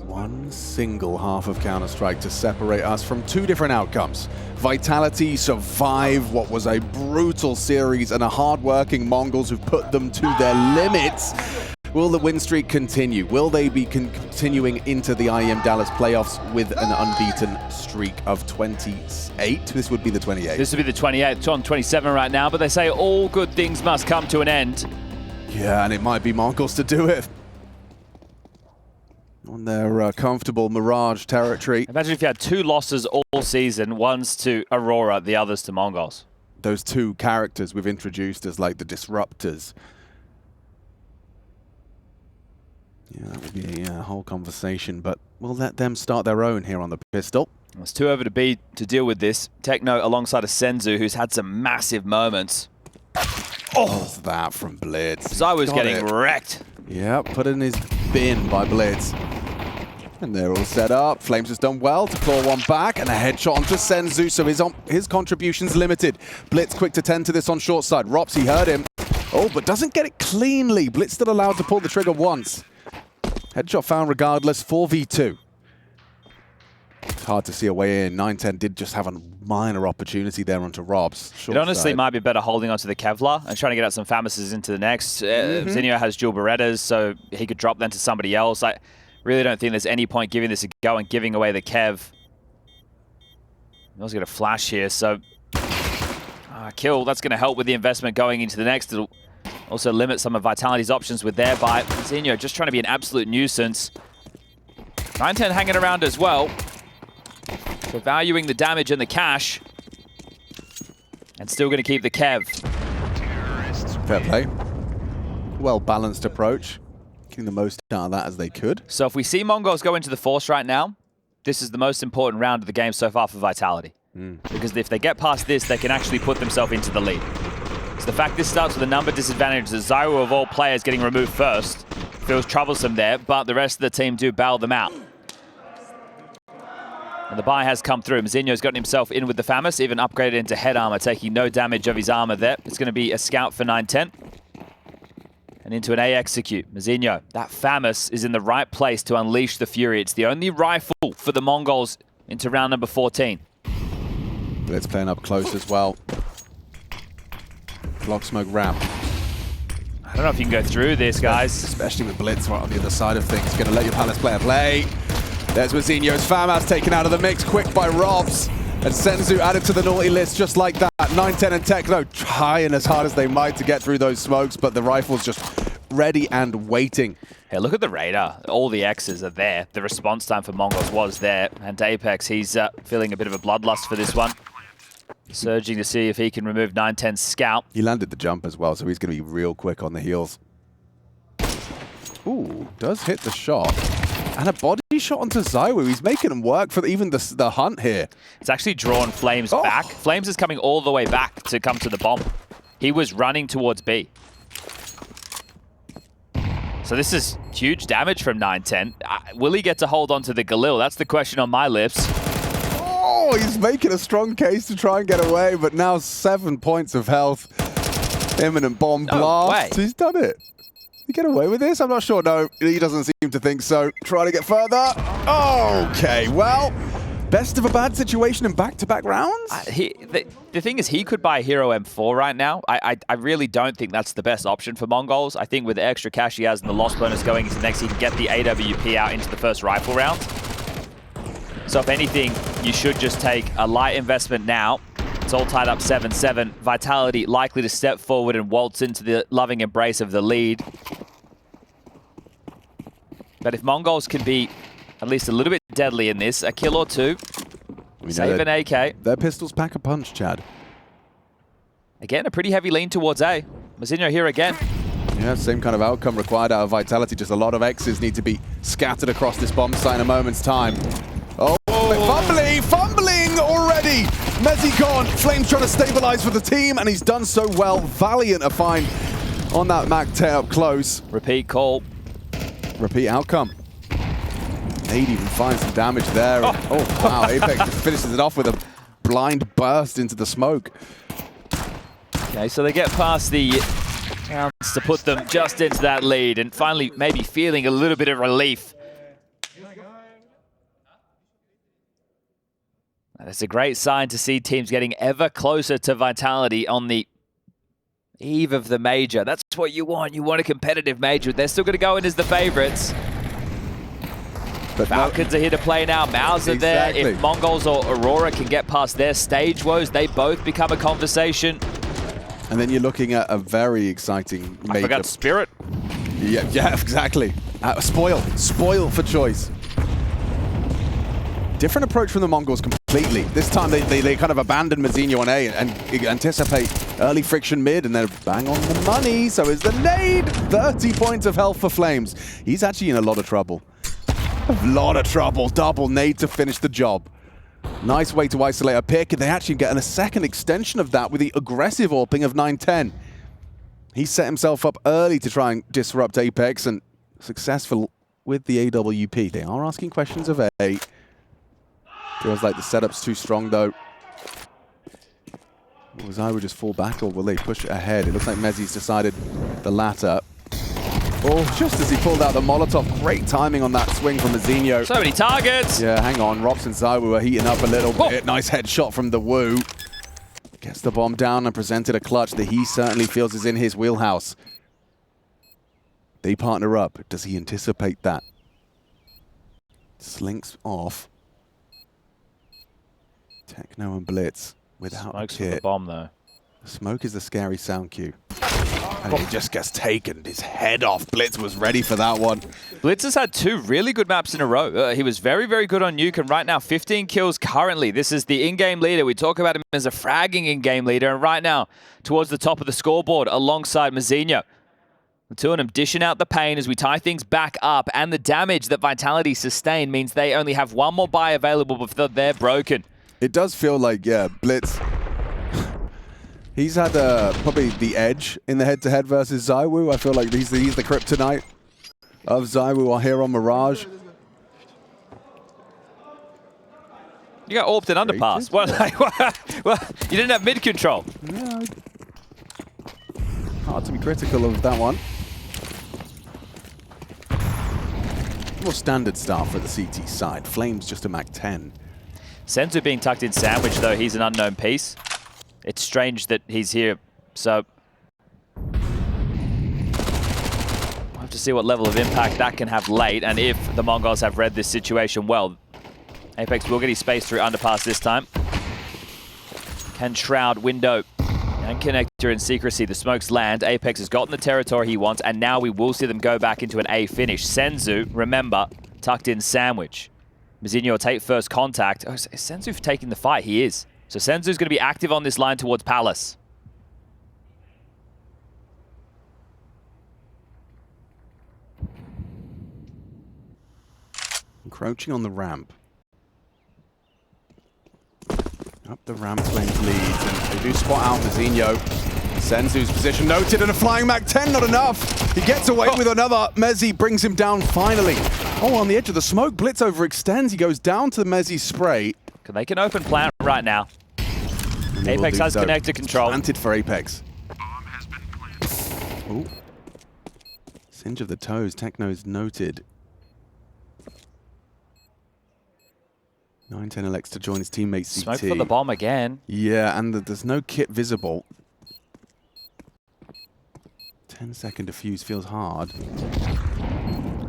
One single half of Counter-Strike to separate us from two different outcomes. Vitality survive what was a brutal series and a hard-working Mongolz who've put them to their limits. Will the win streak continue? Will they be continuing into the IEM Dallas playoffs with an unbeaten streak of 28? This would be the 28th. This would be the 28th. It's on 27 right now, but they say all good things must come to an end. Yeah, and it might be Mongolz to do it. On their comfortable Mirage territory. Imagine if you had two losses all season, one's to Aurora, the other's to Mongolz. Those two characters we've introduced as like the disruptors. Yeah, that would be a whole conversation, but we'll let them start their own here on the pistol. It's 2 over to B to deal with this. Techno alongside a flameZ, who's had some massive moments. Oh, what's that from Blitz? Zai was getting wrecked. Yeah, put in his bin by Blitz. And they're all set up. flameZ has done well to claw one back, and a headshot onto flameZ, so his contribution's limited. Blitz quick to tend to this on short side. Ropsy heard him. Oh, but doesn't get it cleanly. Blitz still allowed to pull the trigger once. Headshot found regardless, 4v2. It's hard to see a way in. 9-10 did just have a minor opportunity there onto Rob's. It honestly might be better holding onto the Kevlar and trying to get out some Famises into the next. Zinio has dual Berettas, so he could drop them to somebody else. I really don't think there's any point giving this a go and giving away the Kev. He was going to flash here, so kill. That's going to help with the investment going into the next. It'll also limit some of Vitality's options with their buy. Zinio just trying to be an absolute nuisance. 9-10 hanging around as well. So valuing the damage and the cash. And still going to keep the Kev. Fair play. Well-balanced approach. Getting the most out of that as they could. So if we see Mongols go into the Force right now, this is the most important round of the game so far for Vitality. Because if they get past this, they can actually put themselves into the lead. So the fact this starts with a number disadvantage, the Zyro of all players getting removed first, feels troublesome there, but the rest of the team do bail them out. And the buy has come through. Mazinho's gotten himself in with the Famis, even upgraded into head armor, taking no damage of his armor there. It's going to be a scout for 9-10. And into an A execute. Mazinho, that Famis is in the right place to unleash the Fury. It's the only rifle for the Mongols into round number 14. Blitz playing up close as well. Block smoke ramp. I don't know if you can go through this, guys. Especially with Blitz right on the other side of things. Going to let your Palace player play. There's Mazinho's Famas taken out of the mix quick by Robs. And senzU added to the naughty list just like that. 9-10 and Techno trying as hard as they might to get through those smokes, but the rifle's just ready and waiting. Hey, look at the radar. All the X's are there. The response time for Mongols was there. And Apex, he's feeling a bit of a bloodlust for this one. Surging to see if he can remove 9-10's scout. He landed the jump as well, so he's going to be real quick on the heels. Ooh, does hit the shot. And a body shot onto Zywo. He's making him work for even the hunt here. It's actually drawn flameZ back. flameZ is coming all the way back to come to the bomb. He was running towards B. So this is huge damage from 9-10. Will he get to hold on to the Galil? That's the question on my lips. Oh, he's making a strong case to try and get away, but now 7 points of health. Imminent bomb blast. He's done it. He get away with this? I'm not sure. No, he doesn't seem to think so. Try to get further. Okay, well, best of a bad situation in back-to-back rounds? The thing is, he could buy Hero M4 right now. I really don't think that's the best option for Mongols. I think with the extra cash he has and the loss bonus going into next, he can get the AWP out into the first rifle round. So if anything, you should just take a light investment now. It's all tied up 7-7. Vitality likely to step forward and waltz into the loving embrace of the lead. But if Mongols can be at least a little bit deadly in this, a kill or two, save an AK. Their pistols pack a punch, Chad. Again, a pretty heavy lean towards A. Mazinho here again. Yeah, same kind of outcome required out of Vitality. Just a lot of X's need to be scattered across this bomb site in a moment's time. Oh, fumbling already. Mezzi gone. Flame's trying to stabilize for the team, and he's done so well. Valiant a find on that Mac tear up close. Repeat call. Repeat outcome. Nade even finds some damage there. Oh wow, Apex just finishes it off with a blind burst into the smoke. Okay, so they get past the rounds to put them just into that lead and finally maybe feeling a little bit of relief. That's a great sign to see teams getting ever closer to Vitality on the eve of the major. That's what you want. You want a competitive major. They're still going to go in as the favorites. But Falcons are here to play now. Maus are there. If Mongols or Aurora can get past their stage woes, they both become a conversation. And then you're looking at a very exciting major. I forgot Spirit. Yeah, exactly. Spoil for choice. Different approach from the Mongols completely. This time they kind of abandon Mazinho on A and anticipate early friction mid, and they're bang on the money. So is the nade. 30 points of health for flameZ. He's actually in a lot of trouble. A lot of trouble. Double nade to finish the job. Nice way to isolate a pick, and they actually get a second extension of that with the aggressive AWPing of 9-10. He set himself up early to try and disrupt Apex, and successful with the AWP. They are asking questions of A. Feels like the setup's too strong, though. Will Zyro just fall back, or will they push it ahead? It looks like Mezzi's decided the latter. Oh, just as he pulled out the Molotov. Great timing on that swing from Mazinho. So many targets. Yeah, hang on. Robs and ZywOo are heating up a little bit. Nice headshot from the Woo. Gets the bomb down and presented a clutch that he certainly feels is in his wheelhouse. They partner up. Does he anticipate that? Slinks off. Techno and Blitz without Smokes a for the kit. bomb, though. Smoke is the scary sound cue. And he just gets taken his head off. Blitz was ready for that one. Blitz has had 2 really good maps in a row. He was very, very good on Nuke, and right now 15 kills currently. This is the in-game leader. We talk about him as a fragging in-game leader, and right now towards the top of the scoreboard alongside Mazinho. The two of them dishing out the pain as we tie things back up, and the damage that Vitality sustained means they only have one more buy available before they're broken. It does feel like, yeah, Blitz, he's had probably the edge in the head-to-head versus ZywOo. I feel like he's the kryptonite of ZywOo here on Mirage. You got AWP'd and underpass. Well, you didn't have mid control. Yeah, hard to be critical of that one. More standard start for the CT side. flameZ just a Mac 10. Senzu being tucked in sandwich, though, he's an unknown piece. It's strange that he's here, so we'll have to see what level of impact that can have late, and if the Mongols have read this situation well. Apex will get his space through underpass this time. Can Shroud, window, and connector in secrecy. The smokes land. Apex has gotten the territory he wants, and now we will see them go back into an A finish. Senzu, remember, tucked in sandwich. Mazinho will take first contact. Oh, is Senzu taking the fight? He is. So Senzu's going to be active on this line towards Palace. Encroaching on the ramp. Up the ramp, flameZ leads, and they do spot out Mazinho. Senzu's position noted, and a flying Mac 10, not enough. He gets away with another. Mezzi brings him down finally. Oh, on the edge of the smoke, Blitz overextends. He goes down to the Mezzi spray. They can open plant right now. Apex has connector control. Planted for Apex. Ooh. Singe of the toes. Techno's noted. 9-10 elects to join his teammate CT. Smoke for the bomb again. Yeah, and there's no kit visible. 10-second defuse feels hard. I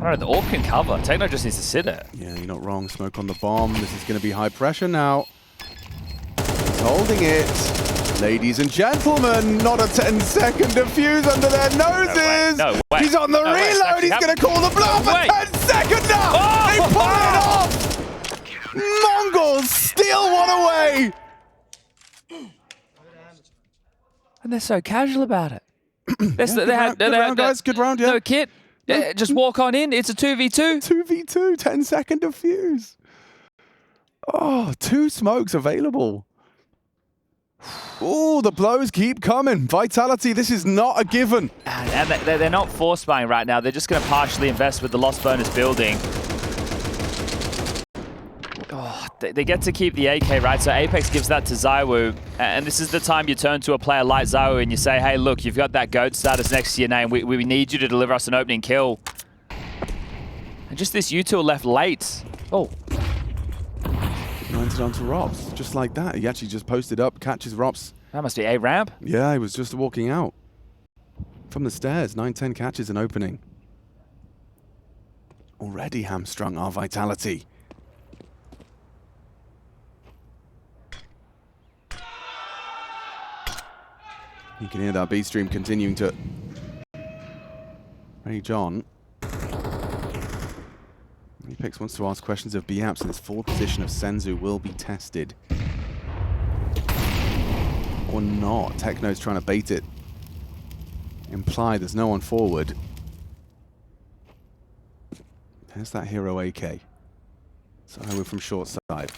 don't know, the AWP can cover. Techno just needs to sit it. Yeah, you're not wrong. Smoke on the bomb. This is going to be high pressure now. He's holding it. Ladies and gentlemen, not a 10-second defuse under their noses. No way. He's on the reload. He's going to call the bluff. A 10-second now. Oh! They pull it off. Mongols steal one away. And they're so casual about it. Good round, guys. Good round, yeah. No kit. Yeah, just walk on in. It's a 2v2. 2v2, 10-second defuse. Oh, 2 smokes available. Oh, the blows keep coming. Vitality, this is not a given. And they're not force buying right now. They're just going to partially invest with the lost bonus building. Oh, they get to keep the AK, right? So Apex gives that to ZywOo. And this is the time you turn to a player like ZywOo and you say, hey, look, you've got that GOAT status next to your name. We need you to deliver us an opening kill. And just this U2 left late. Oh. Landed onto Rops, just like that. He actually just posted up, catches Rops. That must be A ramp. Yeah, he was just walking out. From the stairs, 9-10 catches an opening. Already hamstrung our Vitality. You can hear that B stream continuing to rage on. Apex wants to ask questions of BAPS, and its forward position of Senzu will be tested. Or not. Techno's trying to bait it. Imply there's no one forward. There's that hero AK. So we're from short side.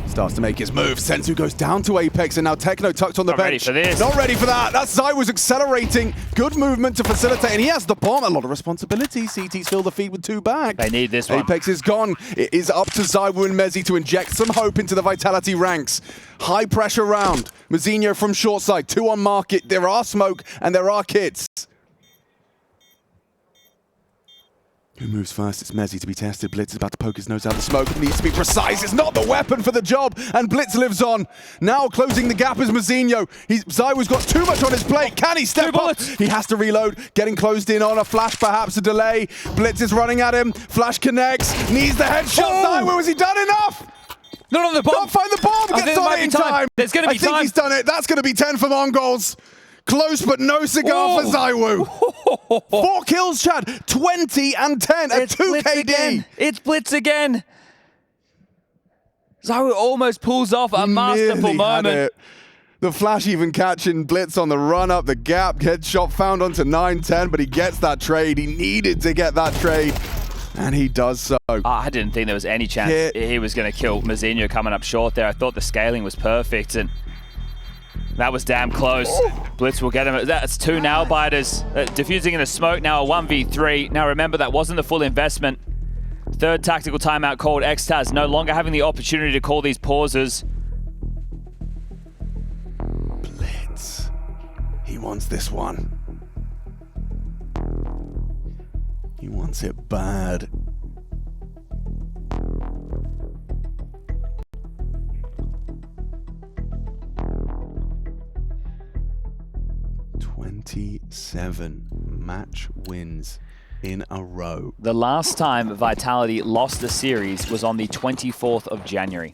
Starts to make his move. Senzu goes down to Apex, and now Techno tucked on the bench. Not ready for this. Not ready for that. That's ZywOo's accelerating. Good movement to facilitate, and he has the bomb. A lot of responsibility. CT's fill the feed with 2 back. They need this one. Apex is gone. It is up to ZywOo and Mezzi to inject some hope into the Vitality ranks. High pressure round. Mazinho from short side. 2 on market. There are smoke, and there are kits. Who moves first? It's mezZ to be tested. Blitz is about to poke his nose out the smoke. It needs to be precise. It's not the weapon for the job. And Blitz lives on. Now closing the gap is Mazinho. ZywOo's got too much on his plate. Can he step up? He has to reload. Getting closed in on a flash, perhaps a delay. Blitz is running at him. Flash connects. Needs the headshot. ZywOo, has he done enough? Not on the bomb. Don't find the bomb. Gets on it in time. There's going to be time. I think he's done it. That's going to be 10 for Mongolz. Close, but no cigar for ZywOo. 4 kills, Chad. 20 and 10 at 2 KD. It's Blitz again. ZywOo almost pulls off a masterful moment. The flash even catching Blitz on the run up the gap. Headshot found onto 9-10, but he gets that trade. He needed to get that trade, and he does so. I didn't think there was any chance he was going to kill Mazinho coming up short there. I thought the scaling was perfect, and that was damn close. Blitz will get him. That's 2 nail-biters. Diffusing in the smoke, now a 1v3. Now remember, that wasn't the full investment. 3rd tactical timeout called. Xtaz no longer having the opportunity to call these pauses. Blitz. He wants this one. He wants it bad. Seven match wins in a row. The last time Vitality lost the series was on the 24th of January.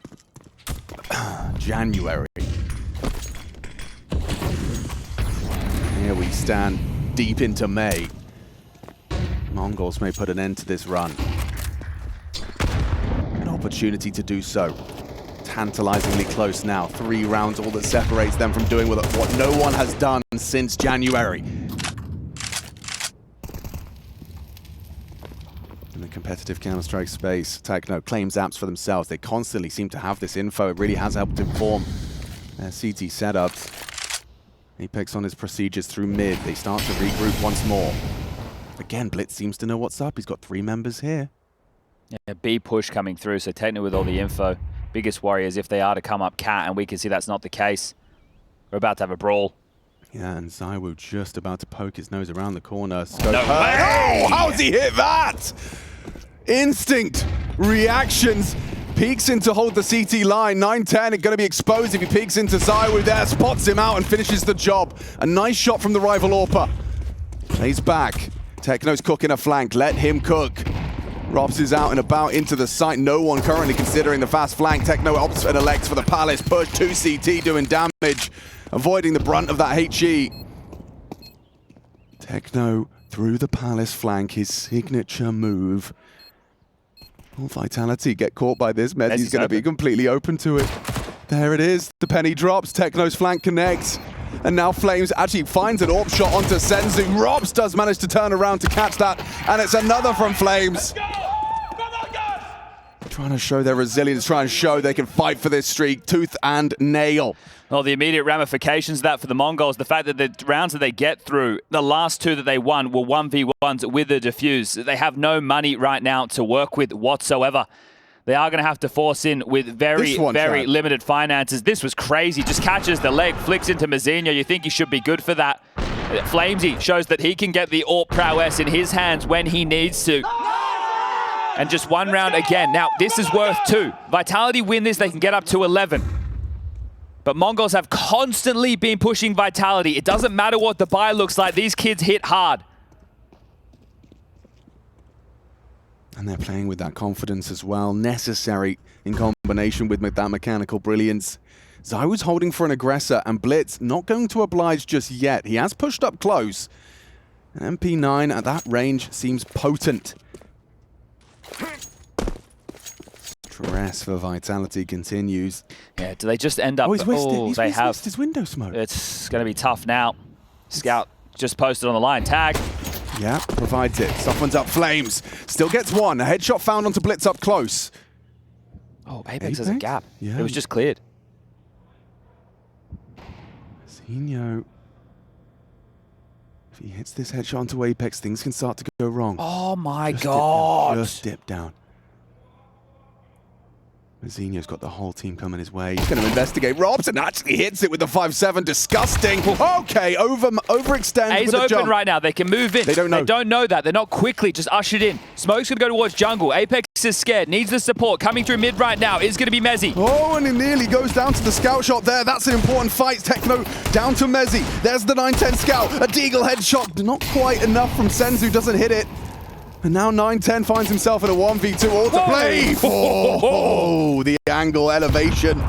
January. Here we stand deep into May. Mongolz may put an end to this run. An opportunity to do so. Tantalizingly close now. 3 rounds, all that separates them from doing what no one has done since January. In the competitive Counter-Strike space, Techno claims apps for themselves. They constantly seem to have this info. It really has helped inform their CT setups. He picks on his procedures through mid. They start to regroup once more. Again, Blitz seems to know what's up. He's got 3 members here. Yeah, B push coming through, so Techno with all the info. Biggest worry is if they are to come up cat, and we can see that's not the case. We're about to have a brawl. Yeah, and ZywOo just about to poke his nose around the corner. No way! Oh, how's he hit that? Instinct reactions. Peeks in to hold the CT line. 9-10, it's going to be exposed if he peeks into ZywOo there. Spots him out and finishes the job. A nice shot from the rival AWPer. Plays back. Techno's cooking a flank. Let him cook. Robs is out and about into the site. No one currently considering the fast flank. Techno opts and elects for the Palace push. 2 CT doing damage, avoiding the brunt of that HE. Techno through the Palace flank, his signature move. Will Vitality get caught by this? mezZ's going to be completely open to it. There it is. The penny drops. Techno's flank connects. And now flameZ actually finds an AWP shot onto senzu. Robs does manage to turn around to catch that. And it's another from flameZ. Trying to show their resilience, trying to show they can fight for this streak, tooth and nail. Well, the immediate ramifications of that for the Mongols, the fact that the rounds that they get through, the last 2 that they won were 1v1s with the defuse. They have no money right now to work with whatsoever. They are going to have to force in with very limited finances. This was crazy. Just catches the leg, flicks into Mazinho. You think he should be good for that. flameZ shows that he can get the AWP prowess in his hands when he needs to. And just 1 round again. Now, this is worth 2. Vitality win this, they can get up to 11. But Mongols have constantly been pushing Vitality. It doesn't matter what the buy looks like. These kids hit hard. And they're playing with that confidence as well, necessary in combination with that mechanical brilliance. ZywOo's holding for an aggressor, and Blitz not going to oblige just yet. He has pushed up close. An MP9 at that range seems potent. Stress for Vitality continues. Yeah, do they just end up... Oh, he's whisked it. They have whisked his window smoke. It's going to be tough now. Scout just posted on the line. Tag. Yeah, provides it. Softens up flameZ. Still gets 1. A headshot found onto Blitz up close. Oh, Apex has a gap. Yeah. It was just cleared. Zinho. If he hits this headshot onto Apex, things can start to go wrong. Oh my God. Just dip down. Mazinho's got the whole team coming his way. He's going to investigate Robs and actually hits it with the 5-7. Disgusting. Okay, overextend A's with the open jump. right now. They can move in. They don't know. They don't know that. They're not quickly just ushered in. Smoke's going to go towards jungle. Apex is scared. Needs the support. Coming through mid right now is going to be mezii. Oh, and it nearly goes down to the scout shot there. That's an important fight. Techno down to mezii. There's the 9-10 scout. A deagle headshot. Not quite enough from senzu. Doesn't hit it. And now 9-10 finds himself in a 1v2 all to play. Oh, the angle elevation.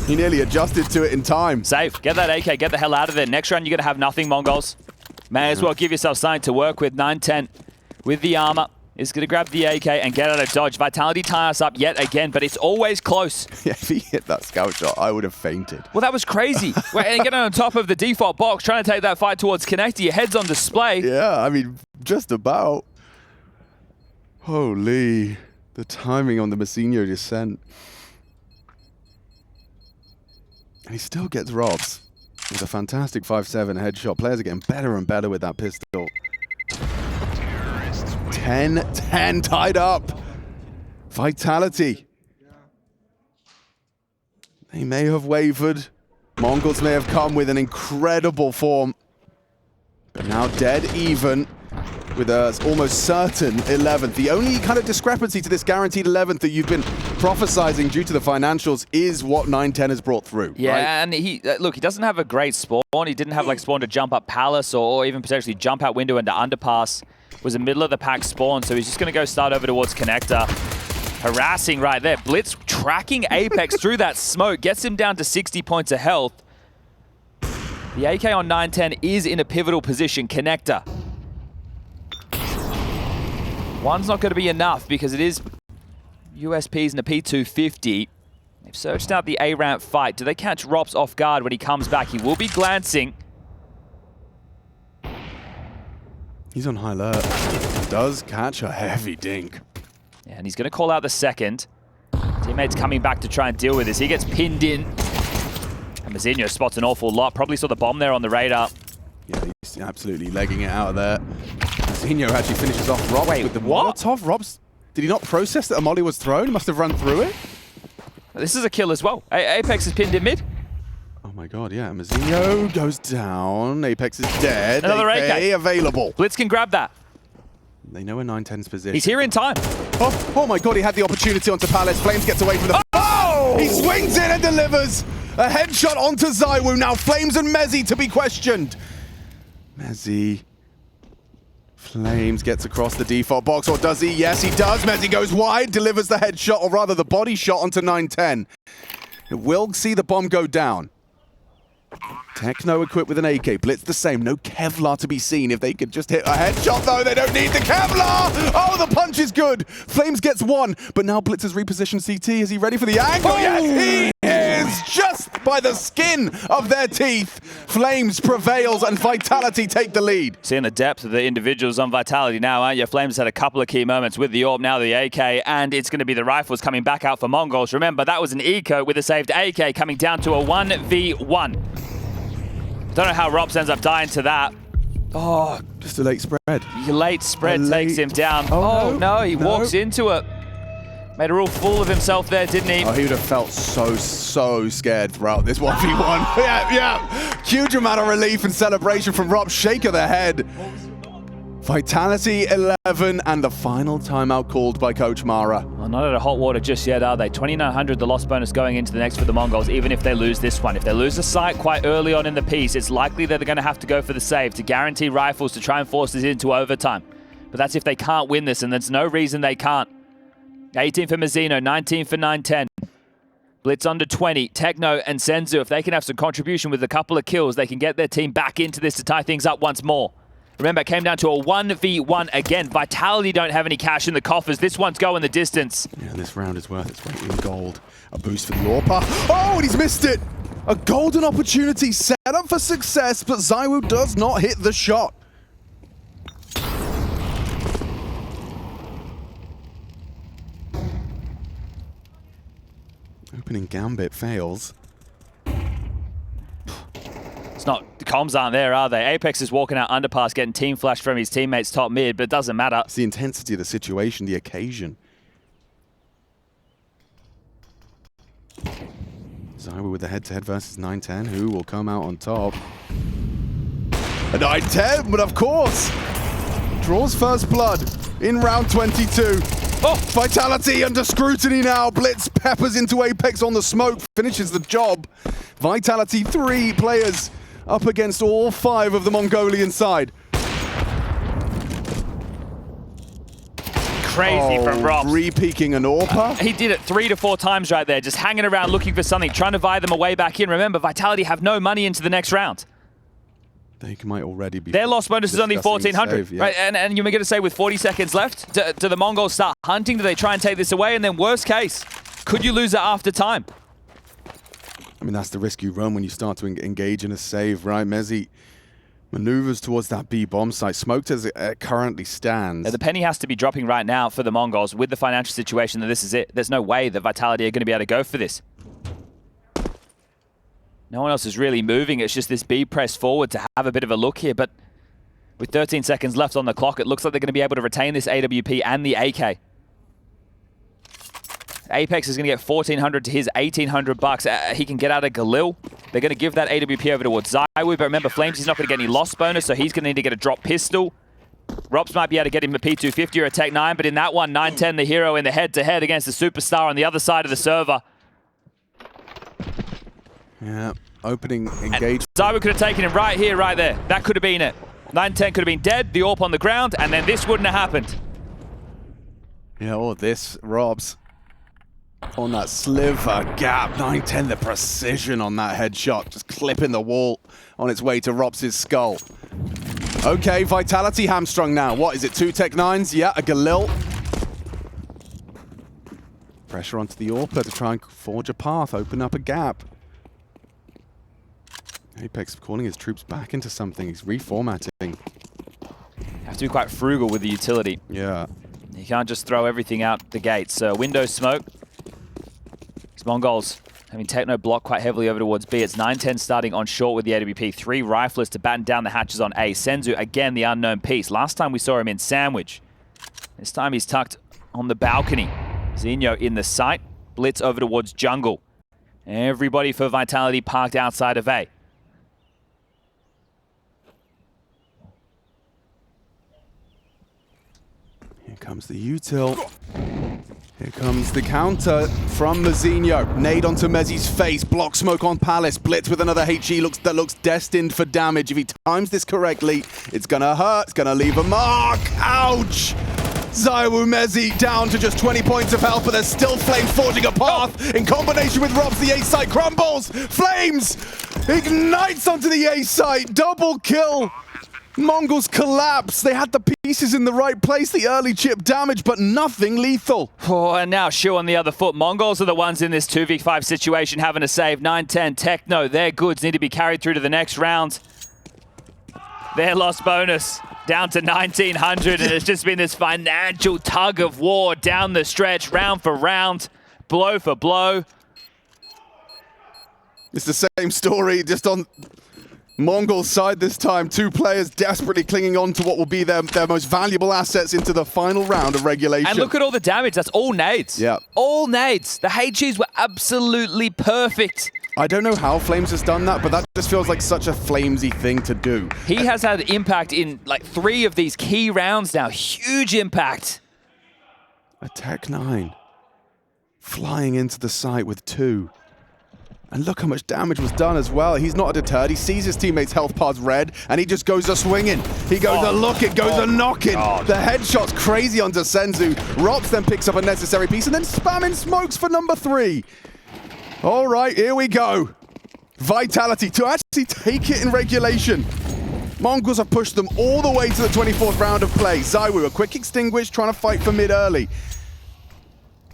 He nearly adjusted to it in time. Safe. Get that AK. Get the hell out of there. Next round, you're going to have nothing, Mongols. May as well give yourself something to work with. 9-10 with the armor is going to grab the AK and get out of dodge. Vitality tie us up yet again, but it's always close. Yeah, if he hit that scout shot, I would have fainted. Well, that was crazy. And getting on top of the default box, trying to take that fight towards Connector. Your head's on display. Yeah, I mean, just about. Holy, the timing on the Mazinho descent. And he still gets robs with a fantastic 5-7 headshot. Players are getting better and better with that pistol. 10-10 tied up. Vitality. They may have wavered. Mongols may have come with an incredible form. But now dead even. With a almost certain 11th. The only kind of discrepancy to this guaranteed 11th that you've been prophesizing due to the financials is what 9-10 has brought through. Yeah, right? and he look, he doesn't have a great spawn. He didn't have like spawn to jump up Palace or even potentially jump out window into underpass. It was a middle of the pack spawn, so he's just going to go start over towards Connector. Harassing right there. Blitz tracking Apex through that smoke. Gets him down to 60 points of health. The AK on 9-10 is in a pivotal position. Connector. One's not going to be enough because it is USPs and a P250. They've searched out the A-ramp fight. Do they catch Rops off guard when he comes back? He will be glancing. He's on high alert. Does catch a heavy dink. Yeah, and he's going to call out the second. Teammates coming back to try and deal with this. He gets pinned in. And Mazinho spots an awful lot. Probably saw the bomb there on the radar. Yeah, he's absolutely legging it out of there. Mazinho actually finishes off Robs with the Molotov. Robs, did he not process that a molly was thrown? He must have run through it. This is a kill as well. Apex is pinned in mid. Oh my god, yeah. Mazinho goes down. Apex is dead. Another AK available. Blitz can grab that. They know where 9-10's position. He's here in time. Oh my god, he had the opportunity onto Palace. flameZ gets away from the... Oh! He swings in and delivers a headshot onto ZywOo. Now flameZ and mezii to be questioned. mezii. flameZ gets across the default box, or does he? Yes, he does. mezii goes wide, delivers the headshot, or rather the body shot onto 9-10. It will see the bomb go down. Techno equipped with an AK. Blitz the same. No Kevlar to be seen. If they could just hit a headshot, though, they don't need the Kevlar! Oh, the punch is good! flameZ gets one, but now Blitz has repositioned CT. Is he ready for the angle? Oh! Yes, he is! Just by the skin of their teeth. flameZ prevails and Vitality take the lead. Seeing the depth of the individuals on Vitality now, aren't you? flameZ had a couple of key moments with the AWP, now the AK, and it's going to be the rifles coming back out for Mongols. Remember, that was an eco with a saved AK coming down to a 1v1. Don't know how Robs ends up dying to that. Oh, just a late spread. Late spread takes him down. Oh, no, he walks into it. Made a real fool of himself there, didn't he? Oh, he would have felt so scared throughout this 1v1. yeah. Huge amount of relief and celebration from Rob. Shake of the head. Vitality 11 and the final timeout called by Coach Mara. Well, not at a hot water just yet, are they? 2,900 the loss bonus going into the next for the Mongols, even if they lose this one. If they lose the site quite early on in the piece, it's likely that they're going to have to go for the save to guarantee rifles to try and force this into overtime. But that's if they can't win this, and there's no reason they can't. 18 for Mazinho, 19 for 9-10. Blitz under 20. Techno and senzu, if they can have some contribution with a couple of kills, they can get their team back into this to tie things up once more. Remember, it came down to a 1v1 again. Vitality don't have any cash in the coffers. This one's going the distance. Yeah, this round is worth its weight in gold. A boost for the AWP. Oh, and he's missed it! A golden opportunity set up for success, but ZywOo does not hit the shot. Opening gambit fails. It's not, the comms aren't there, are they? Apex is walking out underpass, getting team flashed from his teammates top mid, but it doesn't matter. It's the intensity of the situation, the occasion. Zywu with the head-to-head versus 910. Who will come out on top? A 910, but of course, draws first blood in round 22. Oh, Vitality under scrutiny now. Blitz peppers into Apex on the smoke, finishes the job. Vitality 3 players up against all 5 of the Mongolian side. Crazy from Rob. Re-peeking an AWPer. He did it 3 to 4 times right there, just hanging around looking for something, trying to vie them away back in. Remember, Vitality have no money into the next round. They might already be. Their loss bonus is only 1,400, save, yeah. right? And you're going to say with 40 seconds left, do the Mongols start hunting? Do they try and take this away? And then worst case, could you lose it after time? I mean, that's the risk you run when you start to engage in a save, right? mezZ maneuvers towards that B bomb site. Smoked as it currently stands. Yeah, the penny has to be dropping right now for the Mongols with the financial situation that this is it. There's no way that Vitality are going to be able to go for this. No one else is really moving. It's just this B press forward to have a bit of a look here. But with 13 seconds left on the clock, it looks like they're going to be able to retain this AWP and the AK. Apex is going to get 1,400 to his 1,800 bucks. He can get out of Galil. They're going to give that AWP over towards Zywu. But remember, flameZ is not going to get any loss bonus, so he's going to need to get a drop pistol. Robs might be able to get him a P250 or a Tech 9, but in that one, 910, the hero in the head-to-head against the superstar on the other side of the server. Yeah, opening engage. Zywu could have taken him right here, right there. That could have been it. 910 could have been dead, the AWP on the ground, and then this wouldn't have happened. Yeah, or this, Robs. On that sliver gap, 910, the precision on that headshot, just clipping the wall on its way to Robs' skull. Okay, Vitality hamstrung now. What is it, 2 Tech 9s? Yeah, a Galil. Pressure onto the AWPer to try and forge a path, open up a gap. Apex calling his troops back into something. He's reformatting. Have to be quite frugal with the utility. Yeah. You can't just throw everything out the gate. So window smoke. These Mongols having Techno block quite heavily over towards B. It's 910 starting on short with the AWP. 3 riflers to batten down the hatches on A. Senzu, again, the unknown piece. Last time we saw him in Sandwich. This time he's tucked on the balcony. Zinho in the sight. Blitz over towards jungle. Everybody for Vitality parked outside of A. Here comes the util. Here comes the counter from Zinho. Nade onto mezZ's face. Block smoke on Palace. Blitz with another HE that looks destined for damage. If he times this correctly, it's gonna hurt. It's gonna leave a mark. Ouch! Zywu mezZ down to just 20 points of health, but there's still Flames forging a path. In combination with Robs, the A site crumbles. Flames ignites onto the A site. Double kill. Mongols collapse. They had the pieces in the right place, the early chip damage, but nothing lethal. Oh, and now Shu on the other foot. Mongols are the ones in this 2v5 situation having to save. 910 Techno, their goods need to be carried through to the next round. Their loss bonus down to 1,900, and it's just been this financial tug of war down the stretch, round for round, blow for blow. It's the same story, just on Mongol's side this time. 2 players desperately clinging on to what will be their most valuable assets into the final round of regulation. And look at all the damage. That's all nades. Yeah. All nades. The HEs were absolutely perfect. I don't know how Flames has done that, but that just feels like such a flamesy thing to do. He has had impact in like 3 of these key rounds now. Huge impact. A Tech 9 flying into the site with 2. And look how much damage was done as well. He's not deterred. He sees his teammates' health pads red, and he just goes a swinging. He goes a looking, goes a knocking. The headshot's crazy onto Senzu. Robs then picks up a necessary piece, and then spamming smokes for number 3. All right, here we go. Vitality to actually take it in regulation. Mongols have pushed them all the way to the 24th round of play. Zywu, a quick extinguish, trying to fight for mid early.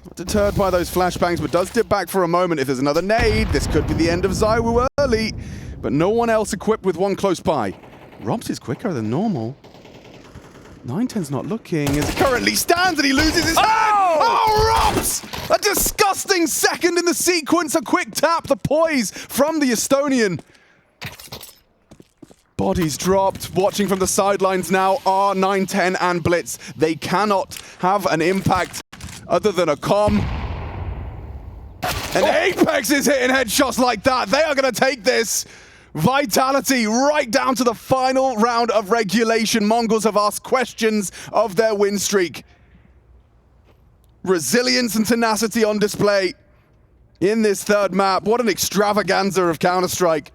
Not deterred by those flashbangs, but does dip back for a moment. If there's another nade, this could be the end of Zywu early, but no one else equipped with one close by. Robs is quicker than normal. 910's not looking as he currently stands, and he loses his head! Oh, Robs! A disgusting second in the sequence, a quick tap, the poise from the Estonian. Bodies dropped. Watching from the sidelines now are 910 and Blitz. They cannot have an impact other than a comm. And Apex is hitting headshots like that. They are going to take this. Vitality right down to the final round of regulation. Mongols have asked questions of their win streak. Resilience and tenacity on display in this third map. What an extravaganza of Counter-Strike.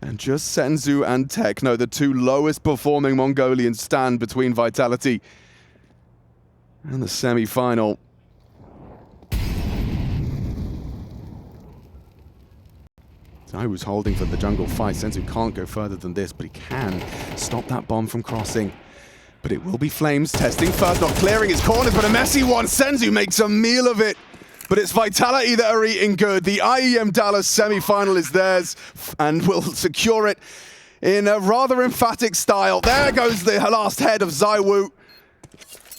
And just Senzu and Techno, the two lowest performing Mongolians, stand between Vitality and the semi-final. I was holding for the jungle fight. Senzu can't go further than this, but he can stop that bomb from crossing. But it will be flameZ testing first, not clearing his corners, but a messy one. Senzu makes a meal of it. But it's Vitality that are eating good. The IEM Dallas semi-final is theirs and will secure it in a rather emphatic style. There goes the last head of ZywOo.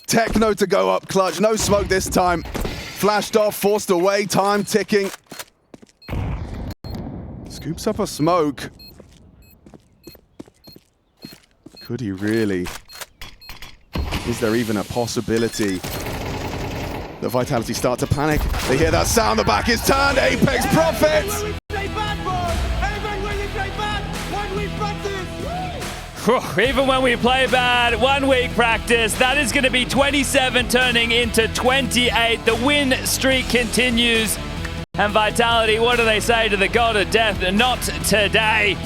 Techno to go up clutch. No smoke this time. Flashed off, forced away, time ticking. Scoops up a smoke. Could he really? Is there even a possibility? The Vitality start to panic. They hear that sound, the back is turned. Apex profits! Even when we play bad, 1 week practice, that is going to be 27 turning into 28. The win streak continues. And Vitality, what do they say to the god of death? Not today.